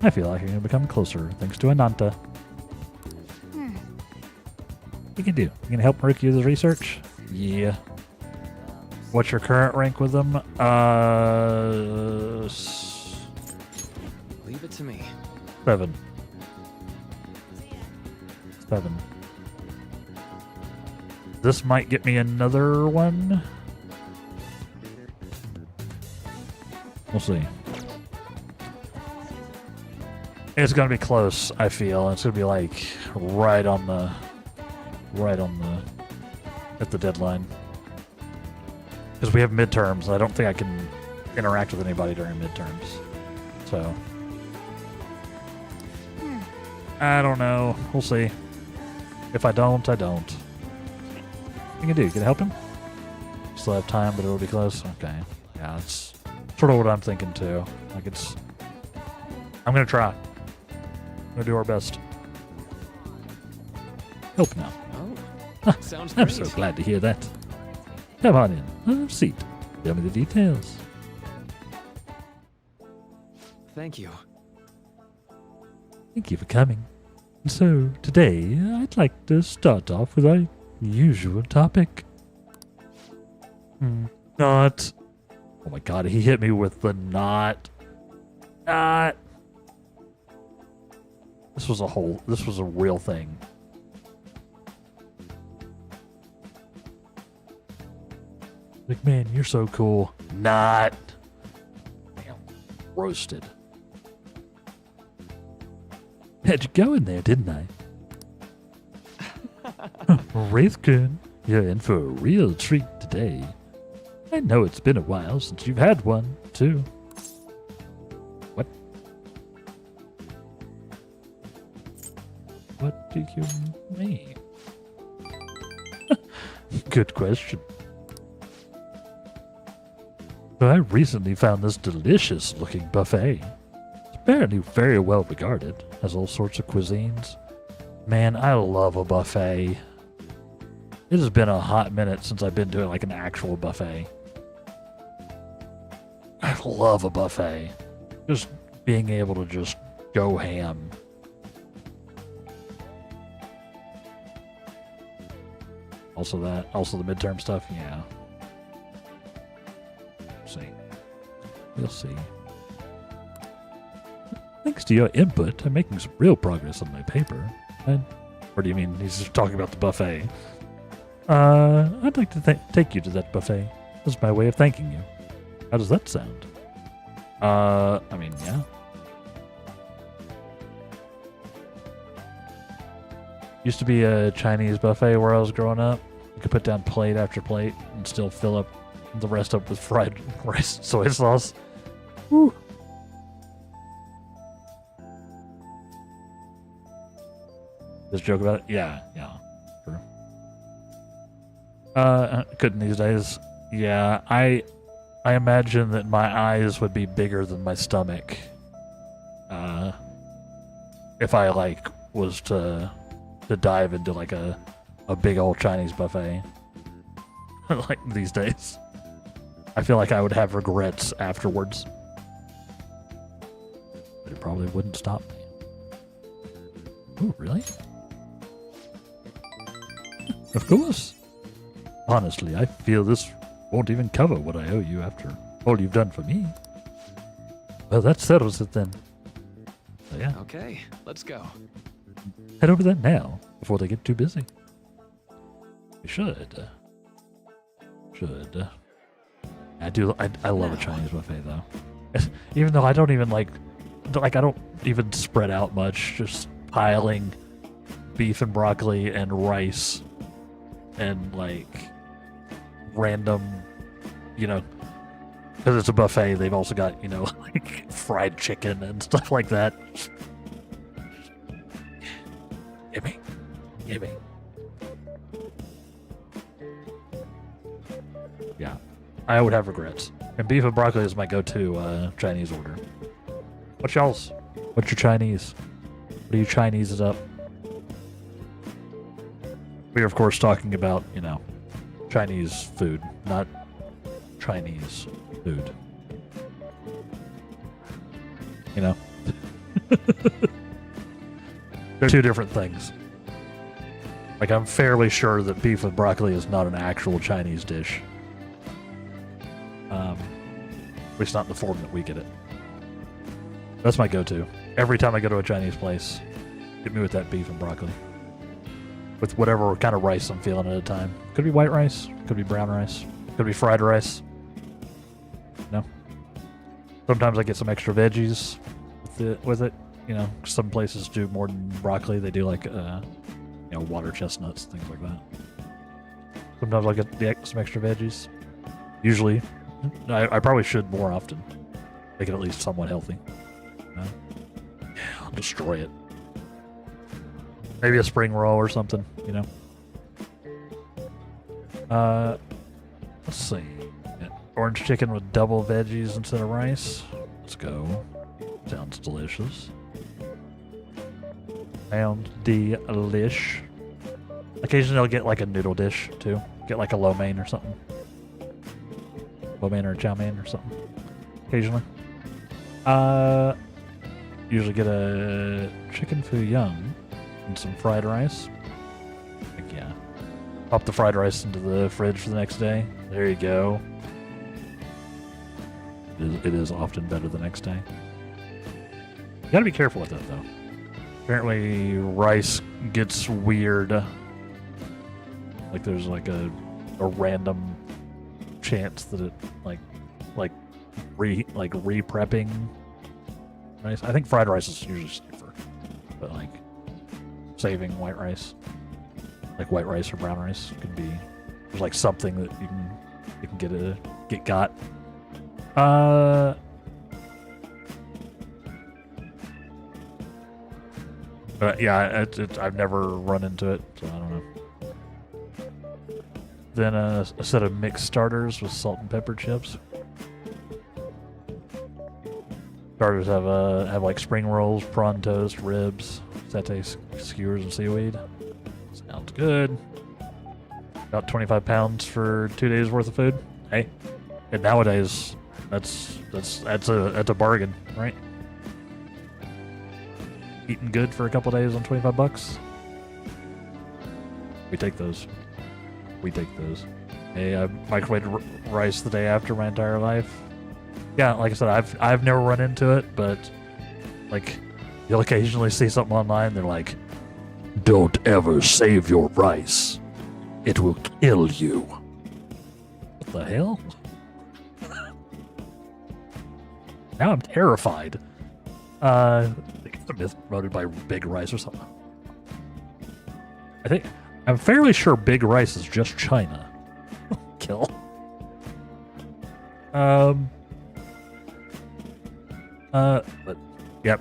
I feel like I'm gonna become closer thanks to Ananta. You can do. You gonna help Maruki with his research? Yeah. What's your current rank with them? Leave it to me. 7. 7. This might get me another one. We'll see. It's gonna be close, I feel. It's gonna be like right on the at the deadline. Because we have midterms, and I don't think I can interact with anybody during midterms. So I don't know. We'll see. If I don't, I don't. What can you do? You can help him? Still have time, but it'll be close? Okay. Yeah, that's sort of what I'm thinking too. Like I'm gonna try. I'm gonna do our best. Help now. Oh, sounds I'm great. so glad to hear that. Come on in. Have a seat. Tell me the details. Thank you. Thank you for coming. So, today, I'd like to start off with our usual topic. Not. Oh my god, he hit me with the not. Not. This was a real thing. Like, man, you're so cool. Not. Damn. Roasted. Had you go in there, didn't I? Wraithkun, you're in for a real treat today. I know it's been a while since you've had one, too. What? What do you mean? Good question. So I recently found this delicious looking buffet. It's apparently very well regarded, has all sorts of cuisines. Man, I love a buffet. It has been a hot minute since I've been doing like an actual buffet. I love a buffet. Just being able to just go ham. Also the midterm stuff, yeah. See. We'll see. Thanks to your input, I'm making some real progress on my paper. Or do you mean he's just talking about the buffet? I'd like to take you to that buffet. This is my way of thanking you. How does that sound? I mean, yeah. Used to be a Chinese buffet where I was growing up. You could put down plate after plate and still fill up the rest up with fried rice and soy sauce. Woo. This joke about it? Yeah. True. Couldn't these days. Yeah, I imagine that my eyes would be bigger than my stomach. If I was to dive into a big old Chinese buffet. Like these days. I feel like I would have regrets afterwards. But it probably wouldn't stop me. Ooh, really? Of course. Honestly, I feel this won't even cover what I owe you after all you've done for me. Well, that settles it then. So, yeah. Okay, let's go. Head over there now, before they get too busy. We should. I love a Chinese buffet, though. Even though I don't even I don't even spread out much, just piling beef and broccoli and rice and random, because it's a buffet, they've also got, fried chicken and stuff like that. Gimme. Yeah, I would have regrets. And beef and broccoli is my go-to Chinese order. What's y'all's? What's your Chinese? What do you Chineses up? We are, of course, talking about, Chinese food, not Chinese food. They're two different things. I'm fairly sure that beef with broccoli is not an actual Chinese dish. At least not in the form that we get it. That's my go-to. Every time I go to a Chinese place, hit me with that beef and broccoli. With whatever kind of rice I'm feeling at a time. Could be white rice, could be brown rice, could be fried rice. No. Sometimes I get some extra veggies with it. Some places do more than broccoli. They do water chestnuts, things like that. Sometimes I'll get some extra veggies. Usually, I probably should more often. Make it at least somewhat healthy. Yeah, I'll destroy it. Maybe a spring roll or something, Let's see. Yeah, orange chicken with double veggies instead of rice. Let's go. Sounds delicious. Sounds delish. Occasionally I'll get a noodle dish too. Get a lo mein or something. Lo mein or chow mein or something. Occasionally. Usually get a chicken foo young and some fried rice. Heck yeah. Pop the fried rice into the fridge for the next day. There you go. It is often better the next day. You gotta be careful with that though. Apparently rice gets weird. There's a random chance that it re-prepping rice. I think fried rice is usually safer. But saving white rice. White rice or brown rice could be there's something that you can get got. But yeah, I've never run into it, so I don't know. Then a set of mixed starters with salt and pepper chips. Starters have like spring rolls, prawn toast, ribs, satay skewers, and seaweed. Sounds good. About 25 pounds for 2 days worth of food. Hey, and nowadays that's a bargain, right? Eating good for a couple days on 25 bucks. We take those. We take those. Hey, I microwaved rice the day after my entire life. Yeah, like I said, I've never run into it, but like you'll occasionally see something online. They're like, "Don't ever save your rice; it will kill you." What the hell? Now I'm terrified. I think it's a myth promoted by Big Rice or something. I'm fairly sure Big Rice is just China. Kill. But yep,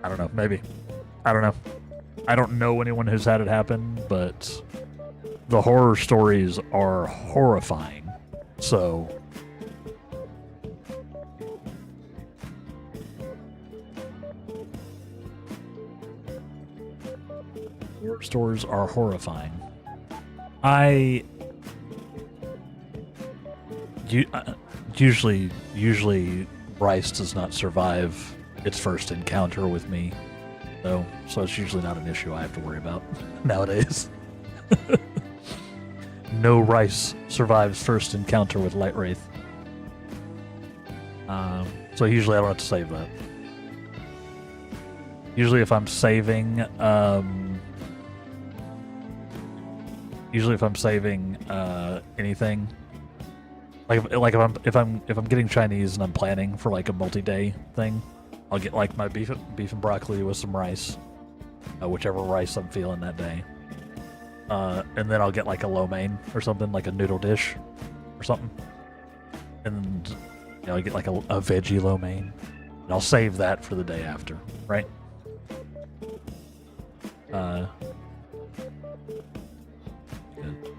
I don't know. Maybe, I don't know. I don't know anyone who's had it happen, but the horror stories are horrifying. So. Horror stories are horrifying. Usually rice does not survive its first encounter with me, though, so it's usually not an issue I have to worry about nowadays. No rice survives first encounter with Light Wraith. So usually I don't have to save that. Usually if I'm saving, anything, like if I'm getting Chinese and I'm planning for like a multi-day thing, I'll get like my beef and broccoli with some rice, whichever rice I'm feeling that day, and then I'll get like a lo mein or something, like a noodle dish or something, and I get like a veggie lo mein, and I'll save that for the day after, right?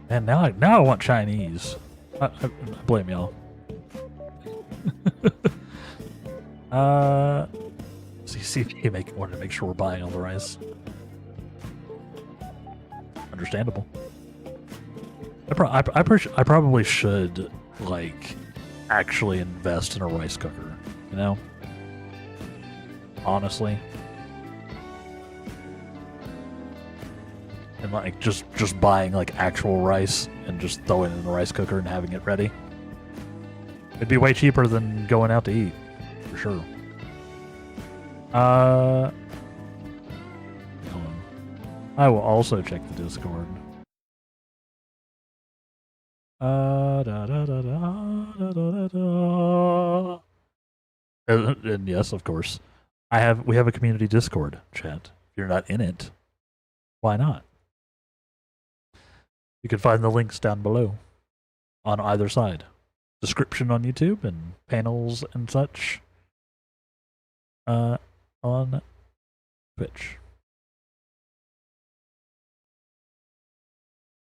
And now I want Chinese. I blame y'all. See if you wanted to make sure we're buying all the rice. Understandable. I probably should like actually invest in a rice cooker. You know, honestly. And like just buying like actual rice and just throwing it in the rice cooker and having it ready. It'd be way cheaper than going out to eat, for sure. Hold on. I will also check the Discord. And yes, of course, we have a community Discord chat. If you're not in it, why not? You can find the links down below on either side. Description on YouTube and panels and such on Twitch.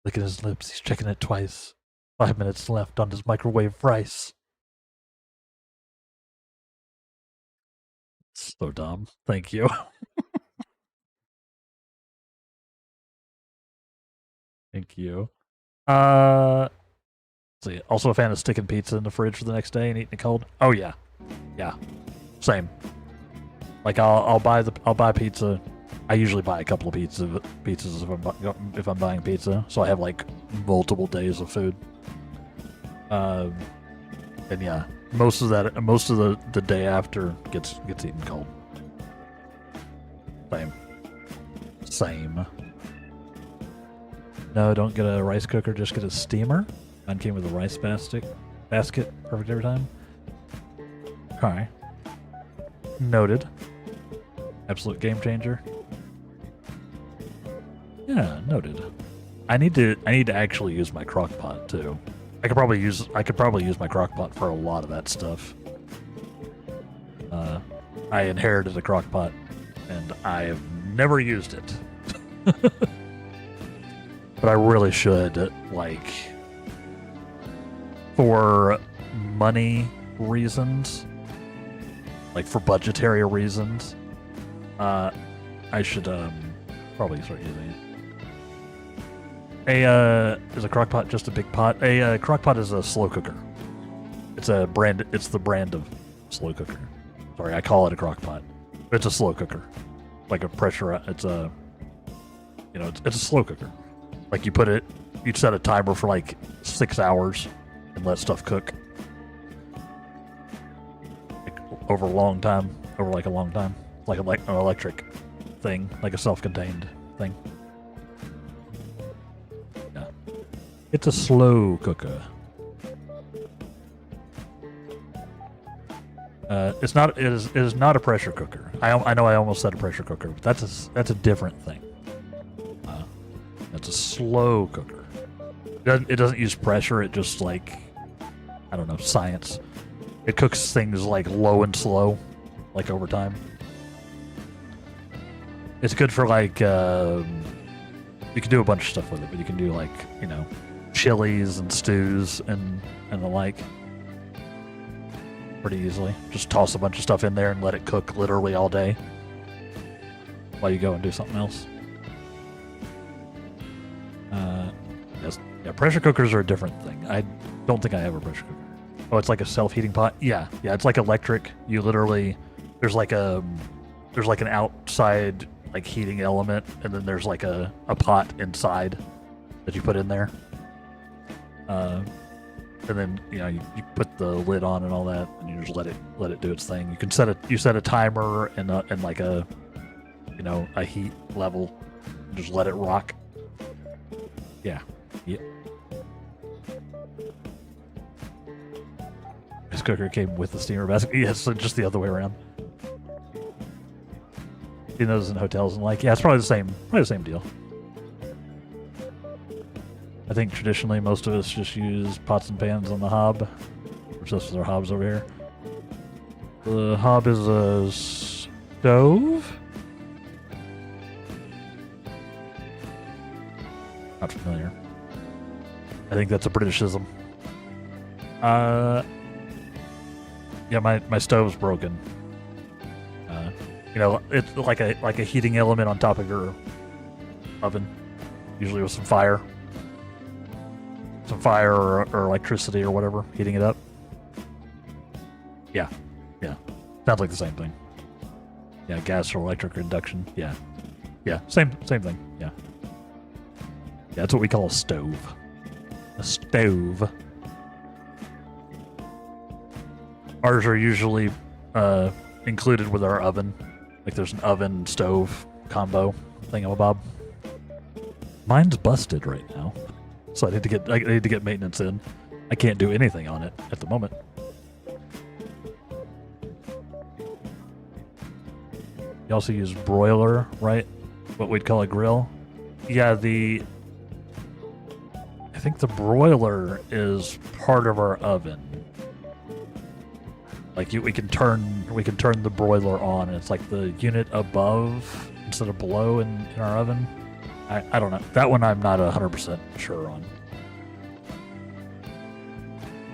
Look at his lips. He's checking it twice. 5 minutes left on his microwave rice. So dumb. Thank you. Thank you. Let's see. Also a fan of sticking pizza in the fridge for the next day and eating it cold. Oh yeah, yeah, same. Like I'll buy pizza. I usually buy a couple of pizzas if I'm buying pizza, so I have like multiple days of food. And yeah, most of the day after gets eaten cold. Same. No, don't get a rice cooker, just get a steamer. Mine came with a rice basket, perfect every time. Alright. Noted. Absolute game changer. Yeah, noted. I need to actually use my crock pot too. I could probably use my crock pot for a lot of that stuff. I inherited a crock pot and I have never used it. But I really should, like, for money reasons, like for budgetary reasons, I should probably start using it. Is a crock pot just a big pot? A crock pot is a slow cooker. It's a brand. It's the brand of slow cooker. Sorry, I call it a crock pot. It's a slow cooker, like a pressure. It's a, you know, it's a slow cooker. Like you set a timer for like 6 hours and let stuff cook. Like over a long time, like an electric thing, like a self-contained thing. Yeah, it's a slow cooker. It's not. It is not a pressure cooker. I know I almost said a pressure cooker, but that's a different thing. It's a slow cooker. It doesn't use pressure. It just like, I don't know, science. It cooks things like low and slow, like over time. It's good for like, you can do a bunch of stuff with it, but you can do like, you know, chilies and stews and the like. Pretty easily. Just toss a bunch of stuff in there and let it cook literally all day while you go and do something else. Yes, yeah, pressure cookers are a different thing. I don't think I have a pressure cooker. Oh, it's like a self-heating pot? Yeah, it's like electric. You literally, there's like an outside like heating element, and then there's like a pot inside that you put in there. And then you know you put the lid on and all that, and you just let it do its thing. You can set a timer and like a, you know, a heat level, and just let it rock. Yeah. This cooker came with the steamer basket. Yes, so just the other way around. You know, those in hotels and like, yeah, it's probably the same deal. I think traditionally most of us just use pots and pans on the hob. We're supposed to our hobs over here. The hob is a stove? Not familiar. I think that's a Britishism. Yeah, my stove's broken. You know, it's like a heating element on top of your oven, usually with some fire. Or electricity or whatever, heating it up. Yeah. Sounds like the same thing. Yeah, gas or electric or induction. Yeah, same thing. Yeah, that's what we call a stove. A stove. Ours are usually included with our oven. Like there's an oven stove combo thingamabob. Mine's busted right now. So I need to get maintenance in. I can't do anything on it at the moment. You also use broiler, right? What we'd call a grill. Yeah, I think the broiler is part of our oven. Like we can turn the broiler on, and it's like the unit above instead of below in our oven. I don't know. That one I'm not 100% sure on.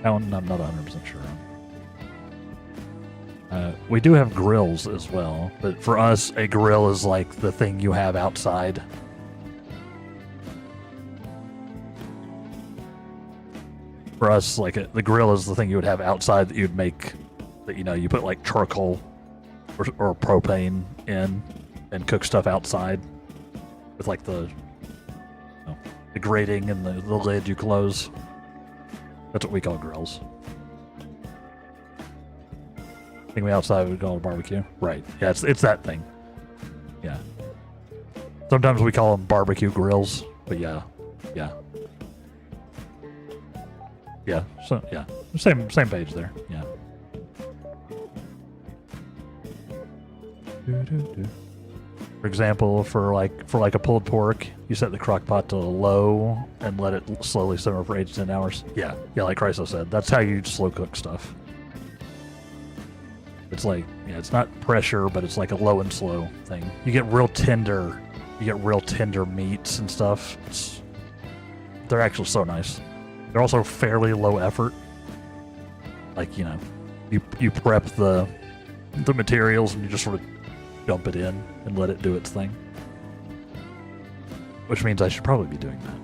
That one I'm not 100% sure on. We do have grills as well, but for us, a grill is like the thing you have outside. For us, like the grill is the thing you would have outside that you'd make, that you know you put like charcoal or propane in and cook stuff outside. With like the grating and the lid you close. That's what we call grills. I think we outside would call it a barbecue. Right. Yeah, it's that thing. Yeah. Sometimes we call them barbecue grills, but yeah. So yeah, same page there. Yeah. For example, for like a pulled pork, you set the crock pot to low and let it slowly simmer for 8 to 10 hours. Yeah, like Chryso said, that's how you slow cook stuff. It's like, yeah, it's not pressure, but it's like a low and slow thing. You get real tender meats and stuff. They're actually so nice. They're also fairly low effort. Like, you know, you prep the the materials and you just sort of dump it in and let it do its thing. Which means I should probably be doing that.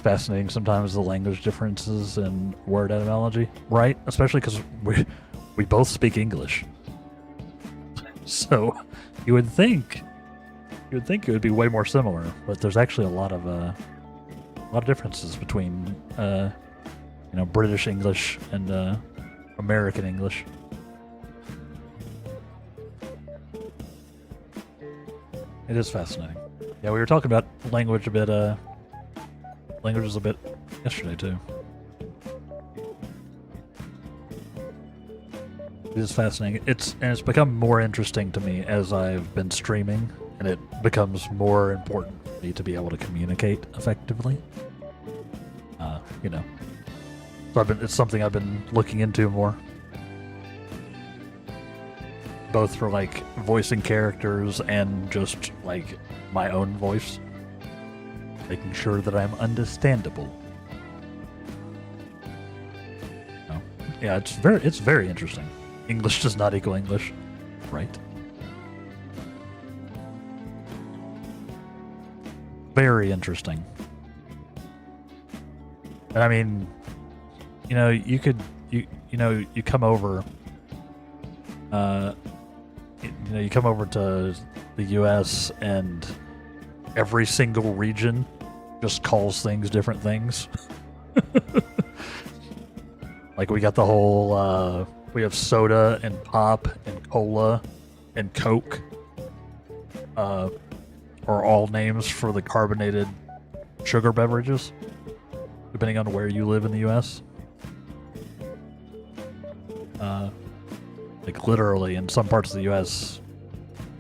Fascinating sometimes the language differences in word etymology, right? Especially because we both speak English. So you would think it would be way more similar, but there's actually a lot of differences between British English and American English. It is fascinating. Yeah, we were talking about languages a bit yesterday too. It is fascinating. It's become more interesting to me as I've been streaming, and it becomes more important for me to be able to communicate effectively. So it's something I've been looking into more, both for like voicing characters and just like my own voice, making sure that I'm understandable. Yeah, it's very interesting. English does not equal English, right? Very interesting. And I mean, you come over, you come over to the U.S. and every single region just calls things different things. Like we got the whole, we have soda and pop and cola and Coke, are all names for the carbonated sugar beverages, depending on where you live in the U.S. Like literally in some parts of the U.S.,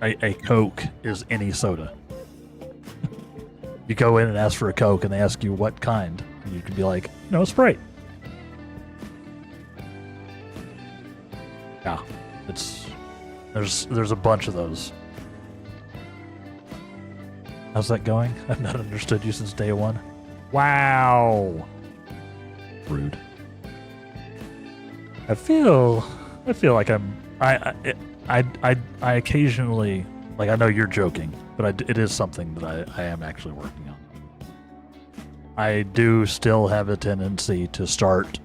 a Coke is any soda. You go in and ask for a Coke and they ask you what kind, and you can be like, no, Sprite. Yeah, there's a bunch of those. How's that going? I've not understood you since day one. Wow. Rude. I feel like I occasionally, like, I know you're joking, but it is something that I am actually working on. I do still have a tendency to start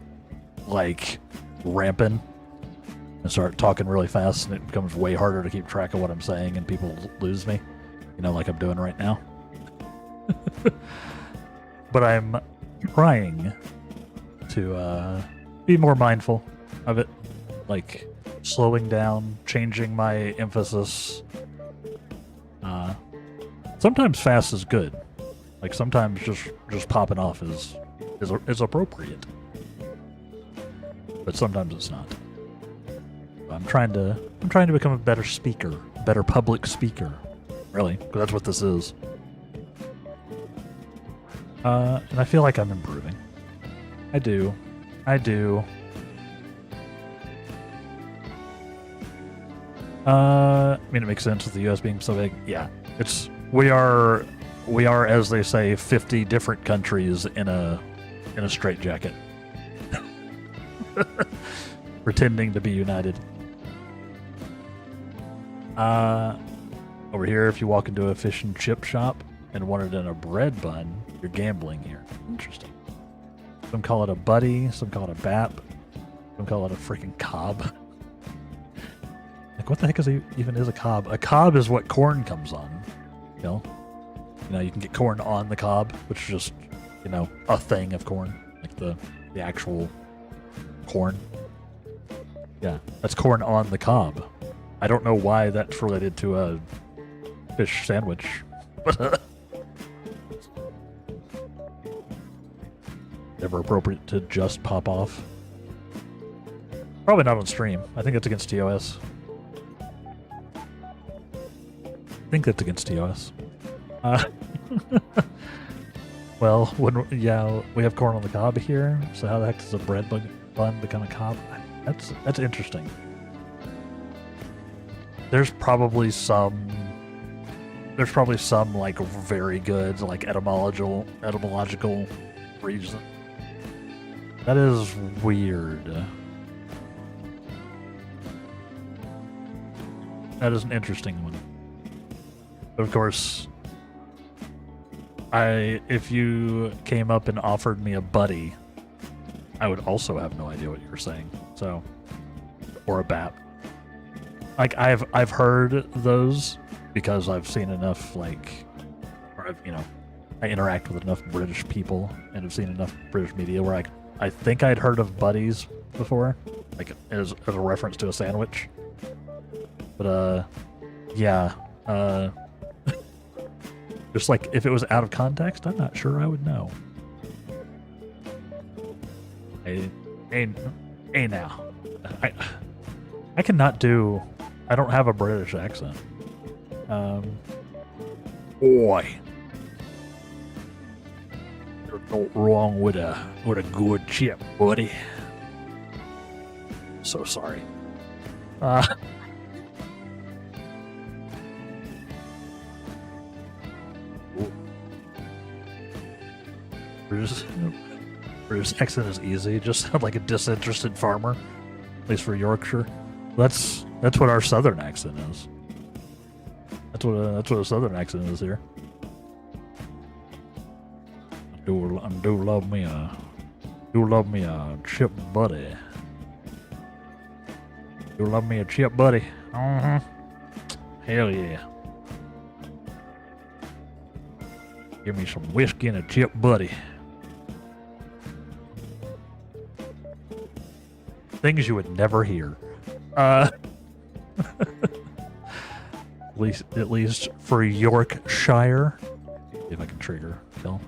like ramping and start talking really fast, and it becomes way harder to keep track of what I'm saying, and people lose me, like I'm doing right now. But I'm trying to be more mindful of it, like slowing down, changing my emphasis. Sometimes fast is good. Like sometimes just popping off is appropriate, but sometimes it's not. I'm trying to become a better speaker, better public speaker, really, because that's what this is. And I feel like I'm improving. I do. I mean, it makes sense with the U.S. being so big. Yeah, we are, as they say, 50 different countries in a straitjacket, pretending to be united. Over here, if you walk into a fish and chip shop and want it in a bread bun, you're gambling here. Interesting. Some call it a buddy, some call it a bap, some call it a freaking cob. Like, what the heck even is a cob? A cob is what corn comes on. You can get corn on the cob, which is just, a thing of corn, like the actual corn. Yeah, that's corn on the cob. I don't know why that's related to a fish sandwich. Never appropriate to just pop off. Probably not on stream. I think it's against TOS. I think that's against TOS. Well, we have corn on the cob here. So how the heck does a bread bun become a cob? That's interesting. There's probably some like very good like etymological reason. That is weird. an interesting one. But of course, if you came up and offered me a buddy, I would also have no idea what you were saying. So, or a bat. Like I've heard those because I've seen enough, like, or I've, I interact with enough British people and have seen enough British media where I think I'd heard of buddies before, like as a reference to a sandwich. But yeah, just like if it was out of context, I'm not sure I would know. Hey now, I cannot do. I don't have a British accent. Oi. You're not wrong with a good chip, buddy. So sorry. British accent is easy. Just sound like a disinterested farmer, at least for Yorkshire. That's what our southern accent is. That's what a southern accent is here. I do love me a chip buddy. Do love me a chip buddy. Hell yeah. Give me some whiskey and a chip buddy. Things you would never hear. At least for Yorkshire. See if I can trigger kill.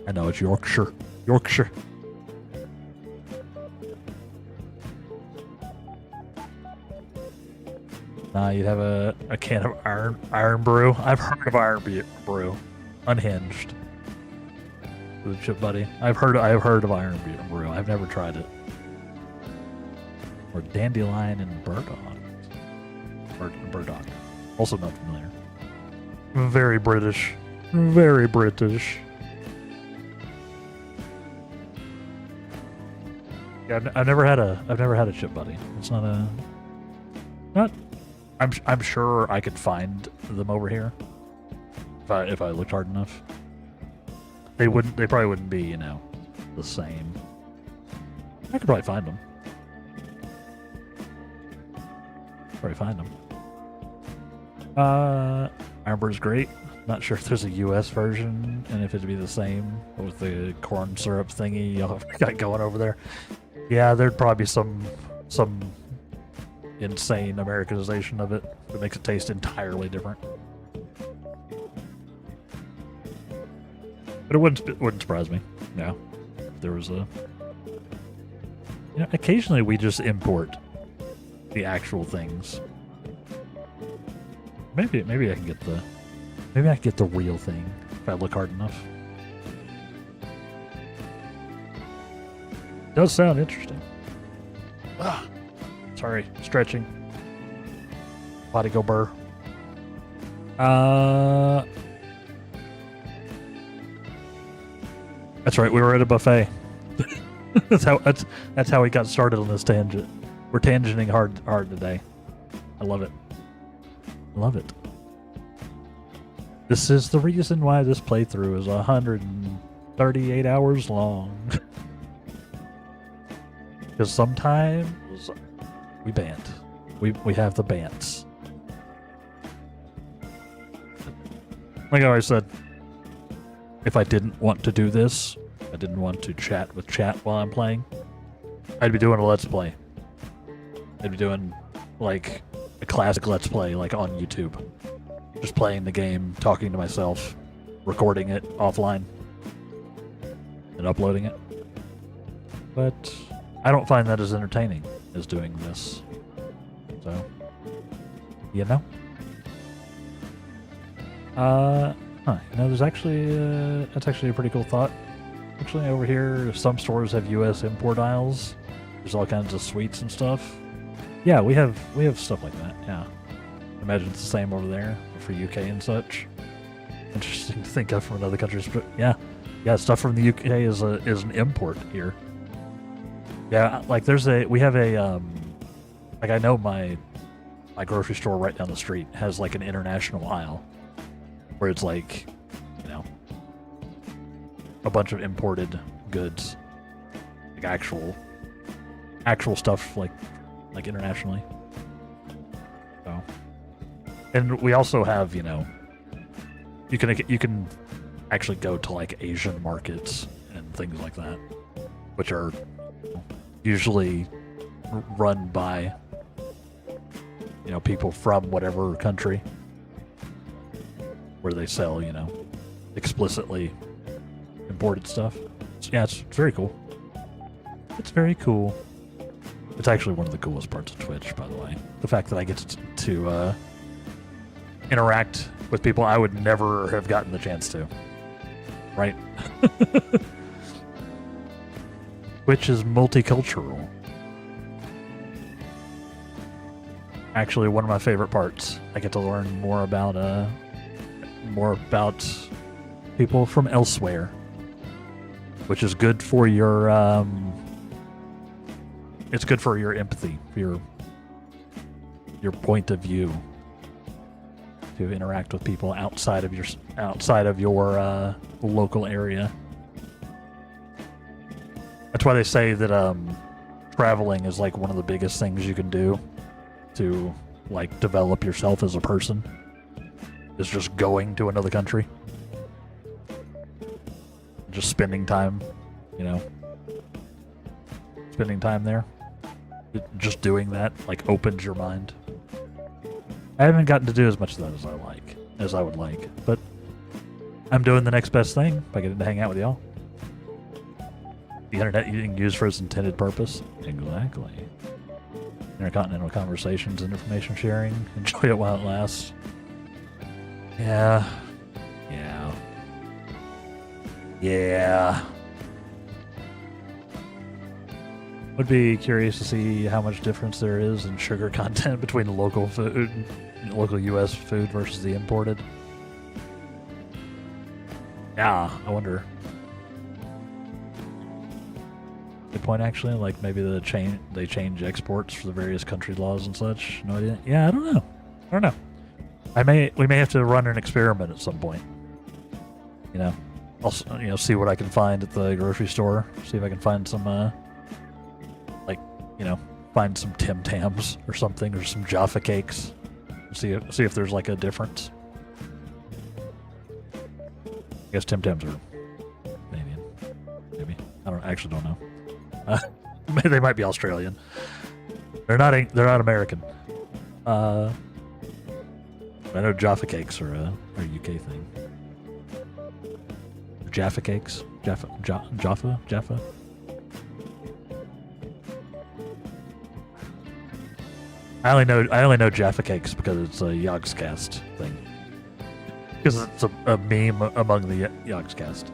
I know it's Yorkshire. Yorkshire. You'd have a can of iron brew. I've heard of iron brew. Unhinged. The chip buddy. I've heard of iron brew. I've never tried it. Or dandelion and burdock. Burdock. Also not familiar. Very British. Very British. Yeah, I've never had a chip buddy. It's not. I'm sure I could find them over here if I looked hard enough. They probably wouldn't be, the same. I could probably find them. Iron Brew's great. Not sure if there's a US version and if it'd be the same with the corn syrup thingy y'all got going over there. Yeah, there'd probably be some insane Americanization of it that makes it taste entirely different. But it wouldn't surprise me. No, if there was a. Occasionally we just import the actual things. Maybe I can get the real thing if I look hard enough. It does sound interesting. Sorry, stretching. Body go burr. That's right. We were at a buffet. that's how we got started on this tangent. We're tangenting hard today. I love it. Love it. This is the reason why this playthrough is 138 hours long. Because sometimes we bant. We have the bants. Like I always said, if I didn't want to do this, I didn't want to chat with chat while I'm playing, I'd be doing a Let's Play. I'd be doing, like, a classic Let's Play, like, on YouTube. Just playing the game, talking to myself, recording it offline, and uploading it. But I don't find that as entertaining as doing this. So, there's actually, that's actually a pretty cool thought. Actually, over here, some stores have US import aisles. There's all kinds of sweets and stuff. Yeah, we have stuff like that, yeah. Imagine it's the same over there for UK and such. Interesting to think of from other countries, but yeah, stuff from the UK is an import here. Yeah, like we have a like I know my my grocery store right down the street has like an international aisle where it's like, you know, a bunch of imported goods, like actual stuff, like internationally. So, and we also have, you know, you can actually go to like Asian markets and things like that, which are usually run by, you know, people from whatever country, where they sell, you know, explicitly imported stuff. Yeah, it's very cool. It's very cool. It's actually one of the coolest parts of Twitch, by the way. The fact that I get to interact with people I would never have gotten the chance to. Right? Which is multicultural. Actually, one of my favorite parts. I get to learn more about people from elsewhere, which is good for your it's good for your empathy, for your point of view, to interact with people outside of your local area. That's why they say that traveling is like one of the biggest things you can do to like develop yourself as a person, is just going to another country, just spending time, you know, spending time there. Just doing that like opens your mind. I haven't gotten to do as much of that as I would like, but I'm doing the next best thing by getting to hang out with y'all. The internet you can use for its intended purpose. Exactly. Intercontinental conversations and information sharing. Enjoy it while it lasts. Yeah. Would be curious to see how much difference there is in sugar content between the local food, local U.S. food versus the imported. Yeah, I wonder. Good point, actually. Like maybe they change exports for the various country laws and such. No idea. Yeah, I don't know. We may have to run an experiment at some point. You know, also, you know, see what I can find at the grocery store. See if I can find some, you know, find some Tim Tams or something, or some Jaffa cakes. See if there's like a difference. I guess Tim Tams are Canadian. Maybe. I actually don't know. They might be Australian. They're not American. I know Jaffa cakes are a UK thing. Jaffa cakes? Jaffa? I only know Jaffa cakes because it's a Yogscast thing. Because it's a meme among the Yogscast.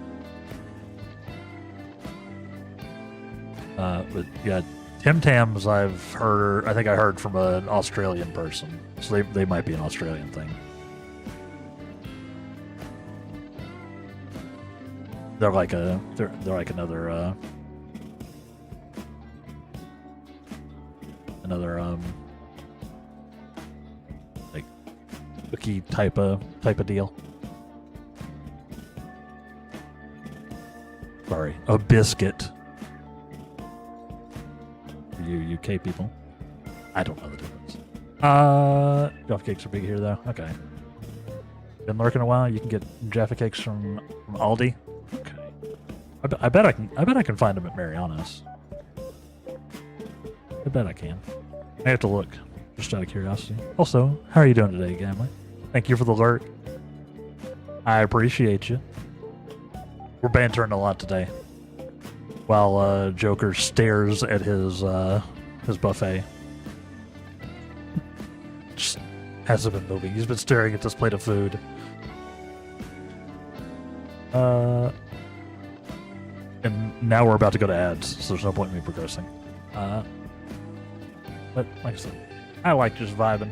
But yeah, Tim Tams I think I heard from an Australian person. So they might be an Australian thing. They're like another like cookie type of deal. Sorry, a biscuit. For you UK people, I don't know the difference. Jaffa cakes are big here though. Okay, been lurking a while. You can get Jaffa cakes from Aldi. Okay, I bet I can find them at Mariana's. I bet I can. I have to look, just out of curiosity. Also, how are you doing today, Gamley? Thank you for the alert. I appreciate you. We're bantering a lot today, while Joker stares at his buffet. Just hasn't been moving. He's been staring at this plate of food. And now we're about to go to ads, so there's no point in me progressing. But like I said, I like just vibing.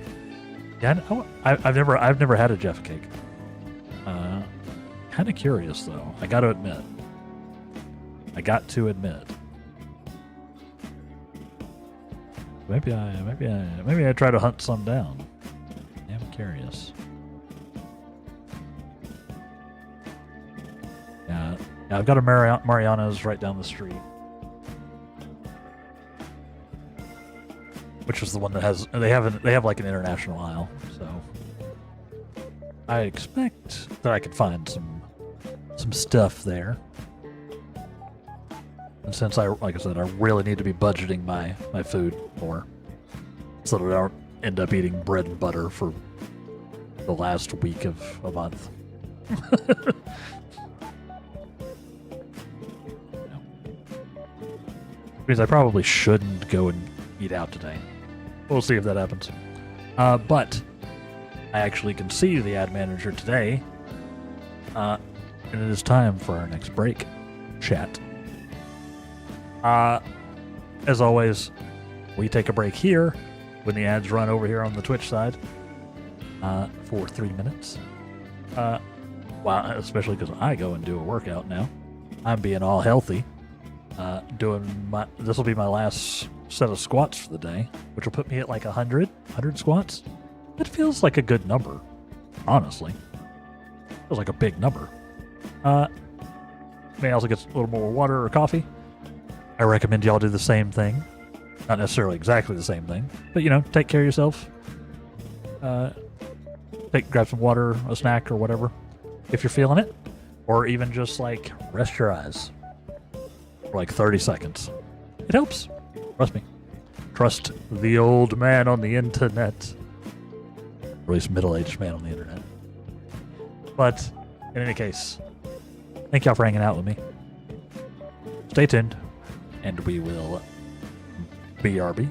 Yeah, I've never had a Jaffa cake. Kind of curious though. I got to admit. maybe I try to hunt some down. I'm curious. Yeah, I've got a Mariano's right down the street, which is the one that has they have like an international aisle. So I expect that I could find some stuff there. And since like I said, I really need to be budgeting my food more, so that I don't end up eating bread and butter for the last week of a month. Because I probably shouldn't go and eat out today. We'll see if that happens. But I actually can see the ad manager today, and it is time for our next break chat. As always, we take a break here when the ads run over here on the Twitch side for 3 minutes. Well, especially because I go and do a workout now. I'm being all healthy. This will be my last set of squats for the day, which will put me at like 100 squats. It feels like a good number, honestly. Feels like a big number. May also get a little more water or coffee. I recommend y'all do the same thing. Not necessarily exactly the same thing, but take care of yourself. Grab some water, a snack, or whatever, if you're feeling it, or even just like rest your eyes for like 30 seconds. It helps. Trust me. Trust the old man on the internet, or at least middle-aged man on the internet. But in any case, thank y'all for hanging out with me. Stay tuned, and we will BRB.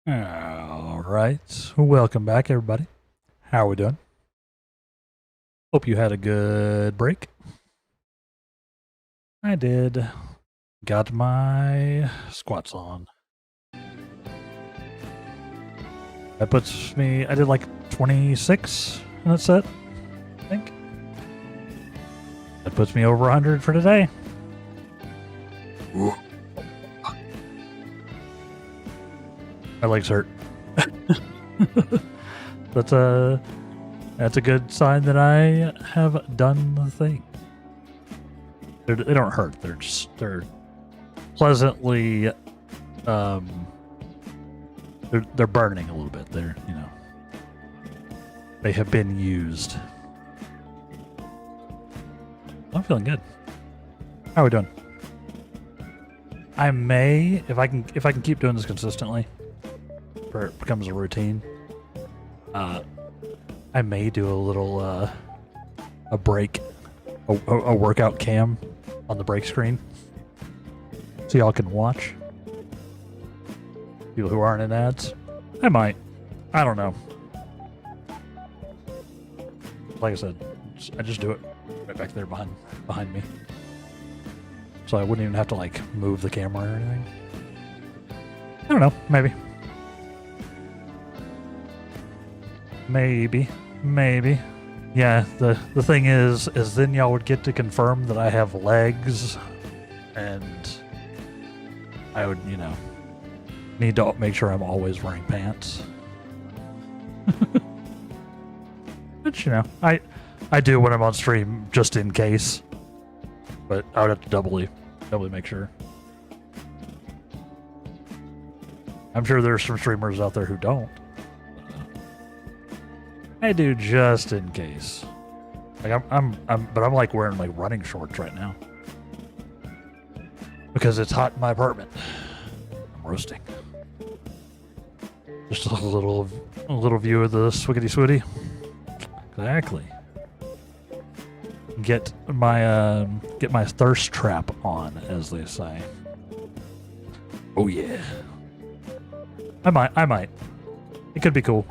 All right. Welcome back, everybody. How are we doing? Hope you had a good break. I did. Got my squats on. That puts me, I did like 26 in that set, I think. That puts me over 100 for today. My legs hurt. That's a good sign that I have done the thing. They don't hurt. They're pleasantly they're burning a little bit. They have been used. I'm feeling good. How are we doing? I may, if I can keep doing this consistently, where it becomes a routine, I may do a little a break, a workout cam on the break screen, so y'all can watch. People who aren't in ads, I might. I don't know. Like I said, I just do it right back there behind me, so I wouldn't even have to like move the camera or anything. I don't know. Maybe. Yeah, the thing is then y'all would get to confirm that I have legs, and I would, need to make sure I'm always wearing pants. Which, I do when I'm on stream just in case. But I would have to doubly make sure. I'm sure there's some streamers out there who don't. I do just in case. Like I'm like wearing like running shorts right now because it's hot in my apartment. I'm roasting. Just a little view of the swiggity switty. Exactly. Get my thirst trap on, as they say. Oh yeah. I might. It could be cool.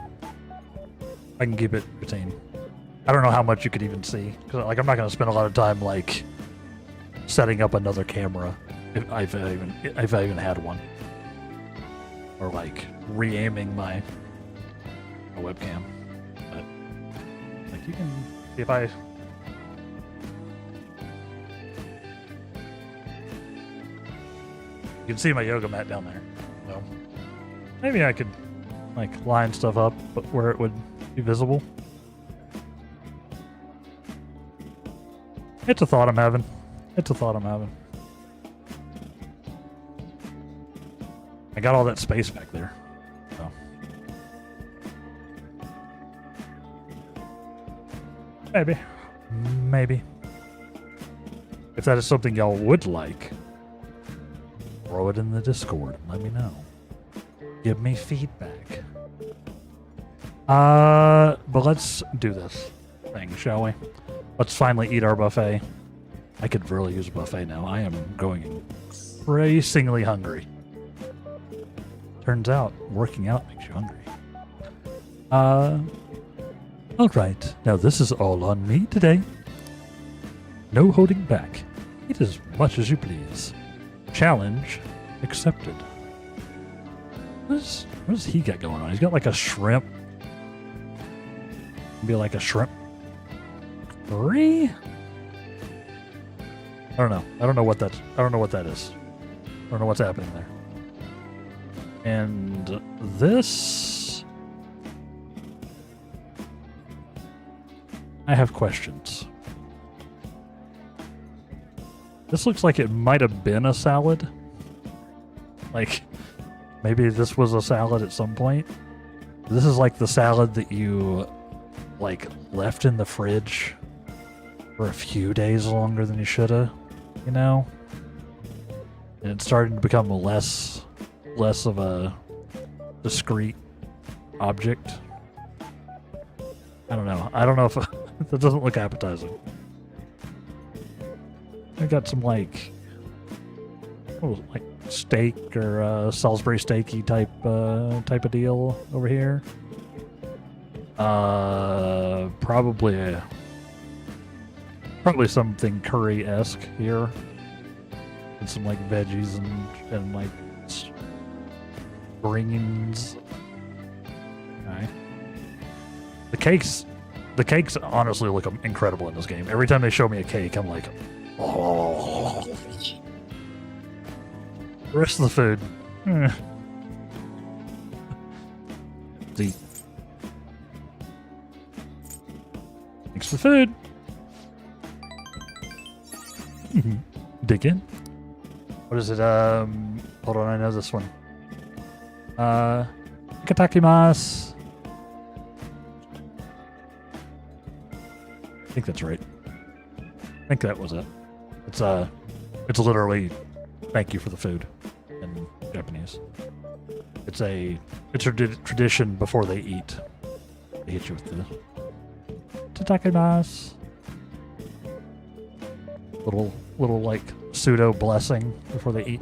I can keep it routine. I don't know how much you could even see, because I'm not going to spend a lot of time like setting up another camera if I've even had one, or like re-aiming my webcam. But like you can see if I. You can see my yoga mat down there. So Maybe I could, like, line stuff up, but where it would be visible. It's a thought I'm having. It's a thought I'm having. I got all that space back there. So. Maybe. Maybe. If that is something y'all would like, throw it in the Discord and let me know. Give me feedback. But let's do this thing, shall we? Let's finally eat our buffet. I could really use a buffet now. I am going increasingly hungry. Turns out, working out makes you hungry. Alright. Now this is all on me today. No holding back. Eat as much as you please. Challenge accepted. What does he got going on? He's got like a shrimp. Be like a shrimp. 3? I don't know. I don't know what that is. I don't know what's happening there. And this, I have questions. This looks like it might have been a salad. Like, maybe this was a salad at some point. This is like the salad that you, like, left in the fridge for a few days longer than you should have, you know? And it's starting to become less of a discrete object. I don't know. I don't know if that doesn't look appetizing. I got some like steak or Salisbury steaky type of deal over here. Probably something curry-esque here. And some like veggies and like greens. Okay. The cakes honestly look incredible in this game. Every time they show me a cake, I'm like, oh. The rest of the food. See. Thanks for the food. Dig in. What is it? Hold on, I know this one. Ikatakimasu. I think that's right. I think that was it. It's literally thank you for the food in Japanese. It's a tradition before they eat. They hit you with the Itadakimasu. Little like pseudo blessing before they eat.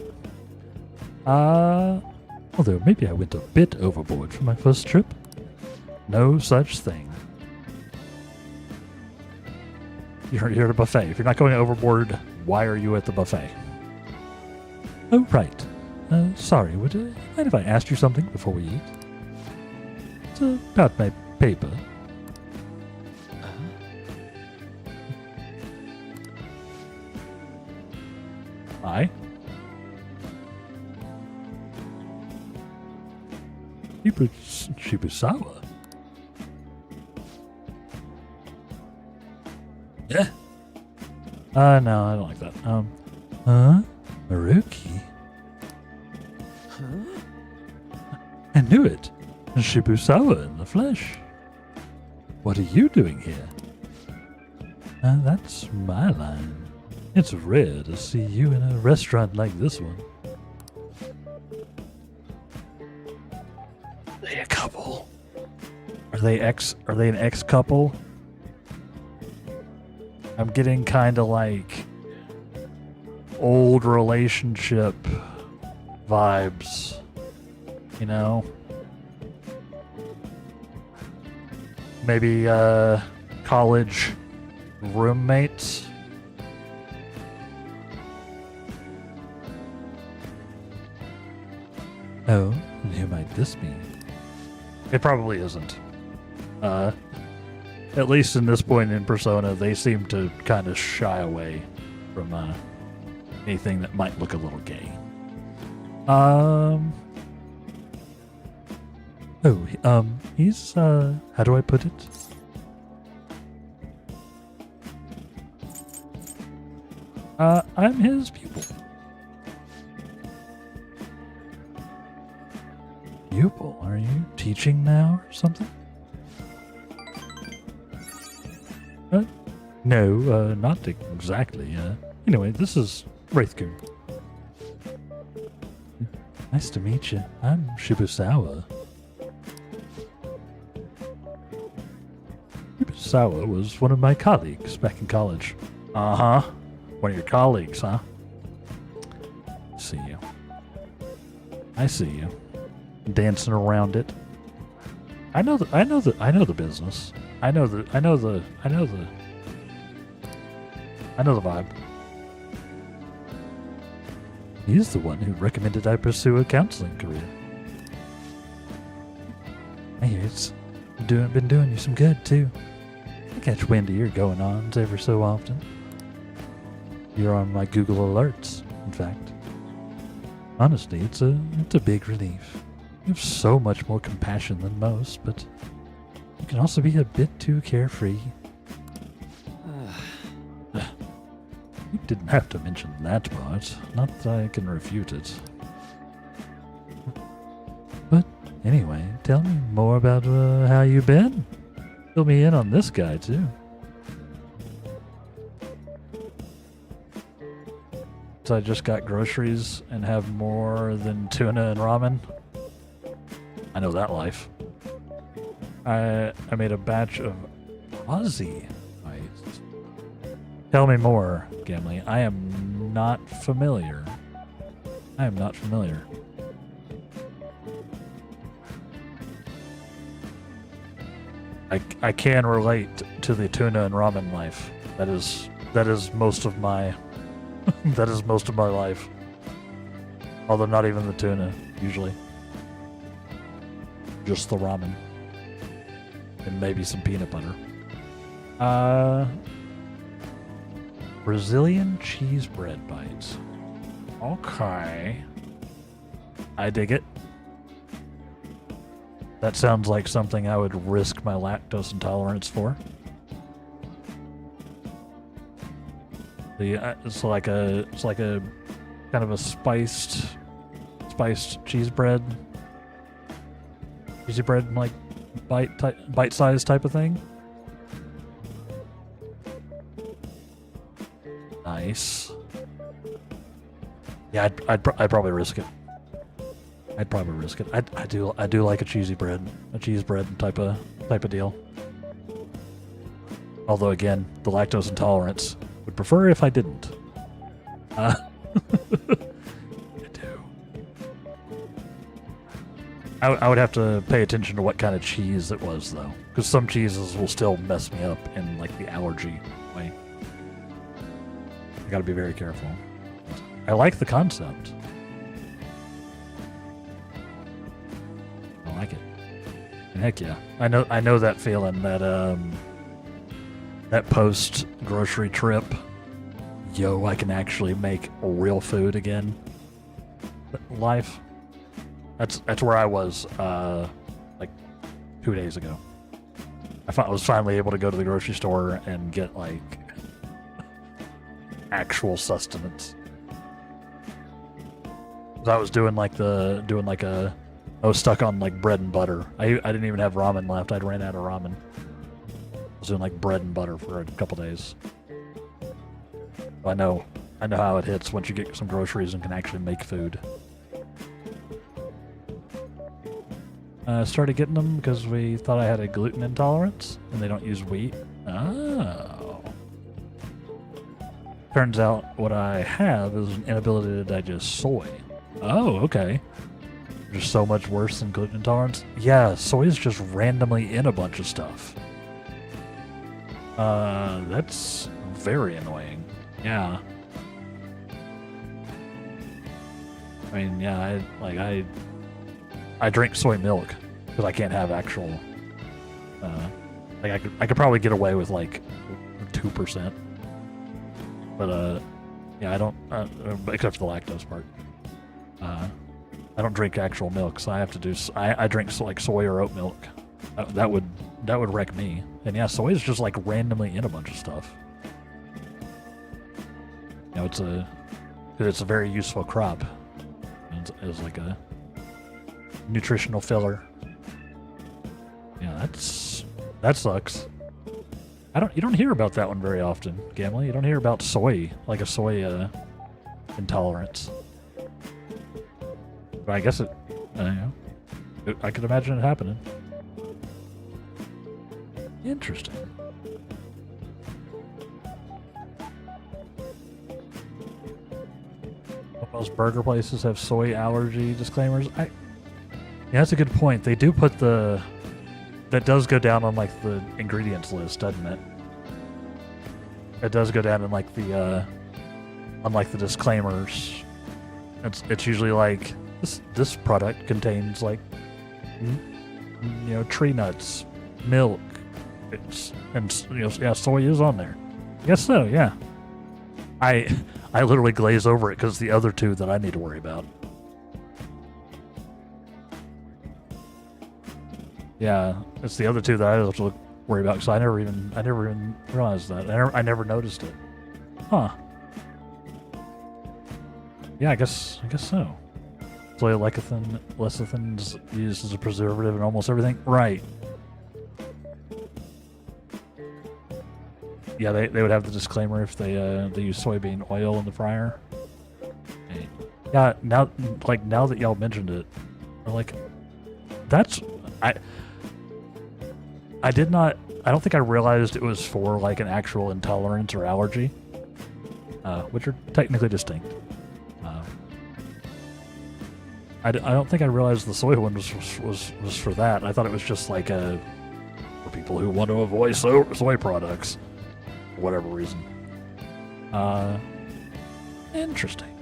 Although maybe I went a bit overboard for my first trip. No such thing. You're at a buffet. If you're not going overboard, why are you at the buffet? Oh, right. Sorry, would you mind if I asked you something before we eat? It's about my paper. Hi. Shibusawa? Yeah. No, I don't like that. Maruki? Huh? I knew it. Shibusawa in the flesh. What are you doing here? That's my line. It's rare to see you in a restaurant like this one. Are they a couple? Are they an ex couple? I'm getting kind of like old relationship vibes, you know? Maybe college roommates. Oh, and who might this be? It probably isn't. At least in this point in Persona, they seem to kind of shy away from anything that might look a little gay. Oh, he's, how do I put it? I'm his pupil. Pupil? Are you teaching now or something? No, not exactly. Anyway, this is Wraithgoon. Nice to meet you. I'm Shibusawa. Shibusawa was one of my colleagues back in college. Uh-huh. One of your colleagues, huh? See you. I see you. Dancing around it. I know the business. I know the vibe. He's the one who recommended I pursue a counseling career. I hear it's been doing you some good too. I catch wind of your going-ons every so often. You're on my Google alerts, in fact. Honestly, it's a big relief. You have so much more compassion than most, but you can also be a bit too carefree. You didn't have to mention that part. Not that I can refute it. But anyway, tell me more about how you been. Fill me in on this guy, too. So I just got groceries and have more than tuna and ramen. I know that life. I made a batch of Aussie ice. Tell me more, Gimli. I am not familiar. I can relate to the tuna and ramen life. That is most of my that is most of my life. Although not even the tuna, usually. Just the ramen. And maybe some peanut butter. Brazilian cheese bread bites. Okay. I dig it. That sounds like something I would risk my lactose intolerance for. It's like a kind of a spiced cheese bread. Cheesy bread, like bite-sized type of thing. Nice. Yeah, I'd probably risk it. I do like a cheese bread type of deal. Although again, the lactose intolerance would prefer if I didn't. I do. I would have to pay attention to what kind of cheese it was, though, because some cheeses will still mess me up in like the allergy way. I gotta be very careful. I like the concept. I like it. And heck yeah. I know that feeling, that post grocery trip. Yo, I can actually make real food again. Life. That's where I was like 2 days ago. I was finally able to go to the grocery store and get like actual sustenance. I was I was stuck on like bread and butter. I didn't even have ramen left. I'd ran out of ramen. I was doing like bread and butter for a couple days. I know how it hits once you get some groceries and can actually make food. Started getting them because we thought I had a gluten intolerance and they don't use wheat. Oh. Turns out what I have is an inability to digest soy. Oh, okay. Just so much worse than gluten intolerance? Yeah, soy is just randomly in a bunch of stuff. That's very annoying. Yeah. I mean, yeah, I drink soy milk because I can't have actual. Like I could probably get away with like 2%, but yeah, I don't. Except for the lactose part. I don't drink actual milk, so I have to do. I drink like soy or oat milk. That would wreck me. And yeah, soy is just like randomly in a bunch of stuff. You know, it's a very useful crop. It's like a nutritional filler. Yeah, that sucks. You don't hear about that one very often, Gamley. You don't hear about soy, like a soy intolerance. But I guess I could imagine it happening. Interesting. Most burger places have soy allergy disclaimers. Yeah, that's a good point. They do put that does go down on like the ingredients list, doesn't it? It does go down in like the on like the disclaimers. It's usually like this product contains like tree nuts, milk, yeah, soy is on there. I guess so, yeah. I literally glaze over it because the other two that I need to worry about. Yeah, it's the other two that I have to worry about because I never even realized that. I never noticed it. Huh. Yeah, I guess so. Soy lecithin's used as a preservative in almost everything. Right. Yeah, they would have the disclaimer if they use soybean oil in the fryer. Okay. Yeah, now that y'all mentioned it, like I don't think I realized it was for like an actual intolerance or allergy, which are technically distinct. I don't think I realized the soy one was for that. I thought it was just like for people who want to avoid soy products. For whatever reason. Interesting.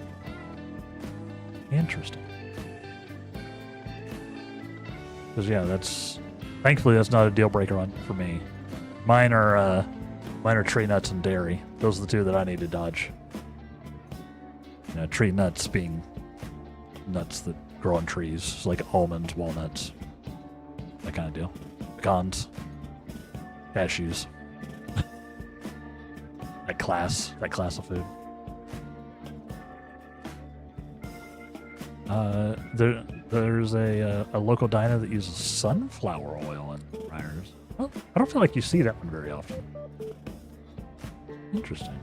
Because yeah, thankfully that's not a deal breaker for me. Mine are tree nuts and dairy. Those are the two that I need to dodge. Tree nuts being nuts that grow on trees, like almonds, walnuts, that kind of deal. Pecans, cashews. That class of food. There's a local diner that uses sunflower oil in fryers. Well, I don't feel like you see that one very often. Interesting.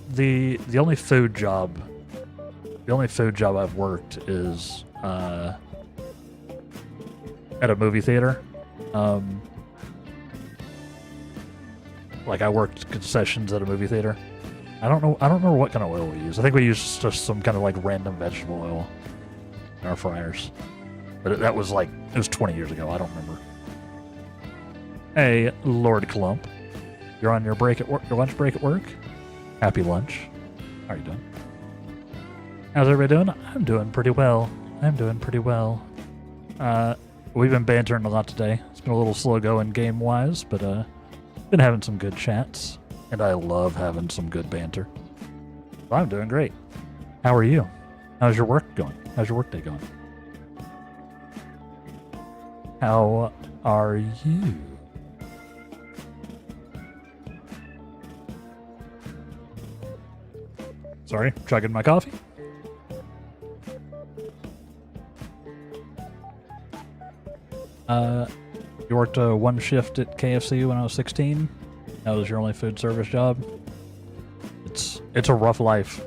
The only food job I've worked is at a movie theater. Like I worked concessions at a movie theater. I don't remember what kind of oil we use. I think we used just some kind of like random vegetable oil in our fryers. But it was 20 years ago. I don't remember. Hey, Lord Clump. You're on your lunch break at work? Happy lunch. How are you doing? How's everybody doing? I'm doing pretty well. We've been bantering a lot today. It's been a little slow going game-wise, but been having some good chats, and I love having some good banter. So I'm doing great. How are you? How's your work going? How's your work day going? How are you? Sorry, chugging my coffee. You worked one shift at KFC when I was 16. That was your only food service job. It's a rough life.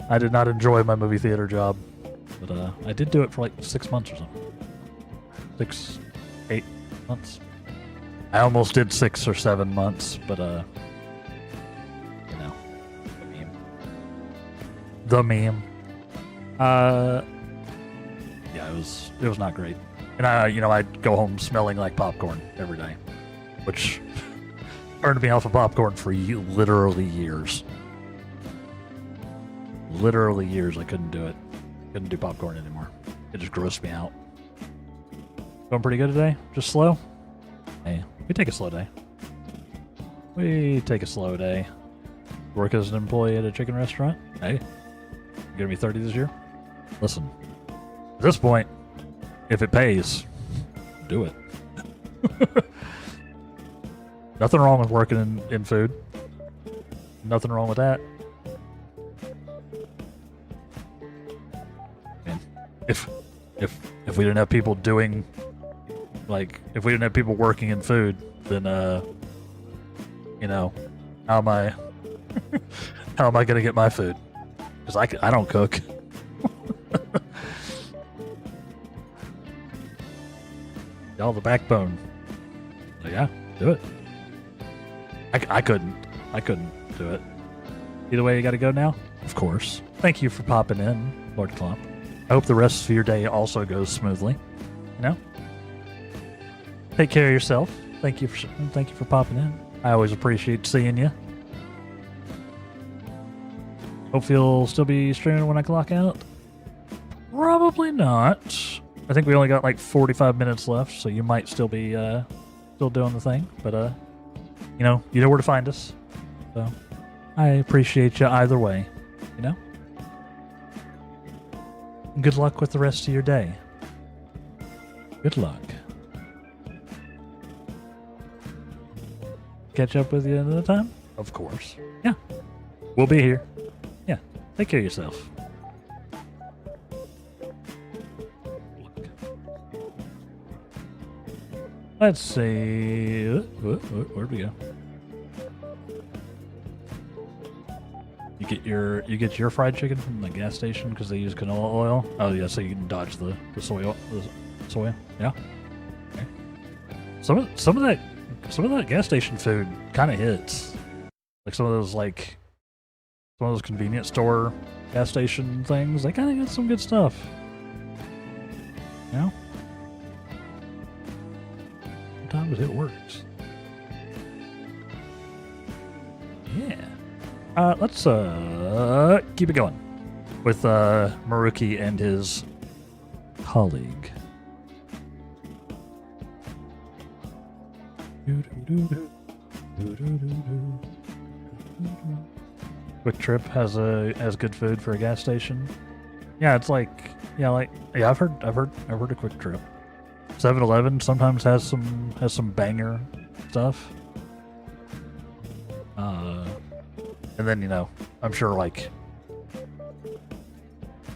I did not enjoy my movie theater job, but I did do it for like 6 months or something. 8 months. I almost did 6 or 7 months, but the meme. Yeah, it was not great. And I'd go home smelling like popcorn every day, which turned me off of popcorn for literally years. Literally years I couldn't do it. Couldn't do popcorn anymore. It just grossed me out. Going pretty good today? Just slow? Hey, we take a slow day. We take a slow day. Work as an employee at a chicken restaurant. Hey, you're gonna be 30 this year? Listen, at this point, if it pays, do it. Nothing wrong with working in food. Nothing wrong with that. Man, if we didn't have people doing, like, if we didn't have people working in food, then you know, how am I how am I gonna get my food? Because I don't cook. Y'all the backbone. So yeah, do it. I couldn't do it. Either way, you gotta go now? Of course. Thank you for popping in, Lord Clump. I hope the rest of your day also goes smoothly. You know? Take care of yourself. Thank you for popping in. I always appreciate seeing you. Hope you'll still be streaming when I clock out. Probably not. I think we only got like 45 minutes left, so you might still be still doing the thing. But you know where to find us. So I appreciate you either way. You know. Good luck with the rest of your day. Good luck. Catch up with you another time? Of course. Yeah. We'll be here. Yeah. Take care of yourself. Let's see. Where'd we go? You get your fried chicken from the gas station because they use canola oil. Oh yeah, so you can dodge the soy. Yeah. Okay. Some of that gas station food kind of hits. Like some of those convenience store gas station things. They kind of got some good stuff. You know. Sometimes it works. Yeah. Let's keep it going with Maruki and his colleague. Quick Trip has good food for a gas station. Yeah, it's I've heard a Quick Trip. 7-Eleven sometimes has some banger stuff. And then I'm sure like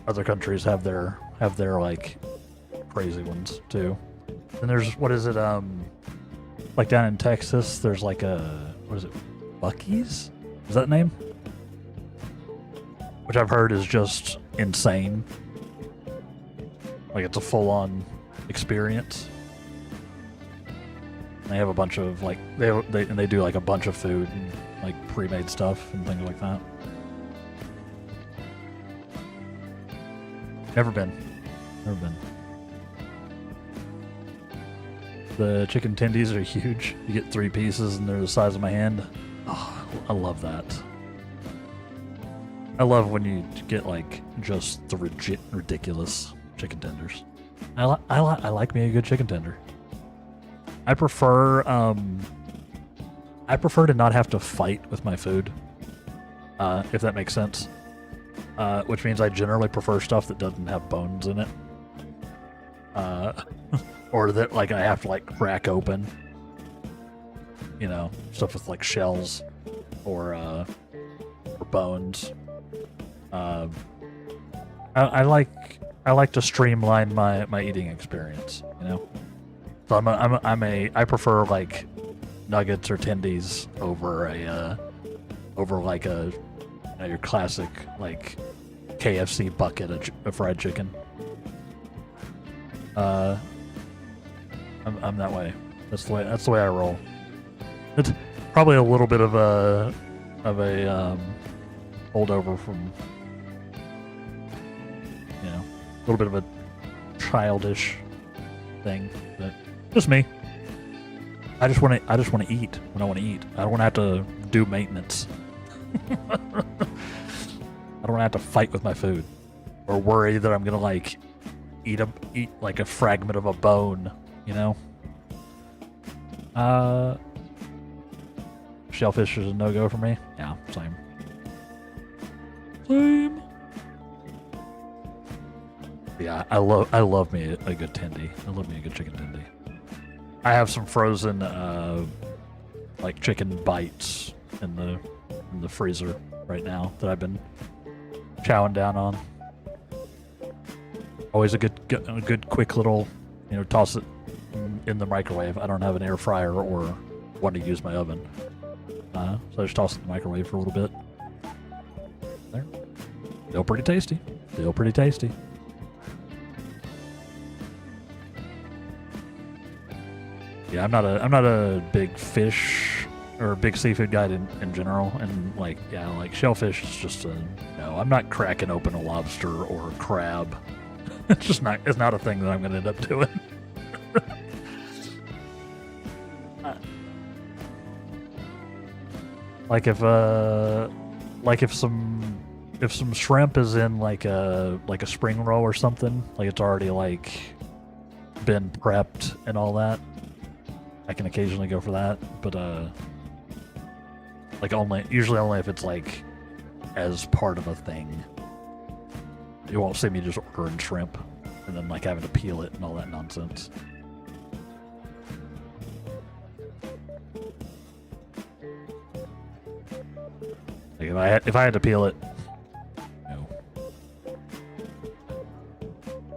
other countries have their like crazy ones too. And there's what is it like down in Texas there's like what is it, Buc-ee's? Is that the name? Which I've heard is just insane. Like it's a full-on experience. And they have a bunch of like they do like a bunch of food and like pre-made stuff and things like that. Never been. The chicken tendies are huge. You get 3 pieces and they're the size of my hand. Oh, I love that. I love when you get like just the ridiculous chicken tenders. I like me a good chicken tender. I prefer to not have to fight with my food, if that makes sense. Which means I generally prefer stuff that doesn't have bones in it, or that like I have to like crack open. Stuff with like shells or bones. I like to streamline my eating experience. So I prefer like nuggets or tendies over your classic like KFC bucket of fried chicken. I'm that way. That's the way I roll. It's probably a little bit of a holdover from a little bit of a childish thing, but just me. I just want to eat when I want to eat. I don't want to have to do maintenance. I don't want to have to fight with my food or worry that I'm gonna like eat like a fragment of a bone. Shellfish is a no-go for me. Yeah, same. Same. Yeah, I love me a good tendy. I love me a good chicken tendy. I have some frozen like chicken bites in the freezer right now that I've been chowing down on. Always a good quick little, toss it in the microwave. I don't have an air fryer or want to use my oven, so I just toss it in the microwave for a little bit. There, still pretty tasty. Still pretty tasty. Yeah, I'm not a big fish or a big seafood guy in general, and like shellfish is just no. I'm not cracking open a lobster or a crab. It's not a thing that I'm gonna end up doing. If some shrimp is in like a spring roll or something, like it's already like been prepped and all that, I can occasionally go for that, but usually only if it's like as part of a thing. You won't see me just ordering shrimp and then like having to peel it and all that nonsense. Like if I had to peel it,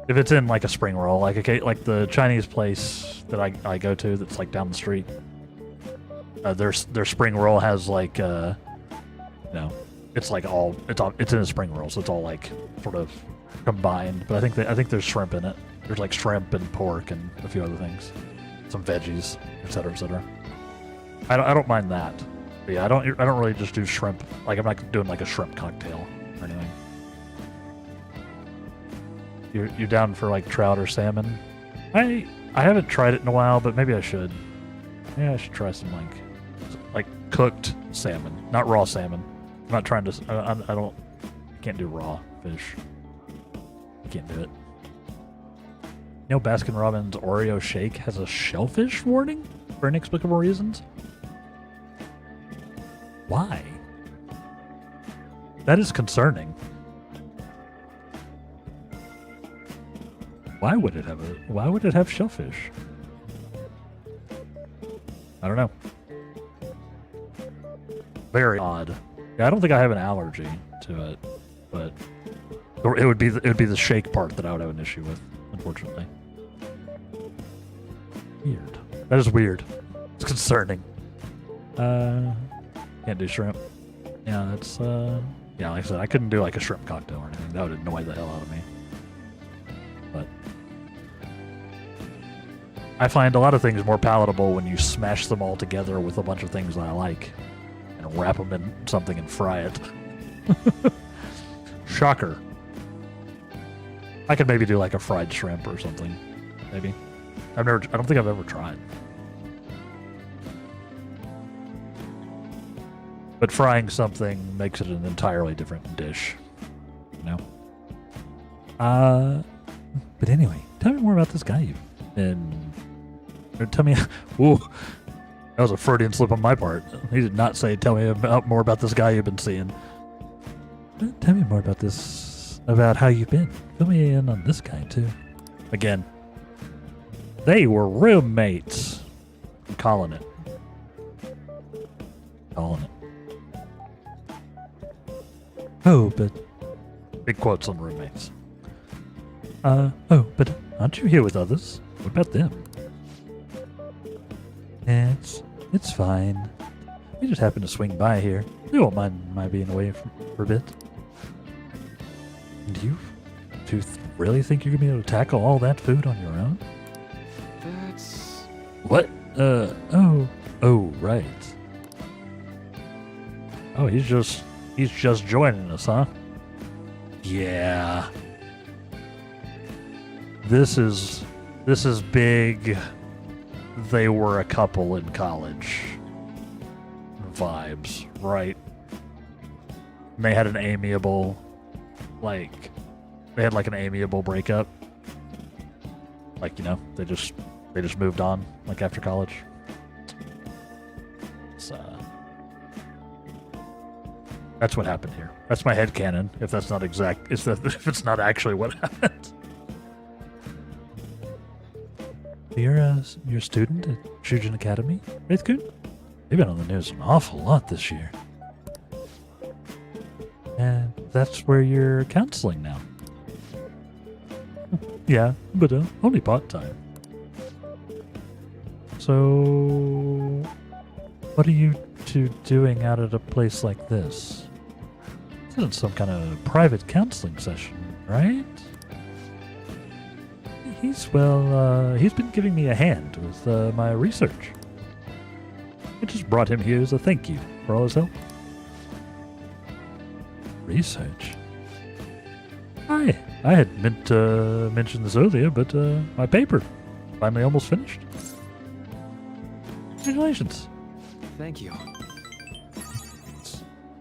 if it's in like a spring roll, like the Chinese place that I go to that's like down the street, their spring roll has like it's like it's in a spring roll, so it's all like sort of combined. But I think there's shrimp in it. There's like shrimp and pork and a few other things, some veggies, etc., etc. I don't mind that. But yeah, I don't really just do shrimp. Like I'm not doing like a shrimp cocktail or anything. You're down for like trout or salmon? I haven't tried it in a while, but maybe I should. Yeah, I should try some like cooked salmon, not raw salmon. I'm not trying to. I can't do raw fish. I can't do it. Baskin Robbins Oreo shake has a shellfish warning for inexplicable reasons. Why? That is concerning. Why would it have shellfish? I don't know. Very odd. Yeah, I don't think I have an allergy to it, but it would be the shake part that I would have an issue with, unfortunately. Weird. That is weird. It's concerning. Can't do shrimp. Yeah, that's yeah, like I said, I couldn't do like a shrimp cocktail or anything. That would annoy the hell out of me. But I find a lot of things more palatable when you smash them all together with a bunch of things that I like and wrap them in something and fry it. Shocker. I could maybe do like a fried shrimp or something. Maybe. I don't think I've ever tried. But frying something makes it an entirely different dish. But anyway, tell me more about this guy you've been... Or tell me... Ooh, that was a Freudian slip on my part. He did not say, tell me more about this guy you've been seeing. Tell me more about this... About how you've been. Fill me in on this guy, too. Again, they were roommates. I'm calling it. Oh, but... Big quotes on roommates. Oh, but aren't you here with others? What about them? It's fine. We just happened to swing by here. You won't mind my being away for a bit. Do you really think you're gonna be able to tackle all that food on your own? That's... What? Oh, right. Oh, he's just joining us, huh? Yeah. This is big. They were a couple in college vibes, right? And they had an amiable, an amiable breakup. They just moved on, like after college. It's That's what happened here. That's my headcanon, if that's not exact. If it's not actually what happened. You're a student at Shujin Academy, Wraithcoon? You've been on the news an awful lot this year. And that's where you're counseling now. Yeah, but only part-time. So, what are you two doing out at a place like this? This isn't some kind of private counseling session, right? He's been giving me a hand with my research. I just brought him here as a thank you for all his help. Research? I had meant to mention this earlier, but my paper finally almost finished. Congratulations. Thank you.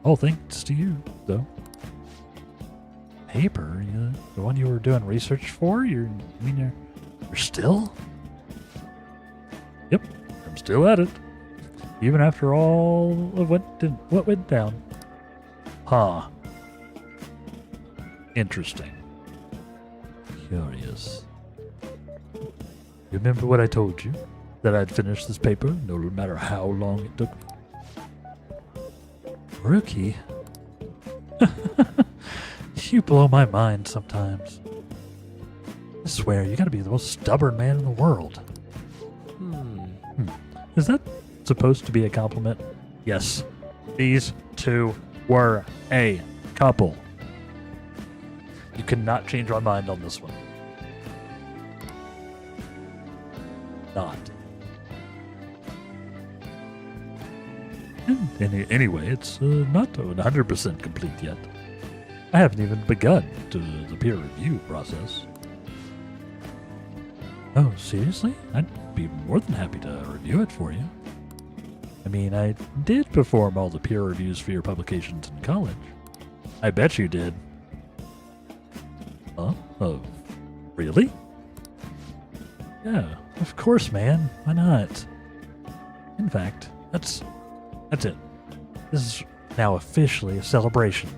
All thanks to you, though. Paper? The one you were doing research for? You're still? Yep, I'm still at it. Even after all of what went down. Huh. Interesting. Curious. Remember what I told you? That I'd finish this paper, no matter how long it took me? Rookie? You blow my mind sometimes. I swear, you gotta be the most stubborn man in the world. Is that supposed to be a compliment? Yes. These two were a couple. You cannot change my mind on this one. Not. Anyway, it's not 100% complete yet. I haven't even begun the peer review process. Oh, seriously? I'd be more than happy to review it for you. I mean, I did perform all the peer reviews for your publications in college. I bet you did. Huh? Oh, really? Yeah, of course, man. Why not? In fact, that's it. This is now officially a celebration.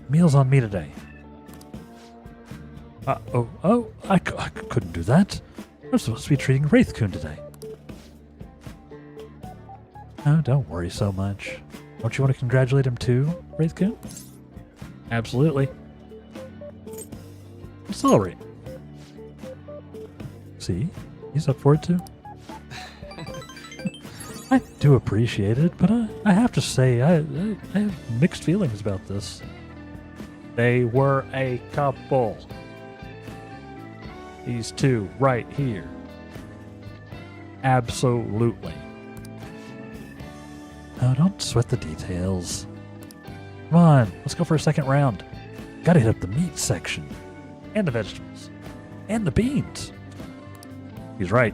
Meals on me today. I couldn't do that. I'm supposed to be treating Wraithcoon today. Oh, don't worry so much. Don't you want to congratulate him too, Wraithcoon? Absolutely. Celebrate. See? He's up for it too. I do appreciate it, but I have to say, I have mixed feelings about this. They were a couple. These two right here. Absolutely. Oh, don't sweat the details. Come on, let's go for a second round. Gotta hit up the meat section. And the vegetables. And the beans. He's right.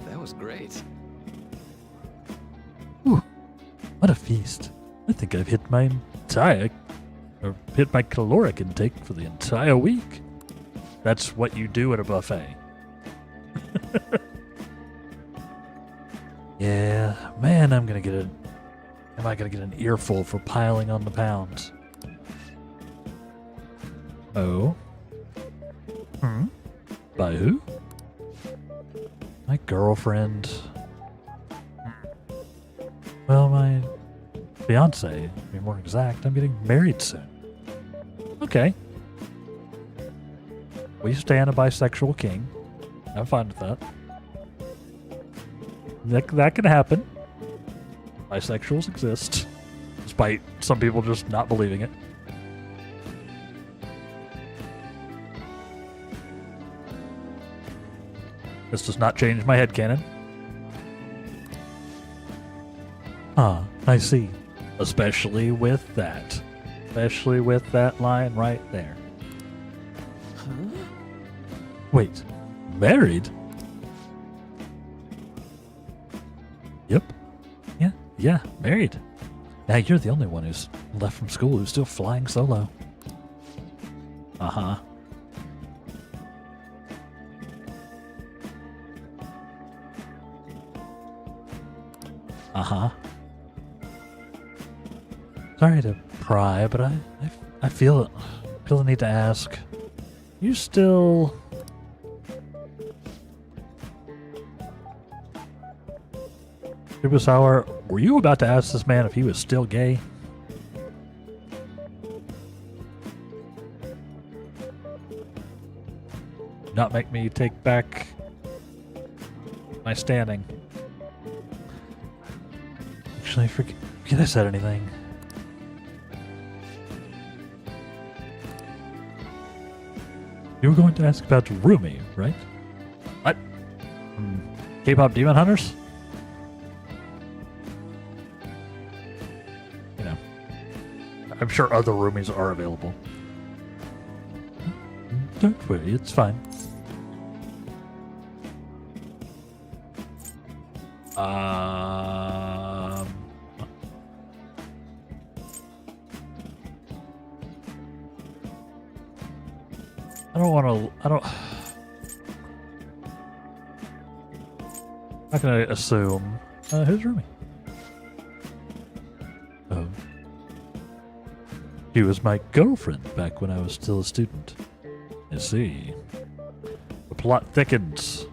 That was great. Whew, what a feast. I think I've hit my caloric intake for the entire week. That's what you do at a buffet. Yeah, man, am I gonna get an earful for piling on the pounds? Oh? By who? My girlfriend. Well, my fiance, to be more exact. I'm getting married soon. Okay. We stand a bisexual king. I'm fine with that. That can happen. Bisexuals exist, despite some people just not believing it. This does not change my headcanon. Ah, I see. Especially with that. Especially with that line right there. Huh? Wait, married? Yep. Yeah, married. Now you're the only one who's left from school who's still flying solo. Uh-huh. Uh-huh. Sorry to pry, but I feel the need to ask. You still... Shibusawa, were you about to ask this man if he was still gay? Not make me take back my standing. Actually, forget I said anything. You were going to ask about Rumi, right? What? K-pop Demon Hunters? You know, I'm sure other Rumis are available. Don't worry, it's fine. I don't want to. I'm not gonna assume. Who's Rumi? Oh, she was my girlfriend back when I was still a student. I see. The plot thickens.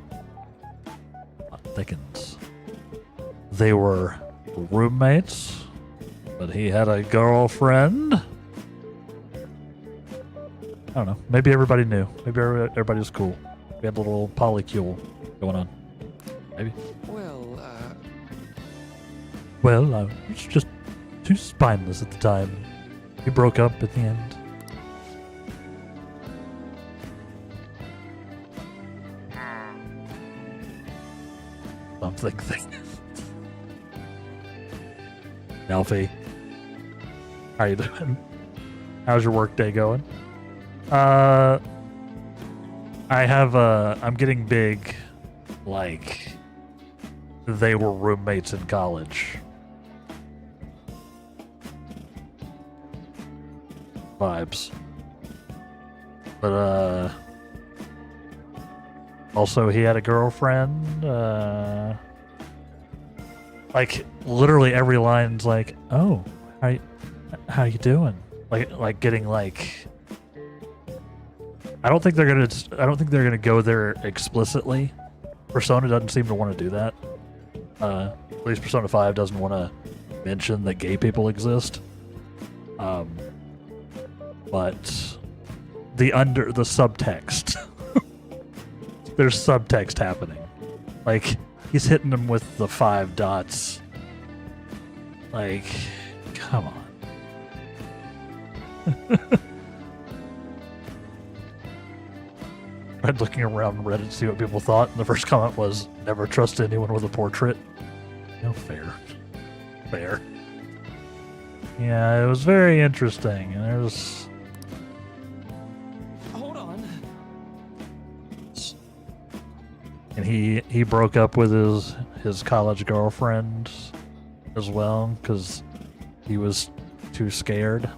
They were roommates, but he had a girlfriend. I don't know. Maybe everybody knew. Maybe everybody was cool. We had a little polycule going on. Maybe. Well, I was just too spineless at the time. We broke up at the end. Something. Alfie, how you doing? How's your work day going? I'm getting big, like, they were roommates in college vibes. But, also he had a girlfriend, like, literally every line's like, oh, how you doing? Like getting, like, I don't think they're gonna go there explicitly. Persona doesn't seem to want to do that. At least Persona 5 doesn't want to mention that gay people exist. But the subtext, there's subtext happening. Like, he's hitting them with the 5 dots. Like, come on. I'm looking around Reddit to see what people thought, and the first comment was, never trust anyone with a portrait. No, fair. Yeah, it was very interesting, and there's... Hold on. And he broke up with his college girlfriend as well, because he was too scared.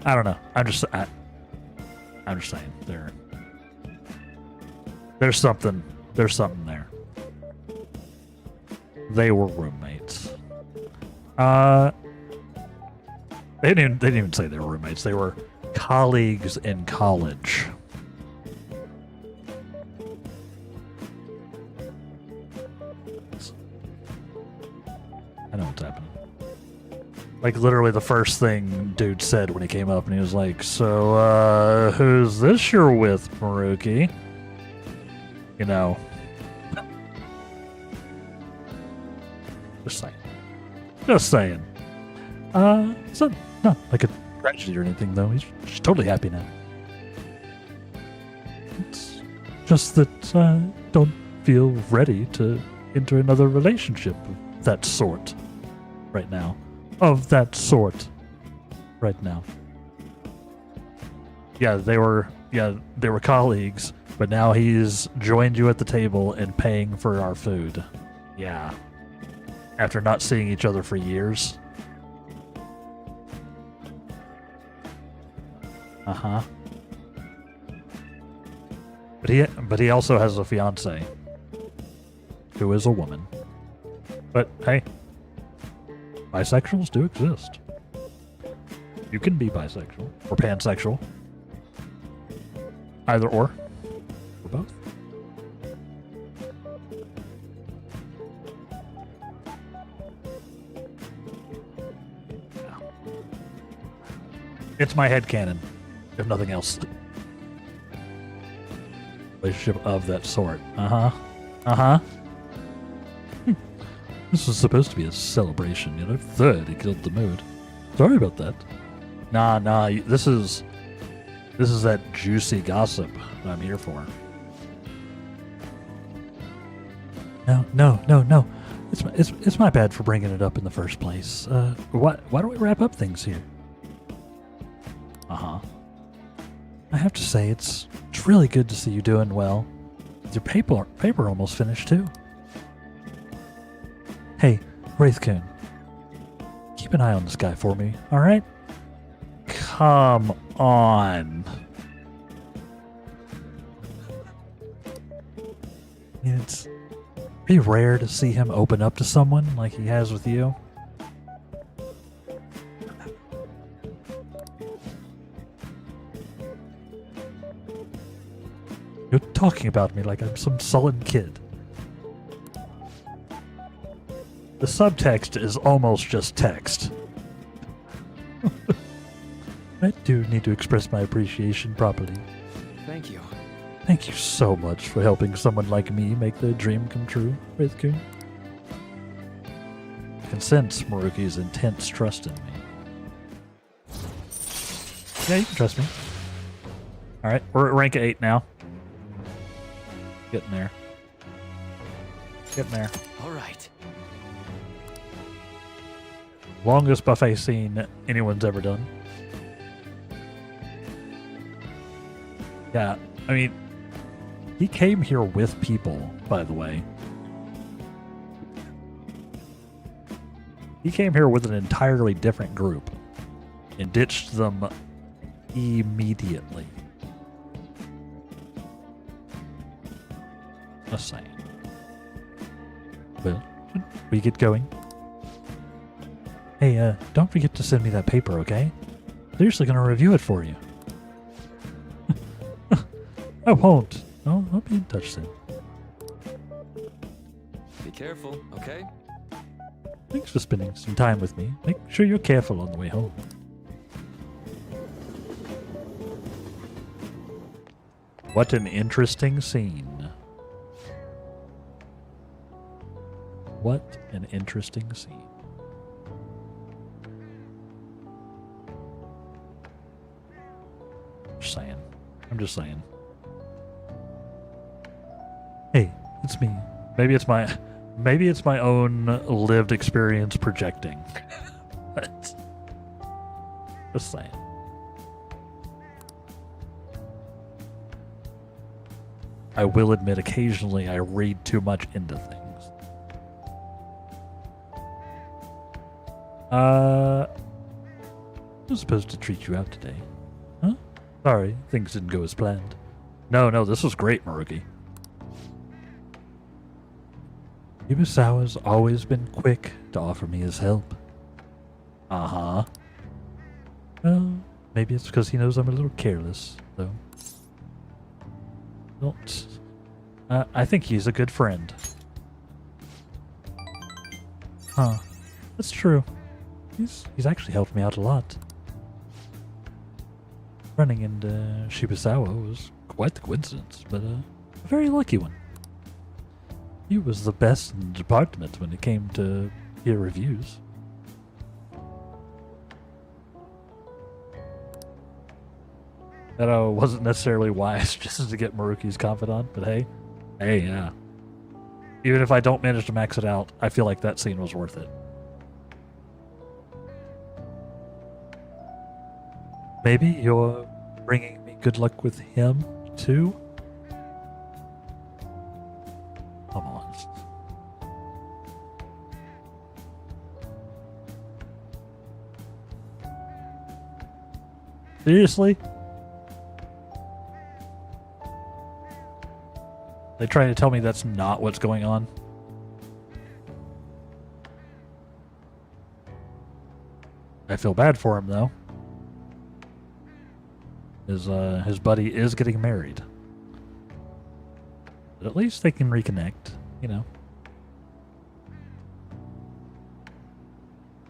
I don't know. I'm just saying there's something there. They were roommates. They didn't even say they were roommates. They were colleagues in college. I know what's happening. Like, literally the first thing dude said when he came up, and he was like, so, who's this you're with, Maruki? You know. Just saying. It's not like a tragedy or anything, though. She's totally happy now. It's just that I don't feel ready to enter another relationship of that sort right now. Yeah, they were colleagues, but now he's joined you at the table and paying for our food. Yeah. After not seeing each other for years. Uh-huh. But he also has a fiance. who is a woman. But hey, bisexuals do exist. You can be bisexual or pansexual. Either or both. It's my headcanon, if nothing else. Relationship of that sort. This was supposed to be a celebration, you know? Third, he killed the mood. Sorry about that. Nah, this is that juicy gossip that I'm here for. No. It's my bad for bringing it up in the first place. Why don't we wrap up things here? I have to say, it's really good to see you doing well. Your paper almost finished too. Hey, Wraithcoon, keep an eye on this guy for me, all right? Come on. It's pretty rare to see him open up to someone like he has with you. You're talking about me like I'm some sullen kid. The subtext is almost just text. I do need to express my appreciation properly. Thank you. Thank you so much for helping someone like me make their dream come true, Wraithcoon. I can sense Maruki's intense trust in me. Yeah, you can trust me. Alright, we're at rank 8 now. Getting there. All right. Longest buffet scene anyone's ever done. Yeah, I mean, he came here with people, by the way. He came here with an entirely different group and ditched them immediately. Just saying. Well, should we get going? Hey, don't forget to send me that paper, okay? Seriously gonna review it for you. I won't. I'll be in touch soon. Be careful, okay? Thanks for spending some time with me. Make sure you're careful on the way home. What an interesting scene. What an interesting scene. I'm just saying. Hey, it's me. Maybe it's my own lived experience projecting. But just saying. I will admit occasionally I read too much into things. I was supposed to treat you out today. Huh? Sorry, things didn't go as planned. No, this was great, Maruki. Yubisawa's always been quick to offer me his help. Uh-huh. Well, maybe it's because he knows I'm a little careless, though. Don't. I think he's a good friend. Huh. That's true. He's actually helped me out a lot. Running into Shibusawa was quite the coincidence, but a very lucky one. He was the best in the department when it came to peer reviews. That wasn't necessarily wise just to get Maruki's confidant, but hey, yeah. Even if I don't manage to max it out, I feel like that scene was worth it. Maybe you're bringing me good luck with him, too? Come on. Seriously? They trying to tell me that's not what's going on? I feel bad for him though. His buddy is getting married. But at least they can reconnect, you know.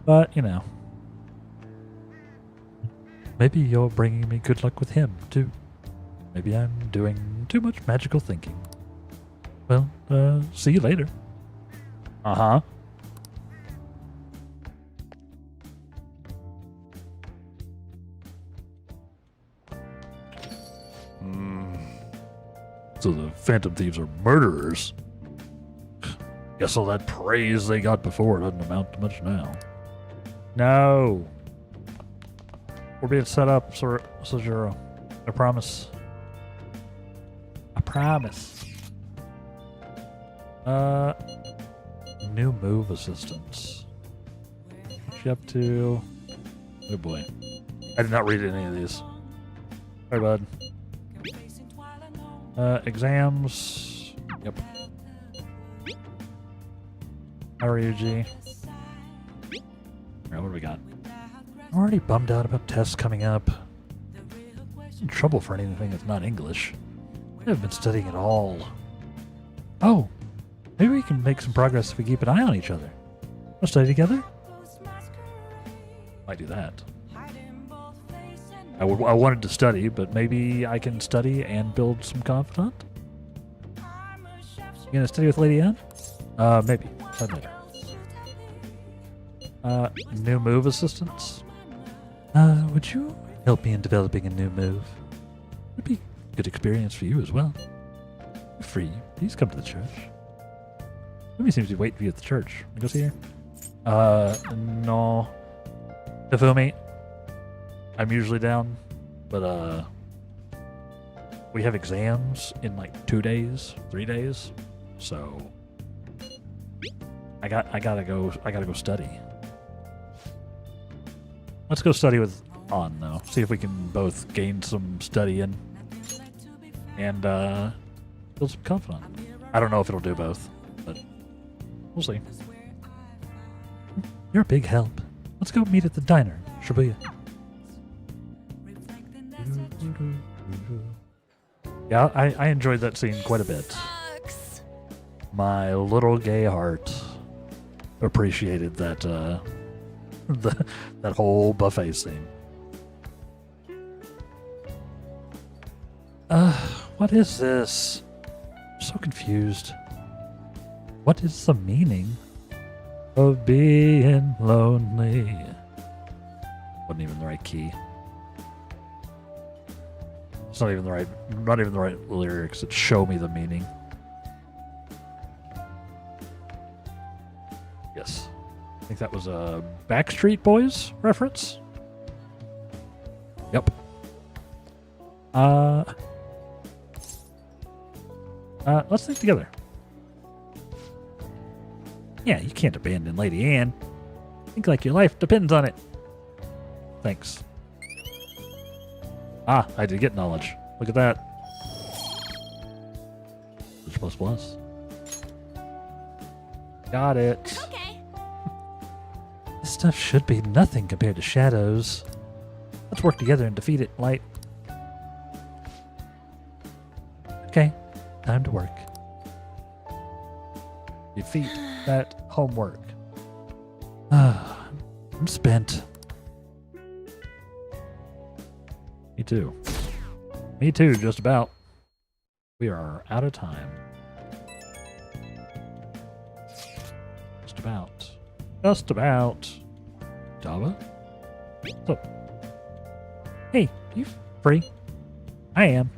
But, you know. Maybe you're bringing me good luck with him, too. Maybe I'm doing too much magical thinking. Well, see you later. Uh-huh. So the Phantom Thieves are murderers. Guess all that praise they got before doesn't amount to much now. No. We're being set up, Sojuro. I promise. I promise. New move assistance. What's she up to? Oh boy. I did not read any of these. Sorry, bud. Exams. Yep. How are you, G? Alright, what do we got? I'm already bummed out about tests coming up. I'm in trouble for anything that's not English. I haven't been studying at all. Oh, maybe we can make some progress if we keep an eye on each other. Wanna study together? Might do that. I wanted to study, but maybe I can study and build some confidant? You gonna study with Lady Anne? Maybe. Later. New move assistance? Would you help me in developing a new move? It'd be a good experience for you as well. You're free. Please come to the church. Maybe seems to be waiting for you at the church. Wanna go see her? No. Hifumi, I'm usually down, but we have exams in like 2 days, 3 days, so I gotta go study. Let's go study with On though. See if we can both gain some study in and build some confidence. I don't know if it'll do both, but we'll see. You're a big help. Let's go meet at the diner, Shibuya. Yeah, I enjoyed that scene quite a bit. Sucks. My little gay heart appreciated that that whole buffet scene. What is this? I'm so confused. What is the meaning of being lonely? Wasn't even the right key. It's not even the right lyrics that show me the meaning. Yes. I think that was a Backstreet Boys reference. Yep. Let's think together. Yeah, you can't abandon Lady Anne. Think like your life depends on it. Thanks. Ah, I did get knowledge. Look at that. Plus plus. Got it. Okay. This stuff should be nothing compared to Shadows. Let's work together and defeat it, Light. Okay, time to work. Defeat that homework. I'm spent. Me too. Me too, just about. We are out of time. Just about. Just about. Java? What's up? Hey, you free? I am.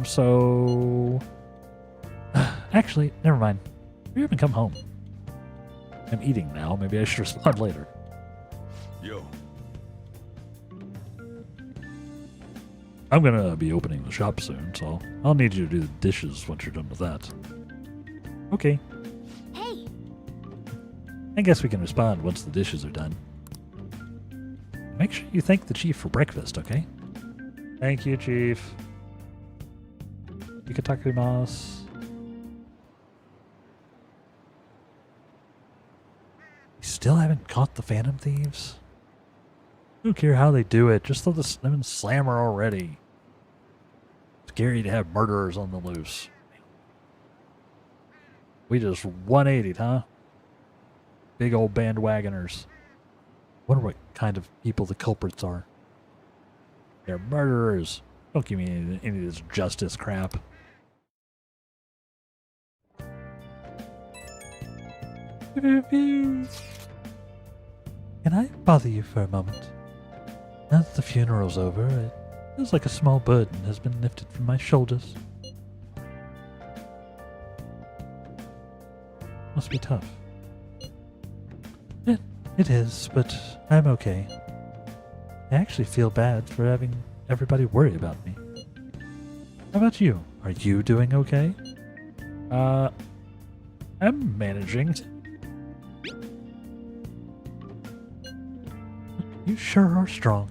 So... Actually, never mind. We haven't come home. I'm eating now. Maybe I should respond later. Yo. I'm gonna be opening the shop soon, so I'll need you to do the dishes once you're done with that. Okay. Hey, I guess we can respond once the dishes are done. Make sure you thank the chief for breakfast, okay? Thank you, chief. Ikatakumasu. Still haven't caught the Phantom Thieves? I don't care how they do it. Just throw them in slammer already. Scary to have murderers on the loose. We just 180'd, huh? Big old bandwagoners. Wonder what kind of people the culprits are. They're murderers. Don't give me any of this justice crap. Can I bother you for a moment? Now that the funeral's over, it feels like a small burden has been lifted from my shoulders. Must be tough. It is, but I'm okay. I actually feel bad for having everybody worry about me. How about you? Are you doing okay? I'm managing. You sure are strong.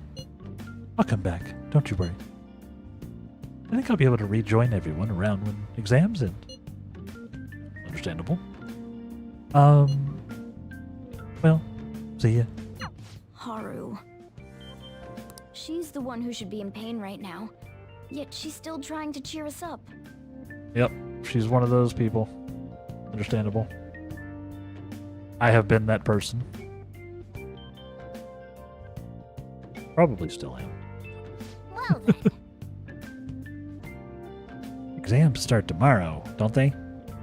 I'll come back, don't you worry. I think I'll be able to rejoin everyone around when exams end. Understandable. Well, see ya. Haru. She's the one who should be in pain right now. Yet she's still trying to cheer us up. Yep, she's one of those people. Understandable. I have been that person. Probably still am. Well then. Exams start tomorrow, don't they?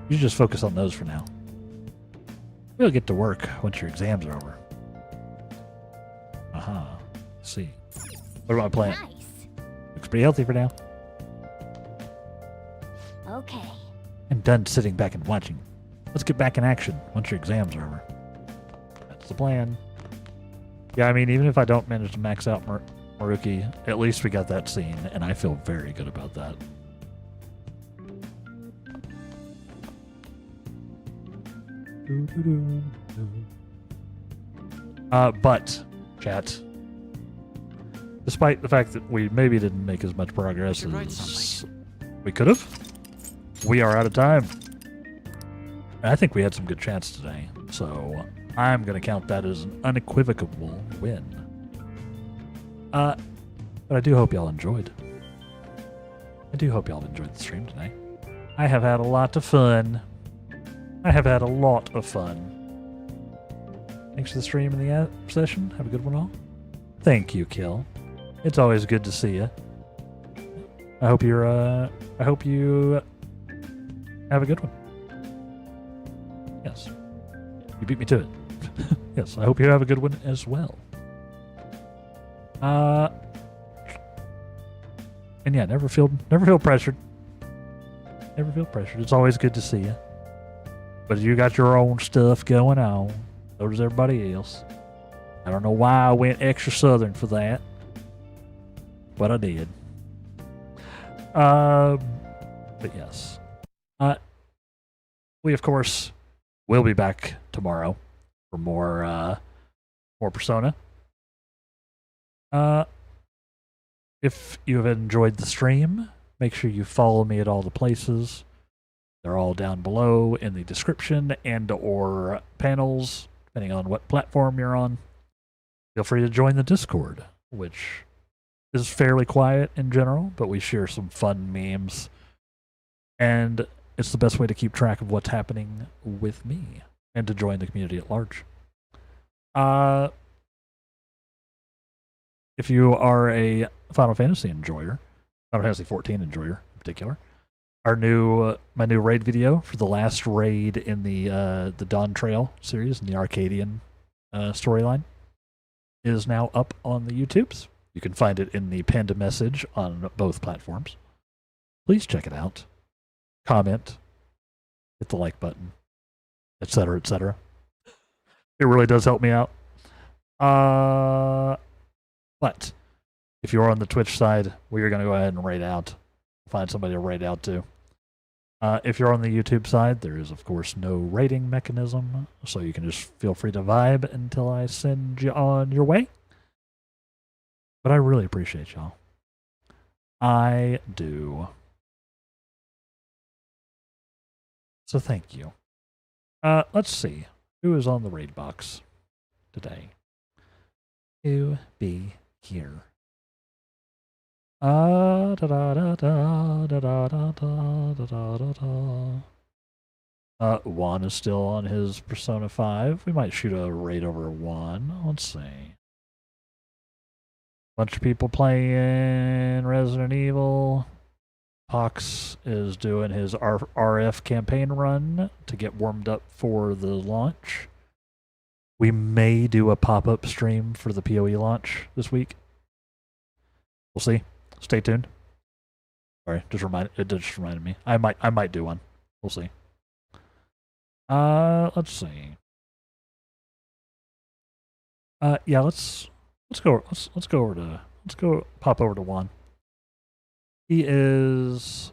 You should just focus on those for now. We'll get to work once your exams are over. Aha. See. What about my plan? Nice. Looks pretty healthy for now. Okay. I'm done sitting back and watching. Let's get back in action once your exams are over. That's the plan. Yeah, I mean, even if I don't manage to max out Maruki, at least we got that scene, and I feel very good about that. But, chat, despite the fact that we maybe didn't make as much progress as we could have, we are out of time. I think we had some good chats today, so I'm going to count that as an unequivocal win. But I do hope y'all enjoyed. I do hope y'all enjoyed the stream today. I have had a lot of fun. Thanks for the stream and the session. Have a good one all. Thank you, Kill. It's always good to see you. I hope you have a good one. Yes. You beat me to it. Yes, I hope you have a good one as well. And yeah, never feel pressured. Never feel pressured. It's always good to see you. But you got your own stuff going on. So does everybody else. I don't know why I went extra southern for that. But I did. But yes. We of course will be back tomorrow for more Persona. If you have enjoyed the stream, make sure you follow me at all the places. They're all down below in the description and or panels, depending on what platform you're on. Feel free to join the Discord, which is fairly quiet in general, but we share some fun memes. And it's the best way to keep track of what's happening with me and to join the community at large. If you are a Final Fantasy enjoyer, Final Fantasy 14 enjoyer in particular, my new raid video for the last raid in the Dawn Trail series in the Arcadian storyline is now up on the YouTubes. You can find it in the pinned message on both platforms. Please check it out. Comment, hit the like button, etc., etc. It really does help me out. But if you're on the Twitch side, we are going to go ahead and raid out. Find somebody to raid out to. If you're on the YouTube side, there is, of course, no rating mechanism, so you can just feel free to vibe until I send you on your way. But I really appreciate y'all. I do. So thank you. Let's see. Who is on the raid box? today to be here. Da da da da da da da da da da da. Juan is still on his Persona 5. We might shoot a raid over Juan. Let's see. Bunch of people playing Resident Evil. Pox is doing his RF campaign run to get warmed up for the launch. We may do a pop-up stream for the PoE launch this week. We'll see. Stay tuned. Sorry, it just reminded me. I might do one. We'll see. Let's see. Yeah, let's go pop over to Juan. He is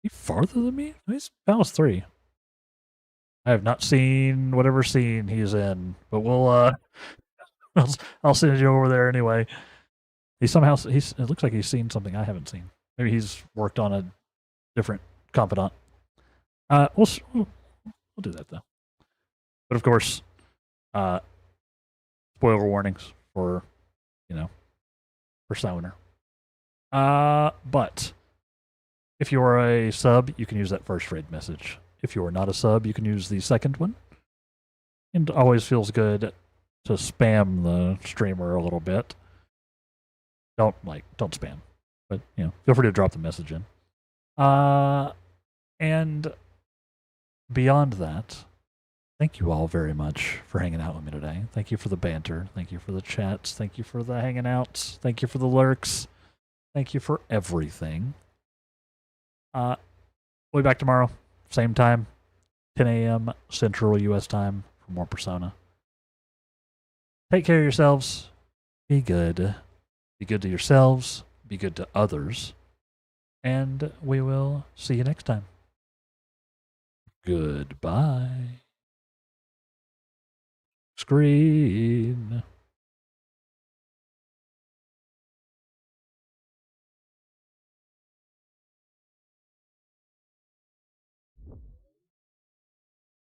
farther than me? He's Palace 3. I have not seen whatever scene he's in, but we'll I'll send you over there anyway. It looks like he's seen something I haven't seen. Maybe he's worked on a different confidant. We'll do that though. But of course, spoiler warnings for Persona. But if you are a sub, you can use that first raid message. If you are not a sub, you can use the second one. And it always feels good to spam the streamer a little bit. Don't spam, but feel free to drop the message in. And beyond that, thank you all very much for hanging out with me today. Thank you for the banter. Thank you for the chats. Thank you for the hanging outs. Thank you for the lurks. Thank you for everything. We'll be back tomorrow, same time, 10 a.m. Central U.S. time for more Persona. Take care of yourselves. Be good. Be good to yourselves. Be good to others. And we will see you next time. Goodbye. Screen.